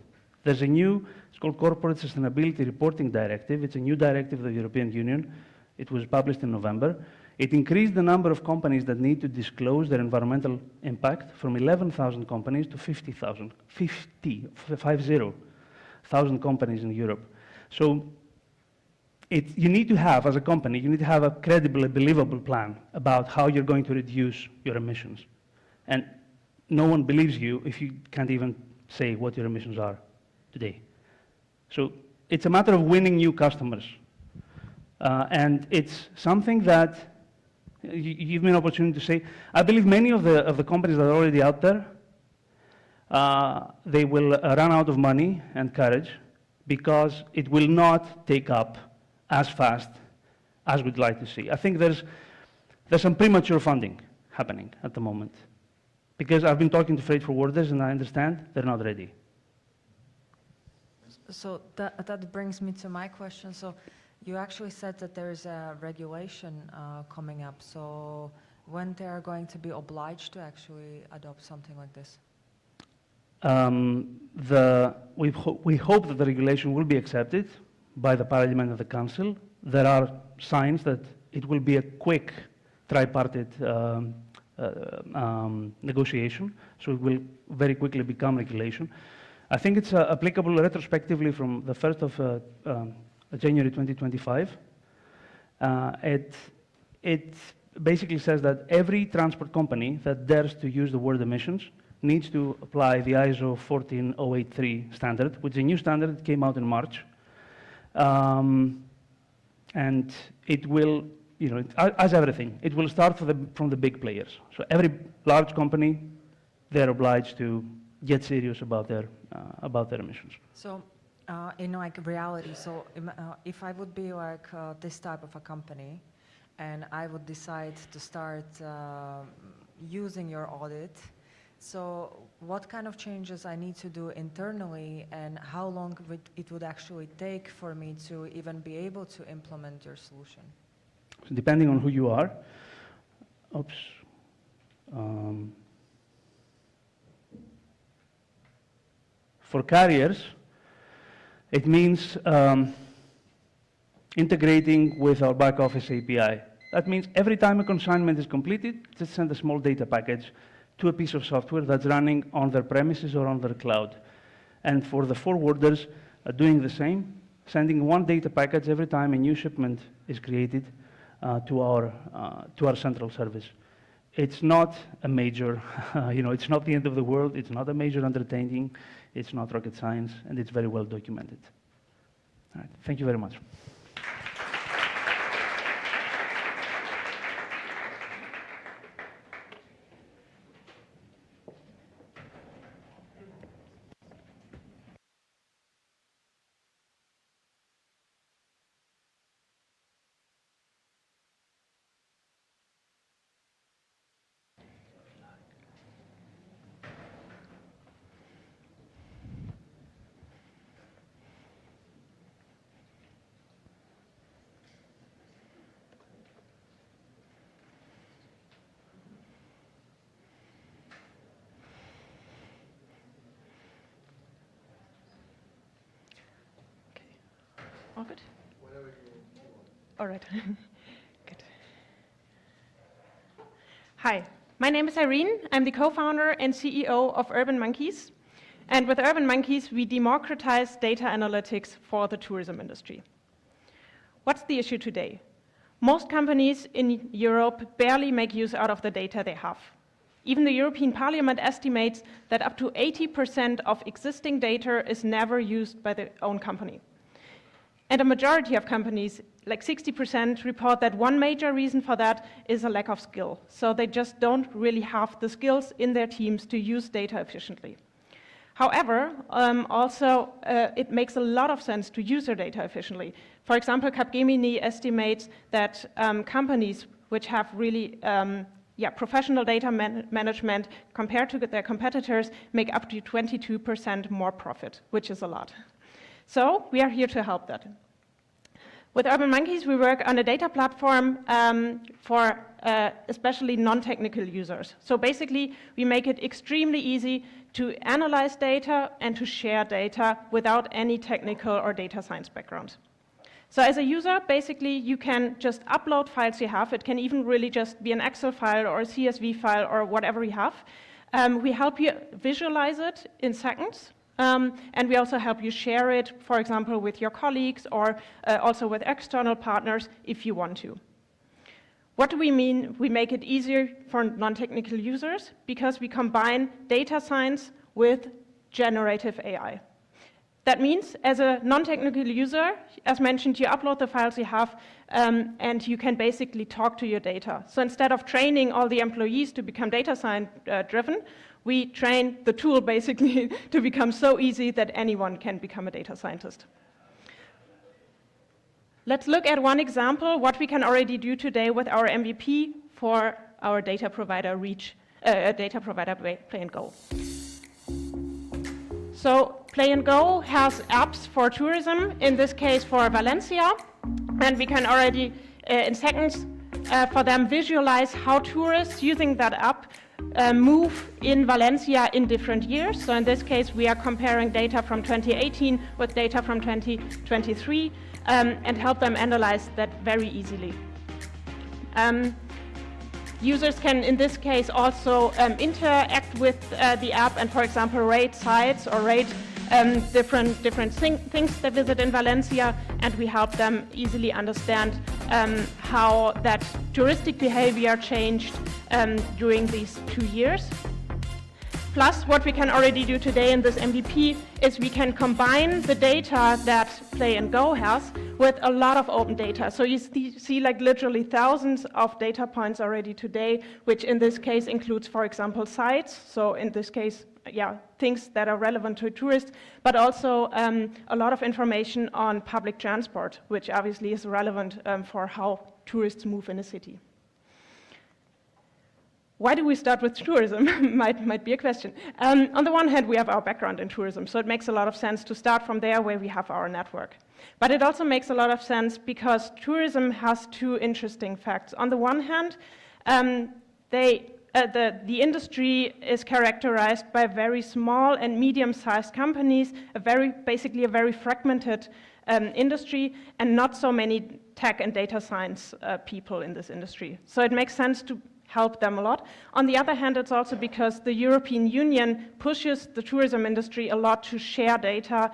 [SPEAKER 14] There's a new, it's called Corporate Sustainability Reporting Directive. It's a new directive of the European Union. It was published in November. It increased the number of companies that need to disclose their environmental impact from 11,000 companies to 50,000 companies in Europe. So you need to have, as a company, you need to have a credible, believable plan about how you're going to reduce your emissions. And no one believes you if you can't even say what your emissions are today. So it's a matter of winning new customers. And it's something that you give me an opportunity to say, I believe many of the companies that are already out there, they will run out of money and courage because it will not take up as fast as we'd like to see. I think there's some premature funding happening at the moment because I've been talking to freight forwarders and I understand they're not ready.
[SPEAKER 7] So that brings me to my question. So you actually said that there's a regulation coming up. So when they are going to be obliged to actually adopt something like this?
[SPEAKER 14] We hope that the regulation will be accepted by the Parliament and the Council. There are signs that it will be a quick tripartite negotiation, so it will very quickly become regulation. I think it's applicable retrospectively from the 1st of January 2025. It basically says that every transport company that dares to use the word emissions needs to apply the ISO 14083 standard, which is a new standard that came out in March. And it will, as everything, it will start from the big players. So every large company, they're obliged to get serious about their emissions.
[SPEAKER 7] So in reality, so if I would be this type of a company and I would decide to start using your audit, so what kind of changes I need to do internally and how long it would actually take for me to even be able to implement your solution?
[SPEAKER 14] So depending on who you are, for carriers, it means integrating with our back office API. That means every time a consignment is completed, just send a small data package to a piece of software that's running on their premises or on their cloud. And for the forwarders, doing the same, sending one data package every time a new shipment is created to our central service. It's not a major, it's not the end of the world, it's not a major undertaking, it's not rocket science, and it's very well documented. All right, thank you very much.
[SPEAKER 15] All good? All right. Good. Hi, my name is Irene. I'm the co-founder and CEO of Urban Monkeys. And with Urban Monkeys, we democratize data analytics for the tourism industry. What's the issue today? Most companies in Europe barely make use out of the data they have. Even the European Parliament estimates that up to 80% of existing data is never used by their own company. And a majority of companies, like 60%, report that one major reason for that is a lack of skill. So they just don't really have the skills in their teams to use data efficiently. However, it makes a lot of sense to use their data efficiently. For example, Capgemini estimates that companies which have really professional data management compared to their competitors make up to 22% more profit, which is a lot. So we are here to help that. With Urban Monkeys, we work on a data platform for especially non-technical users. So basically, we make it extremely easy to analyze data and to share data without any technical or data science background. So as a user, basically, you can just upload files you have. It can even really just be an Excel file or a CSV file or whatever you have. We help you visualize it in seconds. And we also help you share it, for example, with your colleagues or also with external partners if you want to. What do we mean? We make it easier for non-technical users because we combine data science with generative AI. That means, as a non-technical user, as mentioned, you upload the files you have, and you can basically talk to your data. So instead of training all the employees to become data science driven, we train the tool basically to become so easy that anyone can become a data scientist. Let's look at one example, what we can already do today with our MVP for our data provider Play and Go. So Play and Go has apps for tourism, in this case for Valencia, and we can already, in seconds, for them visualize how tourists using that app move in Valencia in different years. So in this case, we are comparing data from 2018 with data from 2023 and help them analyze that very easily. Users can, in this case, also interact with the app and, for example, rate sites or rate different things they visit in Valencia, and we help them easily understand how that touristic behavior changed during these 2 years. Plus, what we can already do today in this MVP is we can combine the data that Play and Go has with a lot of open data. So you see like literally thousands of data points already today, which in this case includes, for example, sites. So in this case, things that are relevant to tourists, but also a lot of information on public transport, which obviously is relevant for how tourists move in a city. Why do we start with tourism? might be a question. On the one hand, we have our background in tourism, so it makes a lot of sense to start from there where we have our network. But it also makes a lot of sense because tourism has two interesting facts. On the one hand, the industry is characterized by very small and medium-sized companies, basically a very fragmented industry, and not so many tech and data science people in this industry. So it makes sense to help them a lot. On the other hand, it's also because the European Union pushes the tourism industry a lot to share data,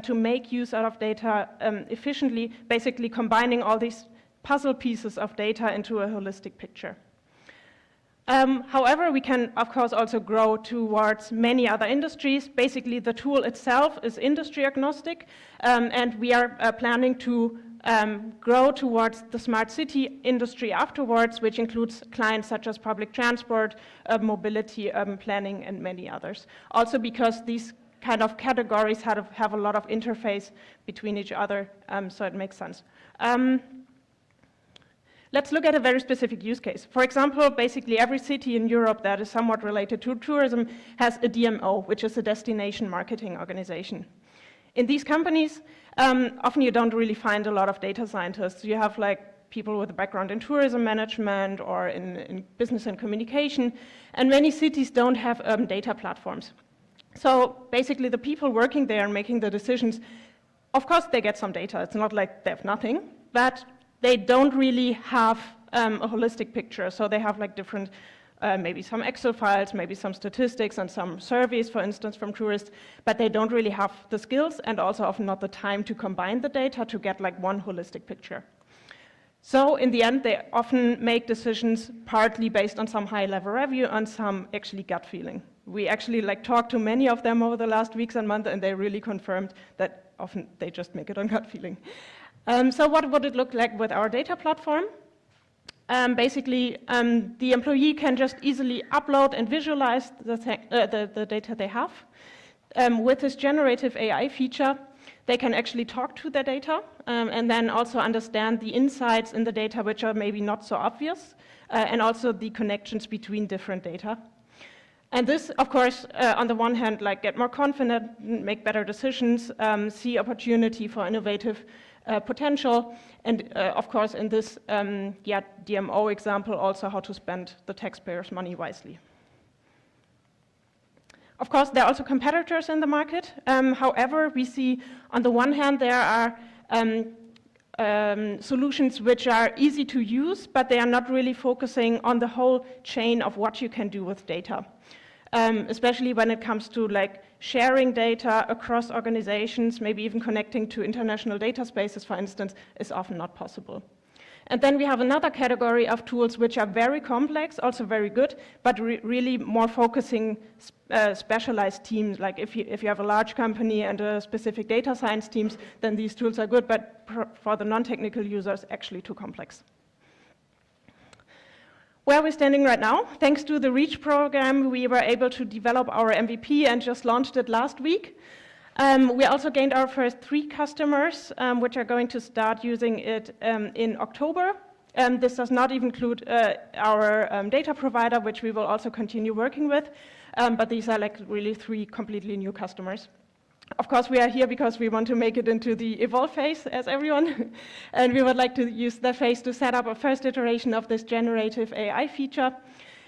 [SPEAKER 15] to make use out of data efficiently, basically combining all these puzzle pieces of data into a holistic picture. However, we can, of course, also grow towards many other industries. Basically, the tool itself is industry agnostic, and we are planning to grow towards the smart city industry afterwards, which includes clients such as public transport, mobility, urban planning, and many others. Also because these kind of categories have a lot of interface between each other, so it makes sense. Let's look at a very specific use case. For example, basically every city in Europe that is somewhat related to tourism has a DMO, which is a destination marketing organization. In these companies, often you don't really find a lot of data scientists. You have like people with a background in tourism management or in business and communication, and many cities don't have urban data platforms. So basically the people working there and making the decisions, of course they get some data. It's not like they have nothing, but they don't really have a holistic picture. So they have like different, maybe some Excel files, maybe some statistics and some surveys, for instance, from tourists, but they don't really have the skills and also often not the time to combine the data to get like one holistic picture. So in the end, they often make decisions partly based on some high-level review and some actually gut feeling. We actually like talked to many of them over the last weeks and months, and they really confirmed that often they just make it on gut feeling. So what would it look like with our data platform? Basically, the employee can just easily upload and visualize the data they have. With this generative AI feature, they can actually talk to their data and then also understand the insights in the data which are maybe not so obvious, and also the connections between different data. And this, of course, on the one hand, like get more confident, make better decisions, see opportunity for innovative potential, and of course, in this DMO example, also how to spend the taxpayers' money wisely. Of course, there are also competitors in the market. However, we see on the one hand there are solutions which are easy to use, but they are not really focusing on the whole chain of what you can do with data. Especially when it comes to like sharing data across organizations, maybe even connecting to international data spaces, for instance, is often not possible. And then we have another category of tools which are very complex, also very good, but really more focusing specialized teams. Like if you have a large company and a specific data science teams, then these tools are good, but for the non-technical users, actually too complex. Where are we standing right now? Thanks to the REACH program, we were able to develop our MVP and just launched it last week. We also gained our first 3 customers, which are going to start using it in October. This does not even include our data provider, which we will also continue working with, but these are like really 3 completely new customers. Of course, we are here because we want to make it into the evolve phase, as everyone, and we would like to use that phase to set up a first iteration of this generative AI feature,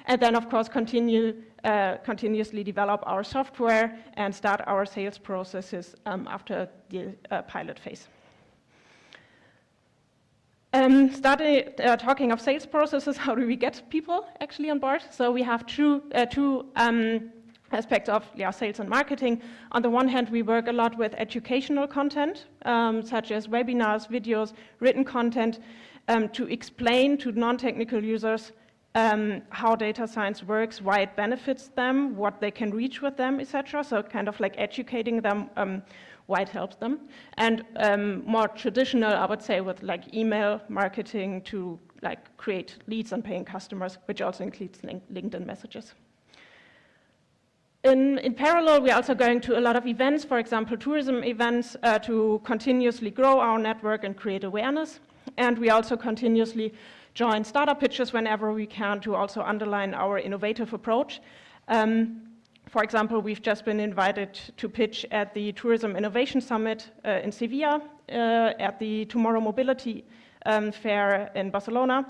[SPEAKER 15] and then, of course, continuously develop our software and start our sales processes after the pilot phase. Talking of sales processes, how do we get people actually on board? So we have two aspects of sales and marketing. On the one hand, we work a lot with educational content, such as webinars, videos, written content, to explain to non-technical users how data science works, why it benefits them, what they can reach with them, etc. So kind of like educating them why it helps them. And more traditional, I would say, with like email marketing to like create leads and paying customers, which also includes LinkedIn messages. In parallel, we're also going to a lot of events, for example, tourism events, to continuously grow our network and create awareness. And we also continuously join startup pitches whenever we can to also underline our innovative approach. For example, we've just been invited to pitch at the Tourism Innovation Summit in Sevilla, at the Tomorrow Mobility Fair in Barcelona,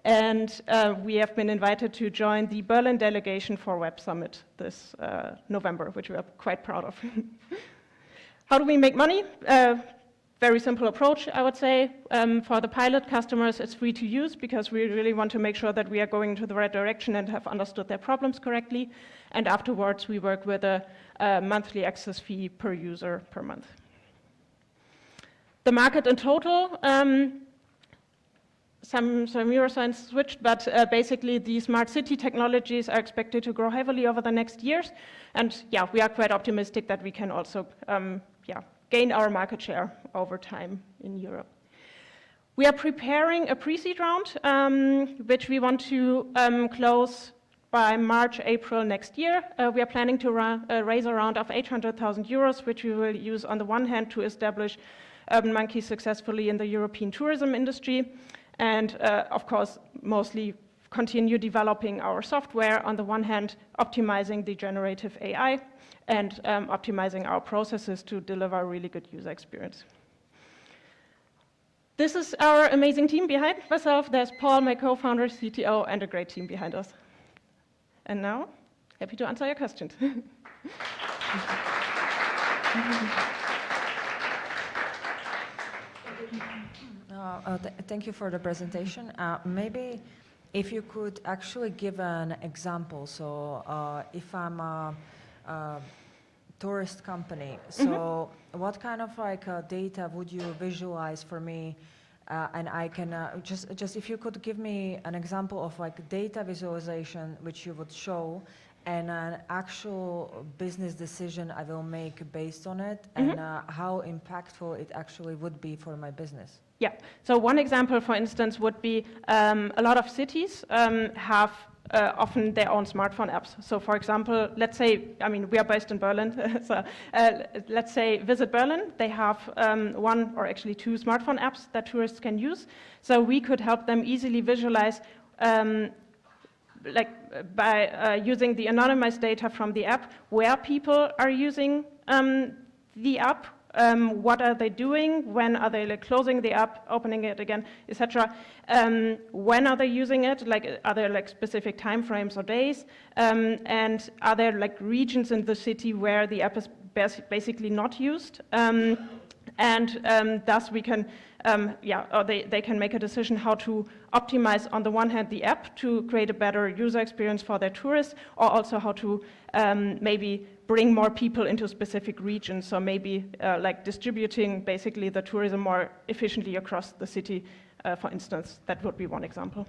[SPEAKER 15] and we have been invited to join the Berlin delegation for Web Summit this November, which we are quite proud of. How do we make money? Very simple approach, I would say. For the pilot customers, it's free to use because we really want to make sure that we are going to the right direction and have understood their problems correctly. And afterwards, we work with a monthly access fee per user per month. The market in total, some neuroscience switched, but basically the smart city technologies are expected to grow heavily over the next years. And yeah, we are quite optimistic that we can also gain our market share over time in Europe. We are preparing a pre-seed round, which we want to close by March, April next year. We are planning to raise a round of 800,000 euros, which we will use on the one hand to establish Urban Monkeys successfully in the European tourism industry, and of course, mostly continue developing our software, on the one hand, optimizing the generative AI, and optimizing our processes to deliver a really good user experience. This is our amazing team behind myself. There's Paul, my co-founder, CTO, and a great team behind us. And now, happy to answer your questions.
[SPEAKER 7] Thank you for the presentation. Maybe if you could actually give an example. So if I'm a tourist company, so what kind of like data would you visualize for me? And I can just if you could give me an example of like data visualization which you would show, and an actual business decision I will make based on it, and how impactful it actually would be for my business.
[SPEAKER 15] Yeah, so one example, for instance, would be a lot of cities have often their own smartphone apps. So for example, let's say, I mean, we are based in Berlin, so let's say Visit Berlin, they have one or actually two smartphone apps that tourists can use. So we could help them easily visualize by using the anonymized data from the app, where people are using the app, what are they doing, when are they like closing the app, opening it again, etc. When are they using it, like are there like specific time frames or days, and are there like regions in the city where the app is basically not used, and thus we can or they can make a decision how to optimize, on the one hand, the app to create a better user experience for their tourists, or also how to maybe bring more people into specific regions. So maybe like distributing basically the tourism more efficiently across the city for instance. That would be one example.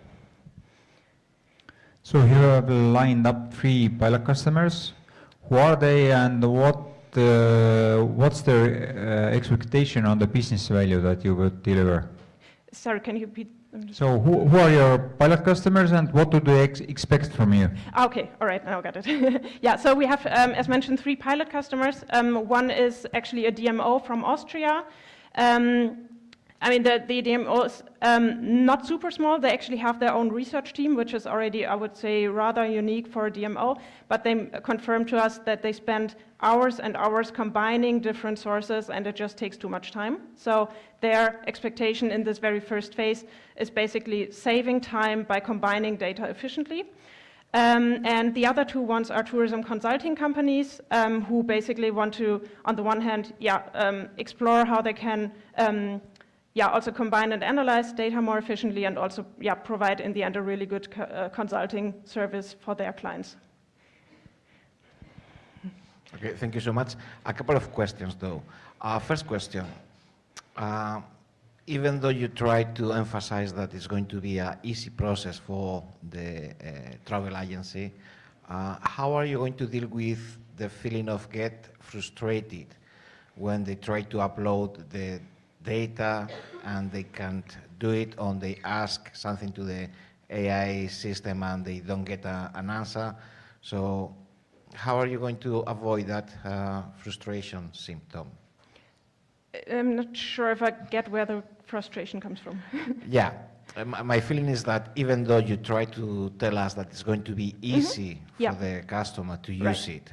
[SPEAKER 4] So you have lined up 3 pilot customers. Who are they, and what's their expectation on the business value that you would deliver?
[SPEAKER 15] Sorry, can you repeat?
[SPEAKER 4] So who are your pilot customers, and what do they expect from you?
[SPEAKER 15] Okay, all right, now I got it. Yeah, so we have, as mentioned, 3 pilot customers. One is actually a DMO from Austria. I mean, the DMO is not super small. They actually have their own research team, which is already, I would say, rather unique for a DMO. But they confirmed to us that they spend hours and hours combining different sources, and it just takes too much time. So their expectation in this very first phase is basically saving time by combining data efficiently. And the other 2 ones are tourism consulting companies who basically want to, on the one hand, explore how they can also combine and analyze data more efficiently, and also provide in the end a really good consulting service for their clients.
[SPEAKER 6] Okay, thank you so much. A couple of questions though. First question, even though you try to emphasize that it's going to be an easy process for the travel agency, how are you going to deal with the feeling of get frustrated when they try to upload the data and they can't do it, or they ask something to the AI system and they don't get an answer? So how are you going to avoid that frustration symptom?
[SPEAKER 15] I'm not sure if I get where the frustration comes from.
[SPEAKER 6] Yeah, my feeling is that even though you try to tell us that it's going to be easy for the customer to use it,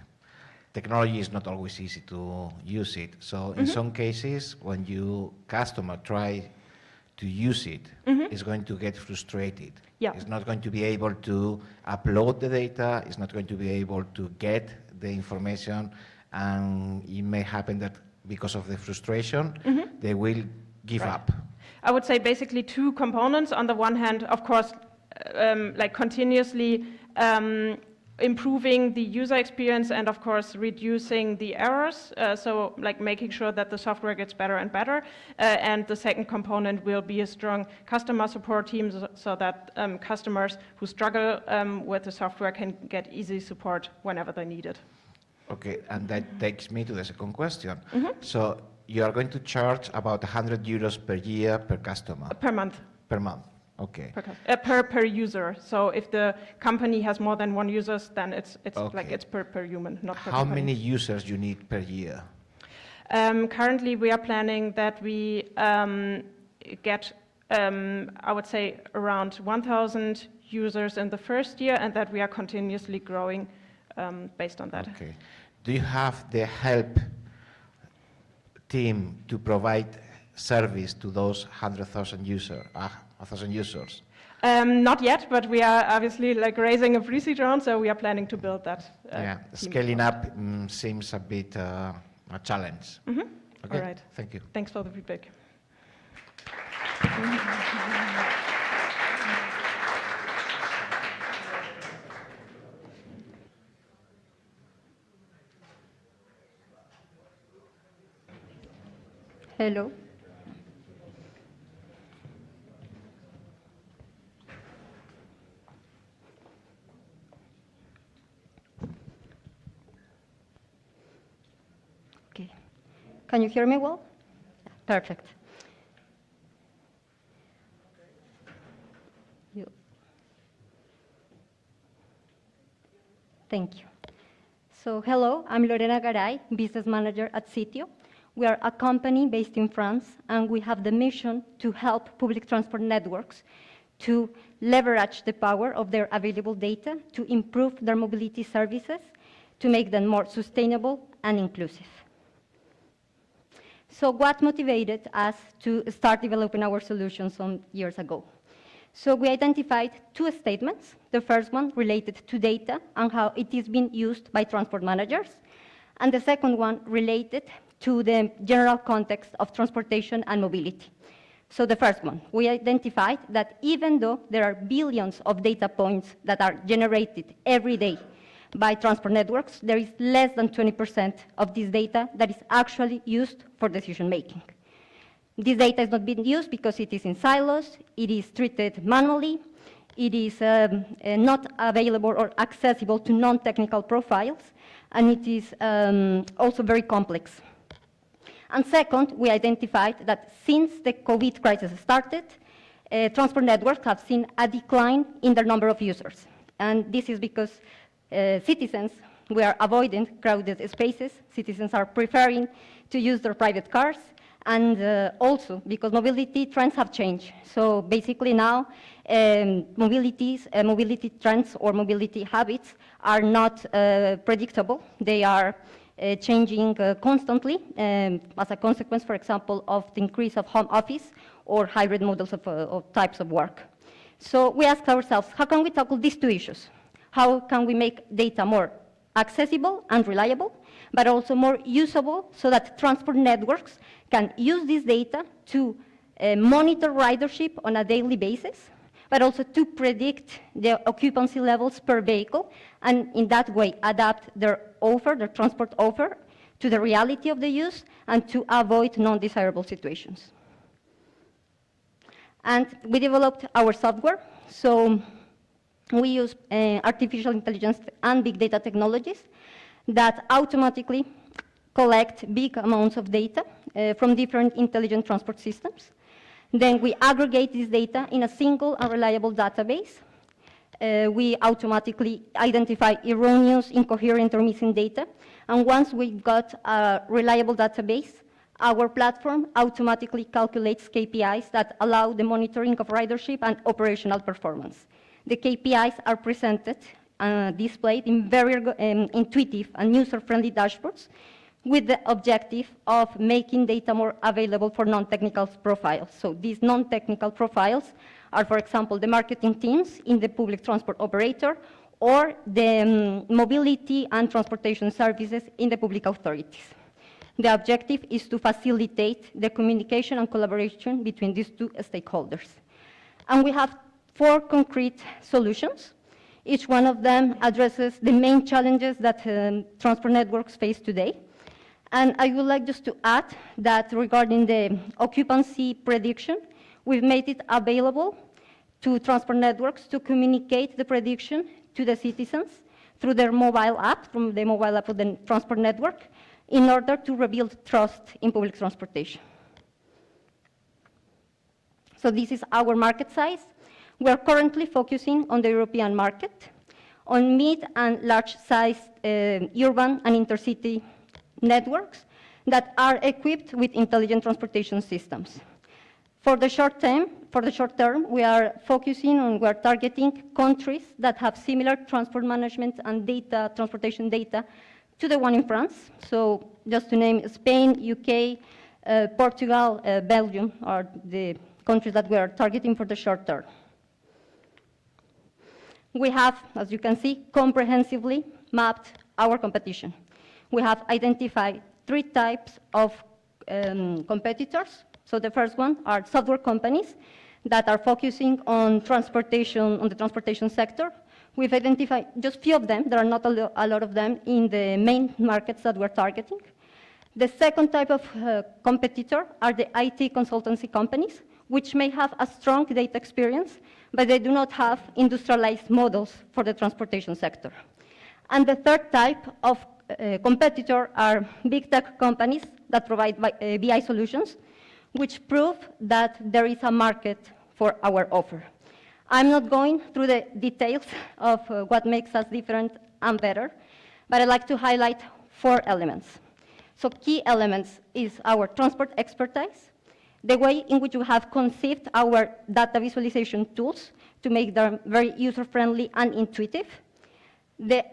[SPEAKER 6] technology is not always easy to use it. So in some cases, when you customer try to use it, it's going to get frustrated.
[SPEAKER 15] Yeah.
[SPEAKER 6] It's not going to be able to upload the data, it's not going to be able to get the information, and it may happen that because of the frustration, they will give up.
[SPEAKER 15] I would say basically 2 components. On the one hand, of course, like continuously improving the user experience, and of course reducing the errors, so like making sure that the software gets better and better. And the second component will be a strong customer support team, so that customers who struggle with the software can get easy support whenever they need it.
[SPEAKER 6] Okay, and that takes me to the second question. So you are going to charge about 100 euros per year per customer?
[SPEAKER 15] Per month.
[SPEAKER 6] Per month. Okay.
[SPEAKER 15] Per user. So if the company has more than 1 user, then it's like it's per human, not per
[SPEAKER 6] How
[SPEAKER 15] company.
[SPEAKER 6] many users you need per year?
[SPEAKER 15] Currently, we are planning that we get, I would say, around 1,000 users in the first year, and that we are continuously growing based on that.
[SPEAKER 6] Okay. Do you have the help team to provide service to those 1,000 users?
[SPEAKER 15] Not yet, but we are obviously like raising a pre-seed round, so we are planning to build that.
[SPEAKER 6] Yeah,
[SPEAKER 15] team.
[SPEAKER 6] scaling up seems a bit a challenge. Okay,
[SPEAKER 15] All right.
[SPEAKER 6] Thank you.
[SPEAKER 15] Thanks for the feedback.
[SPEAKER 16] Hello. Okay. Can you hear me well? Perfect. Thank you. So, hello, I'm Lorena Garay, business manager at Sitio. We are a company based in France, and we have the mission to help public transport networks to leverage the power of their available data to improve their mobility services, to make them more sustainable and inclusive. So what motivated us to start developing our solution some years ago? So we identified 2 statements. The first one related to data and how it is being used by transport managers, and the second one related to the general context of transportation and mobility. So the first one, we identified that even though there are billions of data points that are generated every day by transport networks, there is less than 20% of this data that is actually used for decision making. This data is not being used because it is in silos, it is treated manually, it is not available or accessible to non-technical profiles, and it is also very complex. And second, we identified that since the COVID crisis started, transport networks have seen a decline in their number of users. And this is because citizens were avoiding crowded spaces, citizens are preferring to use their private cars, and also because mobility trends have changed. So basically now, mobility trends or mobility habits are not predictable. They are changing constantly as a consequence, for example, of the increase of home office or hybrid models of types of work. So we asked ourselves, how can we tackle these two issues? How can we make data more accessible and reliable, but also more usable so that transport networks can use this data to monitor ridership on a daily basis, but also to predict the occupancy levels per vehicle, and in that way adapt their offer, their transport offer, to the reality of the use and to avoid non-desirable situations. And we developed our software. So we use artificial intelligence and big data technologies that automatically collect big amounts of data from different intelligent transport systems. Then we aggregate this data in a single and reliable database. We automatically identify erroneous, incoherent, or missing data. And once we've got a reliable database, our platform automatically calculates KPIs that allow the monitoring of ridership and operational performance. The KPIs are presented, displayed in very intuitive and user-friendly dashboards with the objective of making data more available for non-technical profiles. So these non-technical profiles are, for example, the marketing teams in the public transport operator or the mobility and transportation services in the public authorities. The objective is to facilitate the communication and collaboration between these two stakeholders. And we have 4 concrete solutions. Each one of them addresses the main challenges that transport networks face today. And I would like just to add that regarding the occupancy prediction, we've made it available to transport networks to communicate the prediction to the citizens through their mobile app, from the mobile app of the transport network, in order to rebuild trust in public transportation. So this is our market size. We are currently focusing on the European market, on mid and large-sized urban and intercity networks that are equipped with intelligent transportation systems. For the short term, we are targeting countries that have similar transport management and transportation data to the one in France. So just to name Spain, UK, Portugal, Belgium are the countries that we are targeting for the short term. We have, as you can see, comprehensively mapped our competition. We have identified 3 types of competitors. So the first one are software companies that are focusing on the transportation sector. We've identified just a few of them. There are not a lot of them in the main markets that we're targeting. The second type of competitor are the IT consultancy companies, which may have a strong data experience, but they do not have industrialized models for the transportation sector. And the third type of competitor are big tech companies that provide BI solutions, which prove that there is a market for our offer. I'm not going through the details of what makes us different and better, but I'd like to highlight 4 elements. So key elements is our transport expertise, the way in which we have conceived our data visualization tools to make them very user-friendly and intuitive, the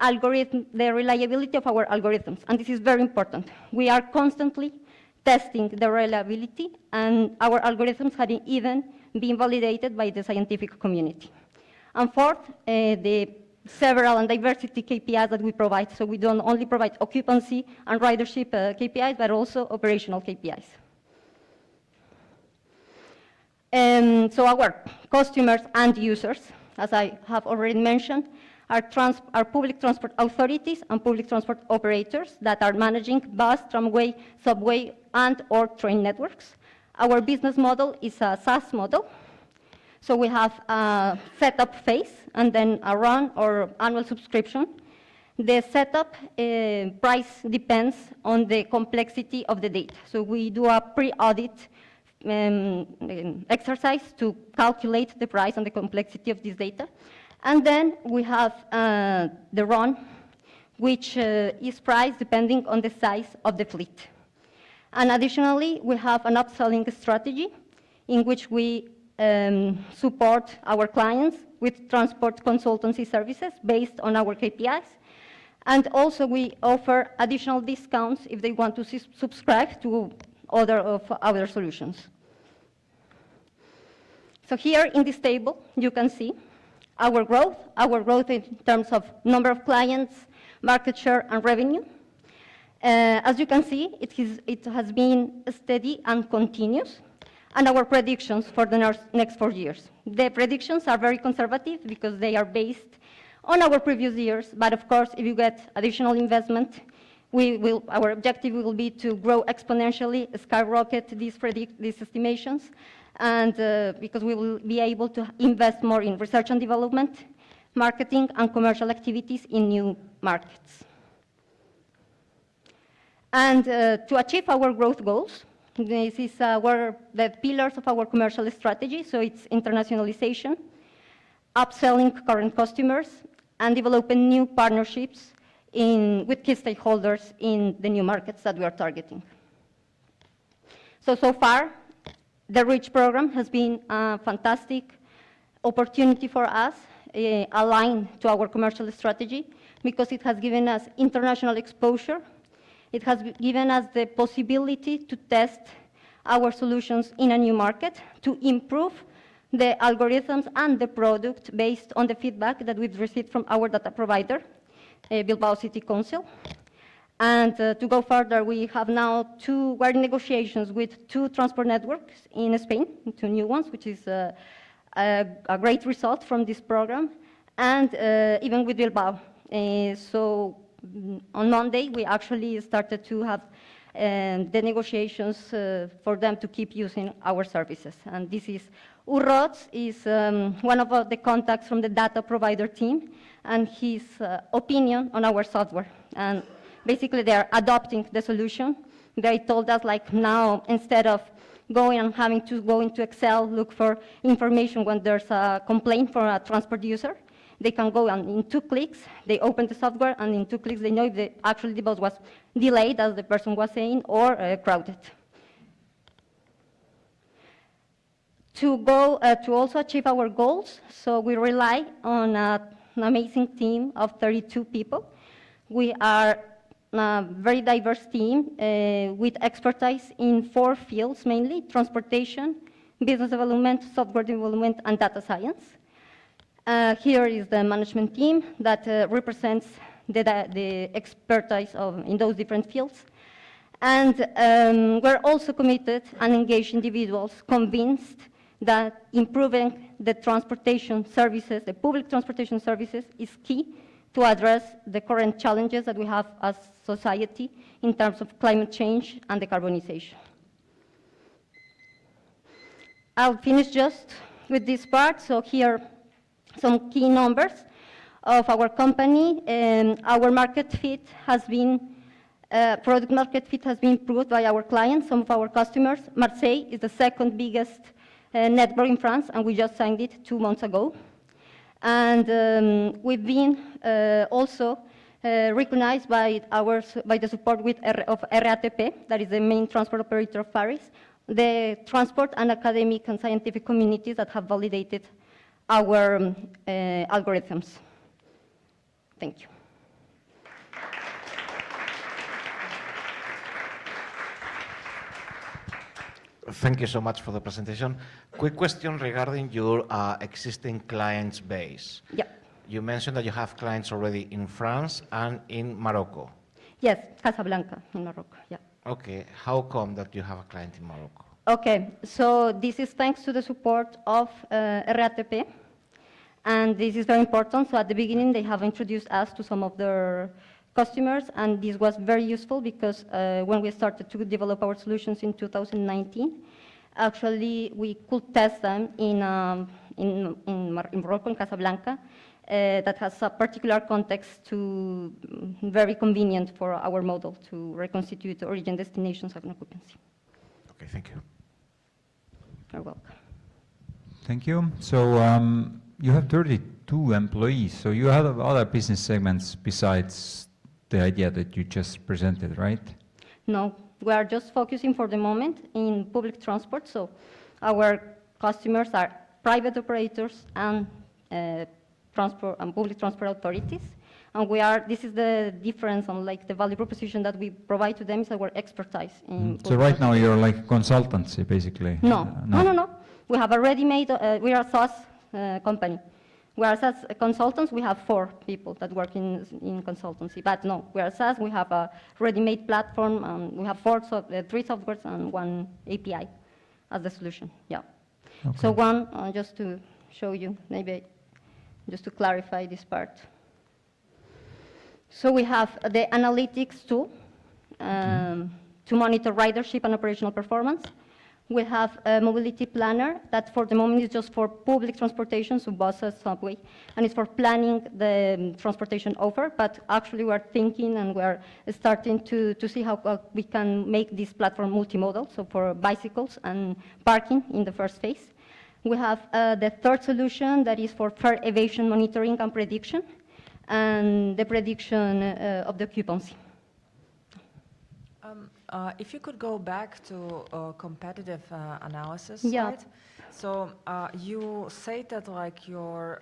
[SPEAKER 16] reliability of our algorithms, and this is very important. We are constantly testing the reliability, and our algorithms have even been validated by the scientific community. And fourth, the several and diversity KPIs that we provide. So we don't only provide occupancy and ridership KPIs, but also operational KPIs. So our customers and users, as I have already mentioned, are public transport authorities and public transport operators that are managing bus, tramway, subway, and/or train networks. Our business model is a SaaS model. So we have a setup phase and then a run or annual subscription. The setup price depends on the complexity of the data. So we do a pre-audit exercise to calculate the price and the complexity of this data. And then we have the run, which is priced depending on the size of the fleet. And additionally, we have an upselling strategy in which we support our clients with transport consultancy services based on our KPIs. And also we offer additional discounts if they want to subscribe to other of our solutions. So here in this table, you can see our growth in terms of number of clients, market share, and revenue. As you can see, it has been steady and continuous, and our predictions for the next 4 years. The predictions are very conservative because they are based on our previous years, but of course, if you get additional investment, our objective will be to grow exponentially, skyrocket these estimations, and because we will be able to invest more in research and development, marketing, and commercial activities in new markets. And to achieve our growth goals, this is the pillars of our commercial strategy, so it's internationalization, upselling current customers, and developing new partnerships with key stakeholders in the new markets that we are targeting. So far, the REACH program has been a fantastic opportunity for us, aligned to our commercial strategy, because it has given us international exposure. It has given us the possibility to test our solutions in a new market, to improve the algorithms and the product based on the feedback that we've received from our data provider, Bilbao City Council. And to go further, we have now we're in negotiations with 2 transport networks in Spain, 2 new ones, which is a great result from this program, and even with Bilbao. So on Monday, we actually started to have the negotiations for them to keep using our services. And this is Urrots, is one of the contacts from the data provider team, and his opinion on our software. And basically, they are adopting the solution. They told us, like, now, instead of going and having to go into Excel, look for information when there's a complaint from a transport user, they can go and in 2 clicks, they open the software, and in 2 clicks, they know if actually the bus was delayed, as the person was saying, or crowded. To also achieve our goals, so we rely on an amazing team of 32 people. We are a very diverse team with expertise in 4 fields mainly: transportation, business development, software development, and data science. Here is the management team that represents the expertise in those different fields. And we're also committed and engaged individuals convinced that improving the transportation services, the public transportation services, is key to address the current challenges that we have as society in terms of climate change and decarbonization. I'll finish just with this part. So here, some key numbers of our company. Our market fit has been, product market fit has been proved by our clients, some of our customers. Marseille is the 2nd biggest network in France, and we just signed it 2 months ago. And we've been also recognized by the support of RATP, that is the main transport operator of Paris, the transport and academic and scientific communities that have validated our algorithms. Thank you.
[SPEAKER 6] Thank you so much for the presentation. Quick question regarding your existing clients base.
[SPEAKER 16] Yeah.
[SPEAKER 6] You mentioned that you have clients already in France and in Morocco.
[SPEAKER 16] Yes, Casablanca in Morocco, yeah.
[SPEAKER 6] Okay, how come that you have a client in Morocco?
[SPEAKER 16] Okay, so this is thanks to the support of RATP, and this is very important. So at the beginning, they have introduced us to some of their customers, and this was very useful because when we started to develop our solutions in 2019, Actually, we could test them in Morocco, in Casablanca, that has a particular context to very convenient for our model to reconstitute origin destinations of an occupancy.
[SPEAKER 6] Okay, thank you.
[SPEAKER 16] You're welcome.
[SPEAKER 4] Thank you. So you have 32 employees, so you have other business segments besides the idea that you just presented, right?
[SPEAKER 16] No, we are just focusing for the moment in public transport. So our customers are private operators and transport and public transport authorities. And this is the difference on like the value proposition that we provide to them is our expertise in
[SPEAKER 4] So right now you're like consultancy, basically?
[SPEAKER 16] No. We have a ready-made, we are a SaaS company. We are SaaS consultants, we have 4 people that work in consultancy, but no, we are SaaS, we have a ready-made platform, and we have 3 softwares and 1 API as the solution, yeah.
[SPEAKER 4] Okay.
[SPEAKER 16] So one, just to show you, maybe just to clarify this part. So we have the analytics tool to monitor ridership and operational performance. We have a mobility planner that for the moment is just for public transportation, so buses, subway, and it's for planning the transportation offer, but actually we're thinking and we're starting to see how we can make this platform multimodal, so for bicycles and parking in the first phase. We have the third solution that is for fare evasion monitoring and prediction, and the prediction of the occupancy.
[SPEAKER 7] If you could go back to competitive analysis,
[SPEAKER 16] Yeah.
[SPEAKER 7] right? So you say that like your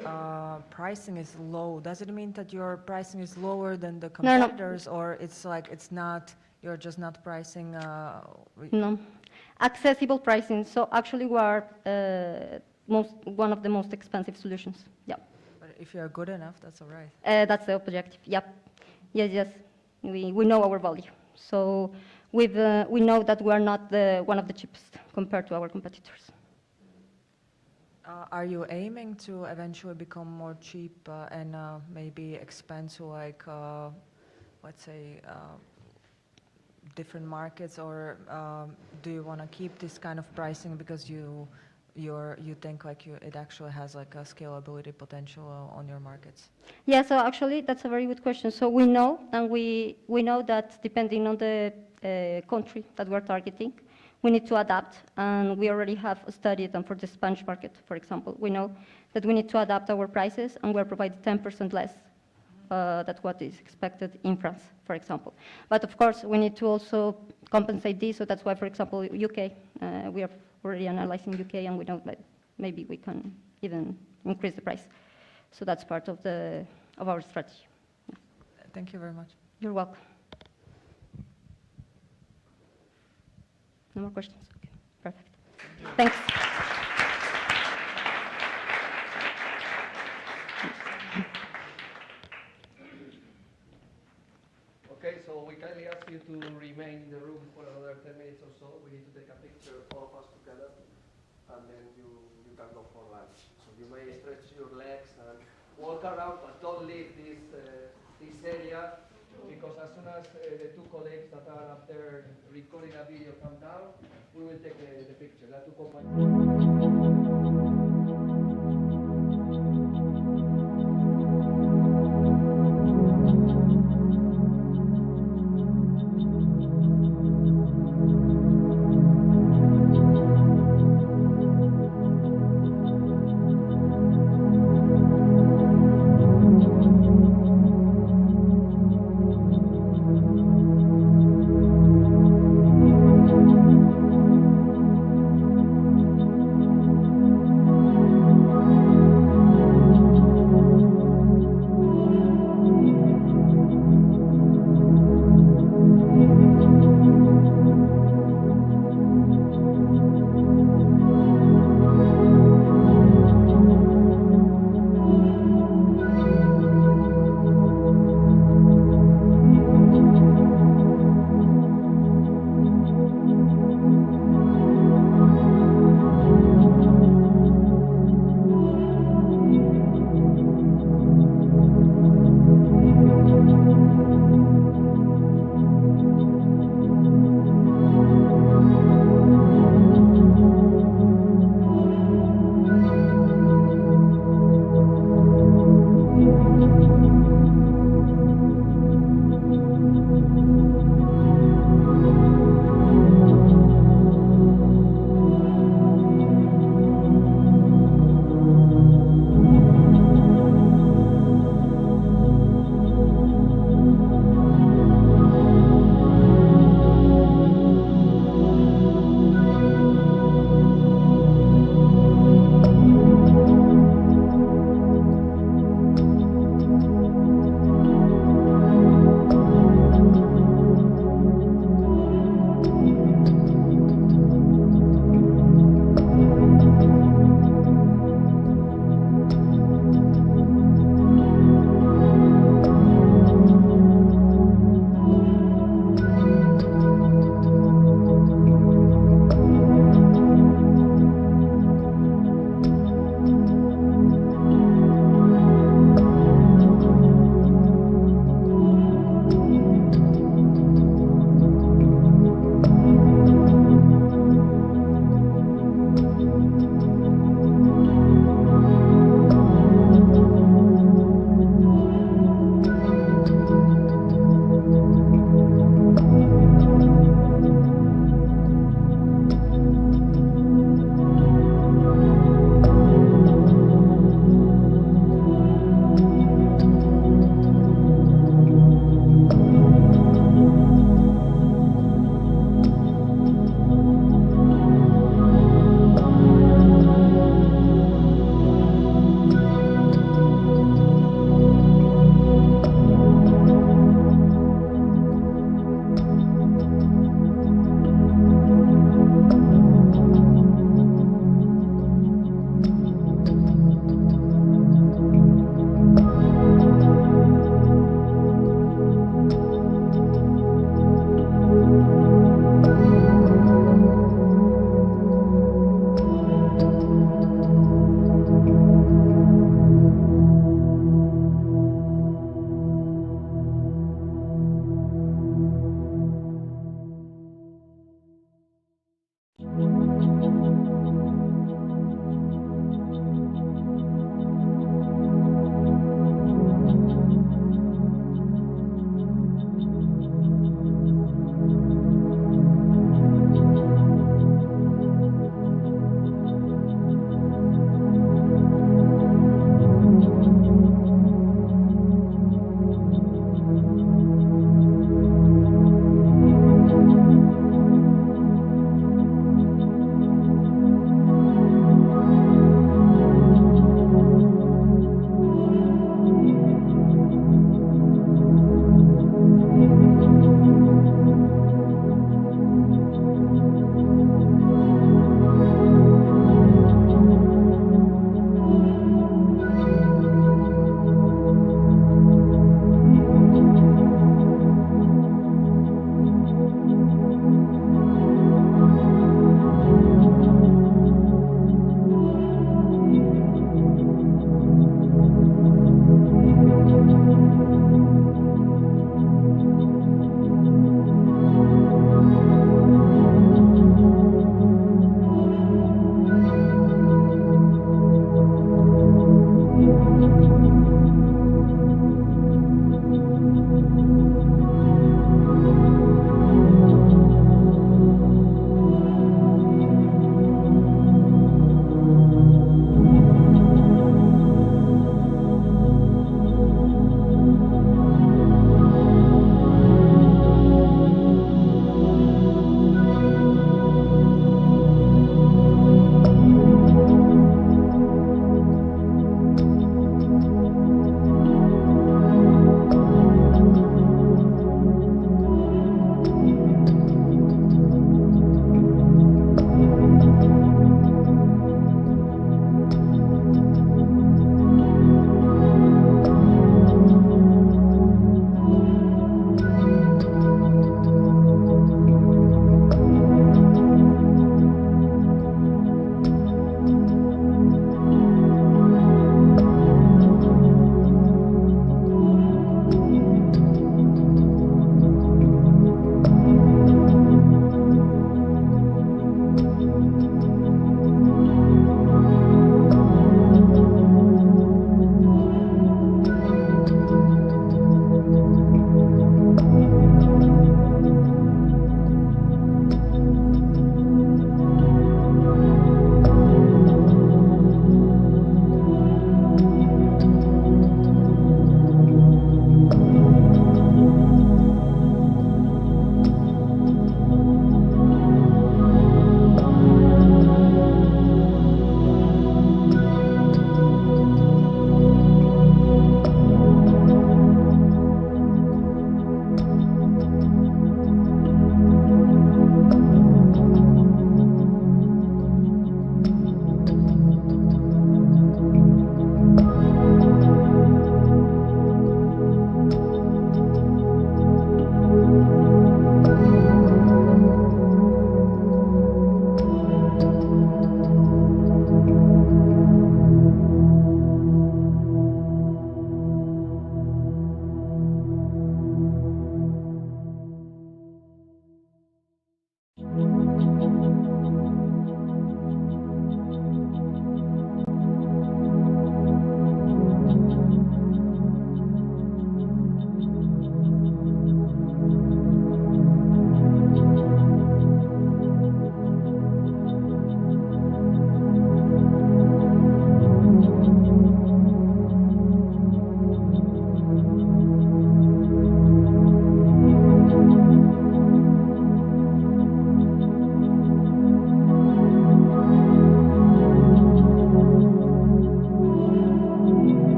[SPEAKER 7] pricing is low. Does it mean that your pricing is lower than the
[SPEAKER 16] No, no.
[SPEAKER 7] competitors, or it's like it's not? You're just not pricing.
[SPEAKER 16] No, accessible pricing. So actually, we are one of the most expensive solutions. Yeah.
[SPEAKER 7] But if you're good enough, that's all right.
[SPEAKER 16] That's the objective. Yep. Yes. We know our value. So we know that we are not one of the cheapest compared to our competitors.
[SPEAKER 7] Are you aiming to eventually become more cheap and maybe expand to like, let's say, different markets, or do you want to keep this kind of pricing because you think like it actually has like a scalability potential on your markets?
[SPEAKER 16] Yeah, so actually that's a very good question. So we know, and we know that depending on the country that we're targeting, we need to adapt, and we already have studied them for the Spanish market, for example. We know that we need to adapt our prices, and we're providing 10% less than what is expected in France, for example. But of course, we need to also compensate this, so that's why, for example, UK, we are already analyzing UK, and we know that maybe we can even increase the price. So that's part of our strategy.
[SPEAKER 7] Thank you very much.
[SPEAKER 16] You're welcome. No more questions? Okay, perfect. Thanks.
[SPEAKER 1] Okay, so we kindly ask you to remain in the room for another 10 minutes or so. We need to take a picture, all of us together, and then you can go for lunch. So you may stretch your legs and walk around, but don't leave this area, because as soon as the 2 colleagues that are up there recording a video come down, we will take the picture. The 2 companies.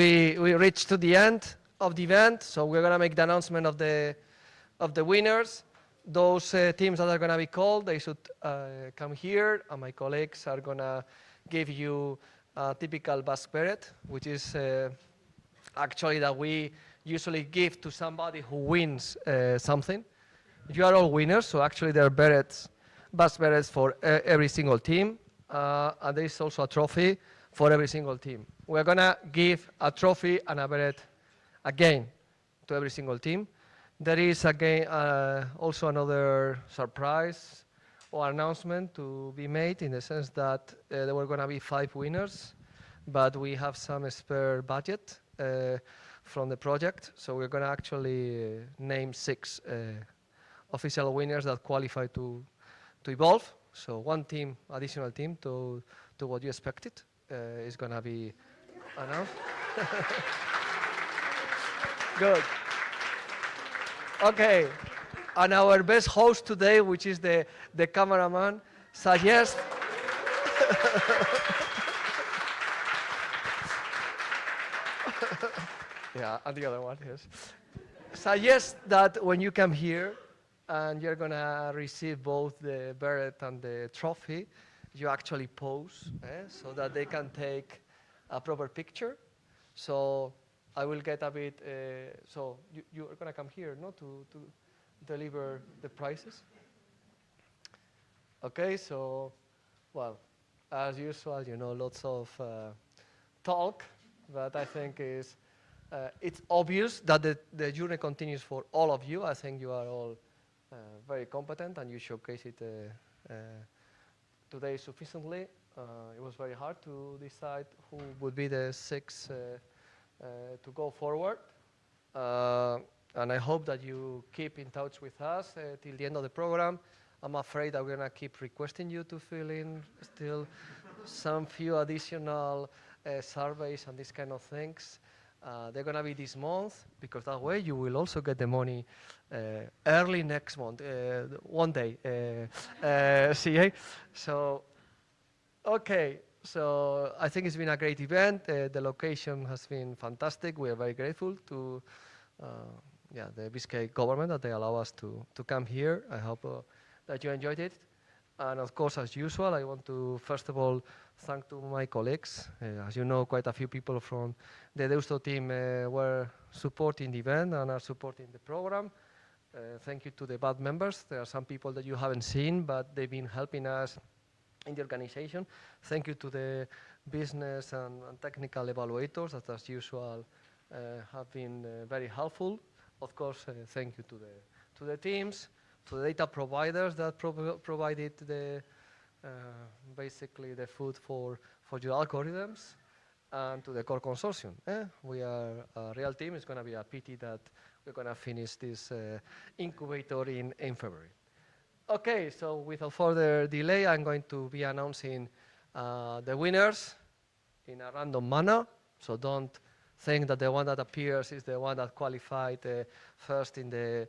[SPEAKER 1] we reached to the end of the event, so we're gonna make the announcement of the winners. Those teams that are gonna be called, they should come here, and my colleagues are gonna give you a typical Basque beret, which is actually that we usually give to somebody who wins something. You are all winners, so actually there are berets, Basque berets for every single team, and there is also a trophy for every single team. We're gonna give a trophy and a beret again to every single team. There is again also another surprise or announcement to be made, in the sense that there were gonna be 5 winners, but we have some spare budget from the project, so we're gonna actually name 6 official winners that qualify to evolve. So 1 team, additional team to what you expected, is gonna be announced. Good. Okay, and our best host today, which is the cameraman, suggests yeah, and the other one, yes. Suggest that when you come here and you're gonna receive both the beret and the trophy, you actually pose, so that they can take a proper picture. So I will get a bit, so you are gonna come here, no, to deliver the prizes? Okay, so, well, as usual, you know, lots of talk, but I think it's obvious that the journey continues for all of you. I think you are all very competent, and you showcase it today sufficiently. It was very hard to decide who would be the 6 to go forward. And I hope that you keep in touch with us till the end of the program. I'm afraid that we're going to keep requesting you to fill in still some few additional surveys and these kind of things. They're going to be this month, because that way you will also get the money early next month, one day, CA. So, okay, so I think it's been a great event. The location has been fantastic. We are very grateful to the Biscay government that they allow us to come here. I hope that you enjoyed it. And of course, as usual, I want to, first of all, thank to my colleagues. As you know, quite a few people from the Deusto team were supporting the event and are supporting the program. Thank you to the BAD members. There are some people that you haven't seen, but they've been helping us in the organization. Thank you to the business and technical evaluators that, as usual, have been very helpful. Of course, thank you to the teams, to the data providers that provided the basically the food for your algorithms, and to the core consortium. We are a real team. It's going to be a pity that we're going to finish this incubator in February. Okay, so without further delay, I'm going to be announcing the winners in a random manner. So don't think that the one that appears is the one that qualified first in the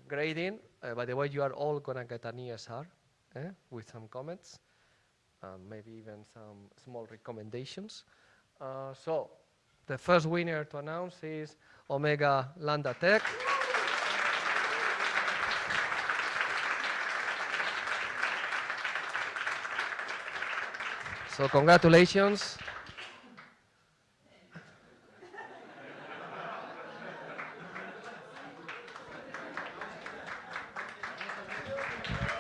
[SPEAKER 1] grading. By the way, you are all going to get an ESR with some comments, and maybe even some small recommendations. So the first winner to announce is Omega Lambda Tech. So congratulations.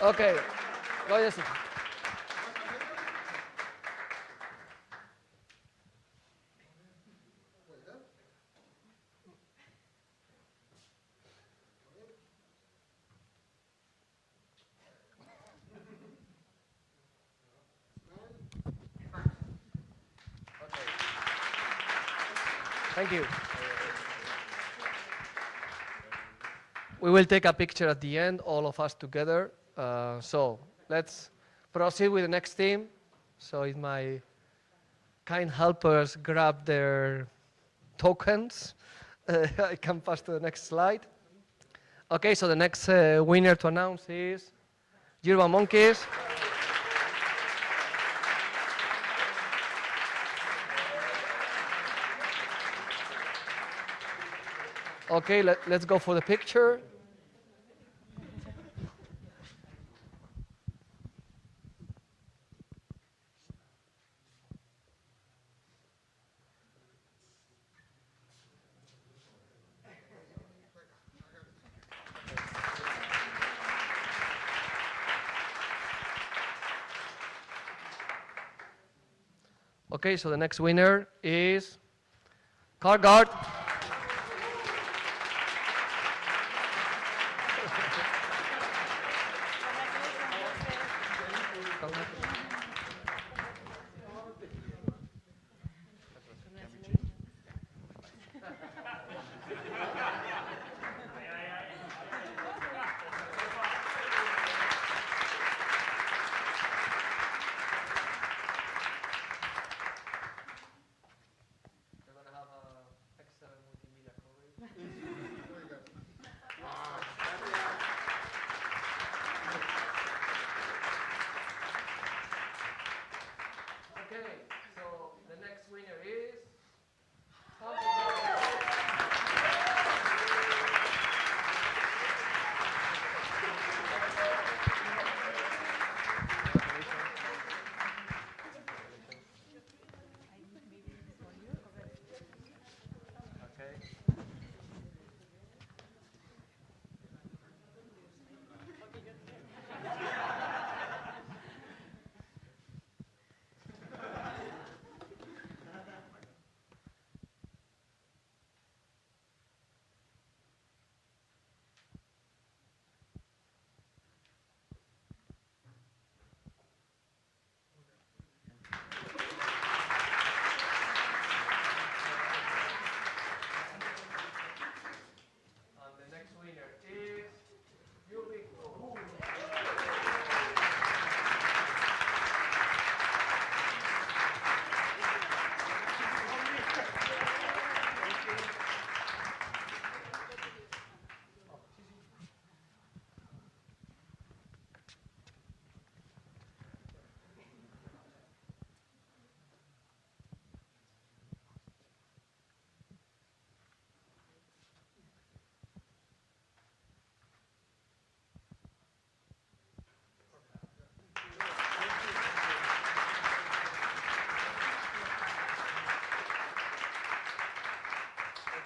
[SPEAKER 1] Okay, go ahead. Thank you. We will take a picture at the end, all of us together. So let's proceed with the next team. So if my kind helpers grab their tokens, I can pass to the next slide. Okay, so the next winner to announce is Urban Monkeys. Okay, let's go for the picture. Okay, so the next winner is CarGuard.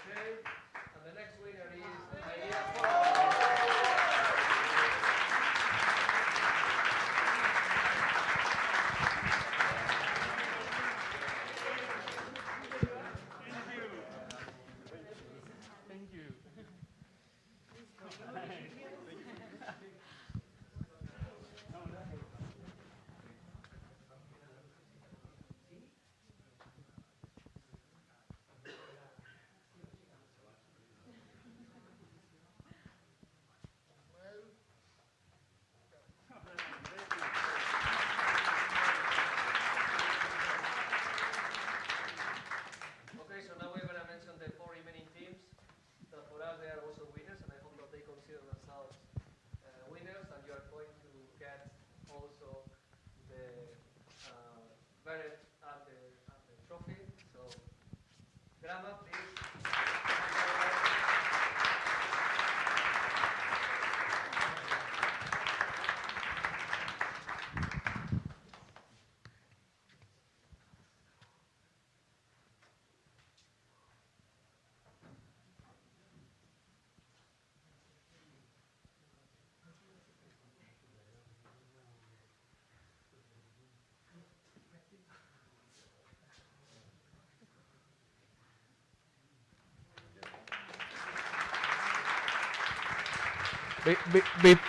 [SPEAKER 1] Okay, so the next winner is Okay, so now we're going to mention the 4 remaining teams that for us they are also winners, and I hope that they consider themselves winners, and you are going to get also the beret and the trophy. So, Grandma, please.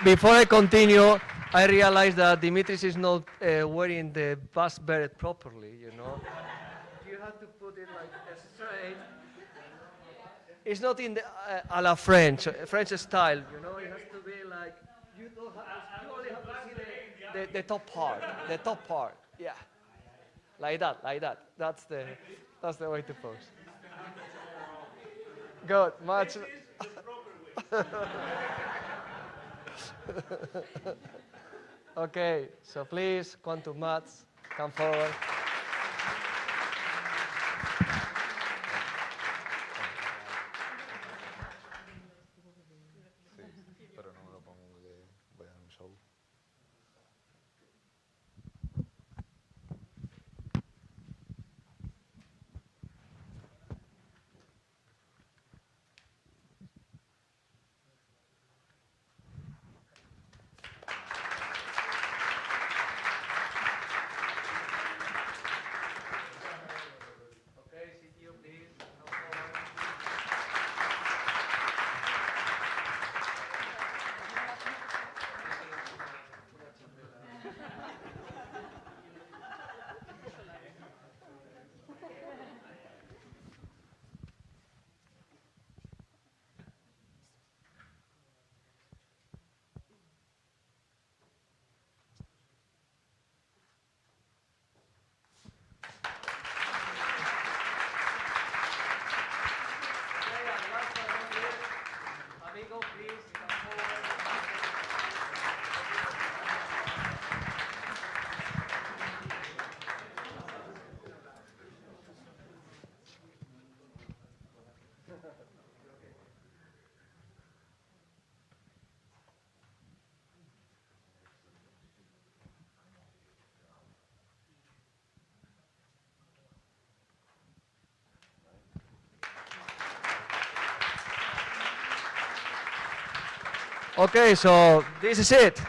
[SPEAKER 1] Before I continue, I realize that Dimitris is not wearing the bus beret properly, you know. You have to put it like straight. It's not in the a la French style, you know. It has to be like, you only have to see the top part, yeah. Like that. That's the way to pose. Good, much. Okay, so please, Quantum Mats, come forward. Okay, so this is it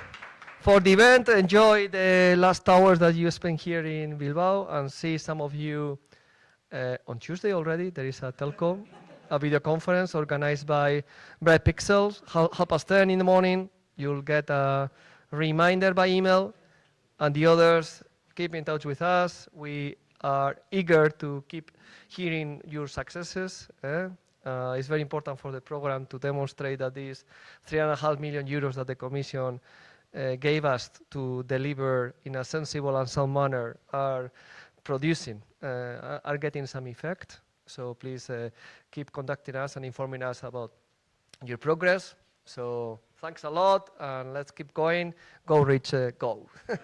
[SPEAKER 1] for the event. Enjoy the last hours that you spent here in Bilbao, and see some of you on Tuesday already. There is a telco, a video conference organized by Bright Pixels, 10:30 in the morning. You'll get a reminder by email, and the others, keep in touch with us. We are eager to keep hearing your successes. It's very important for the program to demonstrate that these 3.5 million euros that the Commission gave us to deliver in a sensible and sound manner are producing, are getting some effect. So please keep contacting us and informing us about your progress. So thanks a lot, and let's keep going. Go, Rich, go. Good.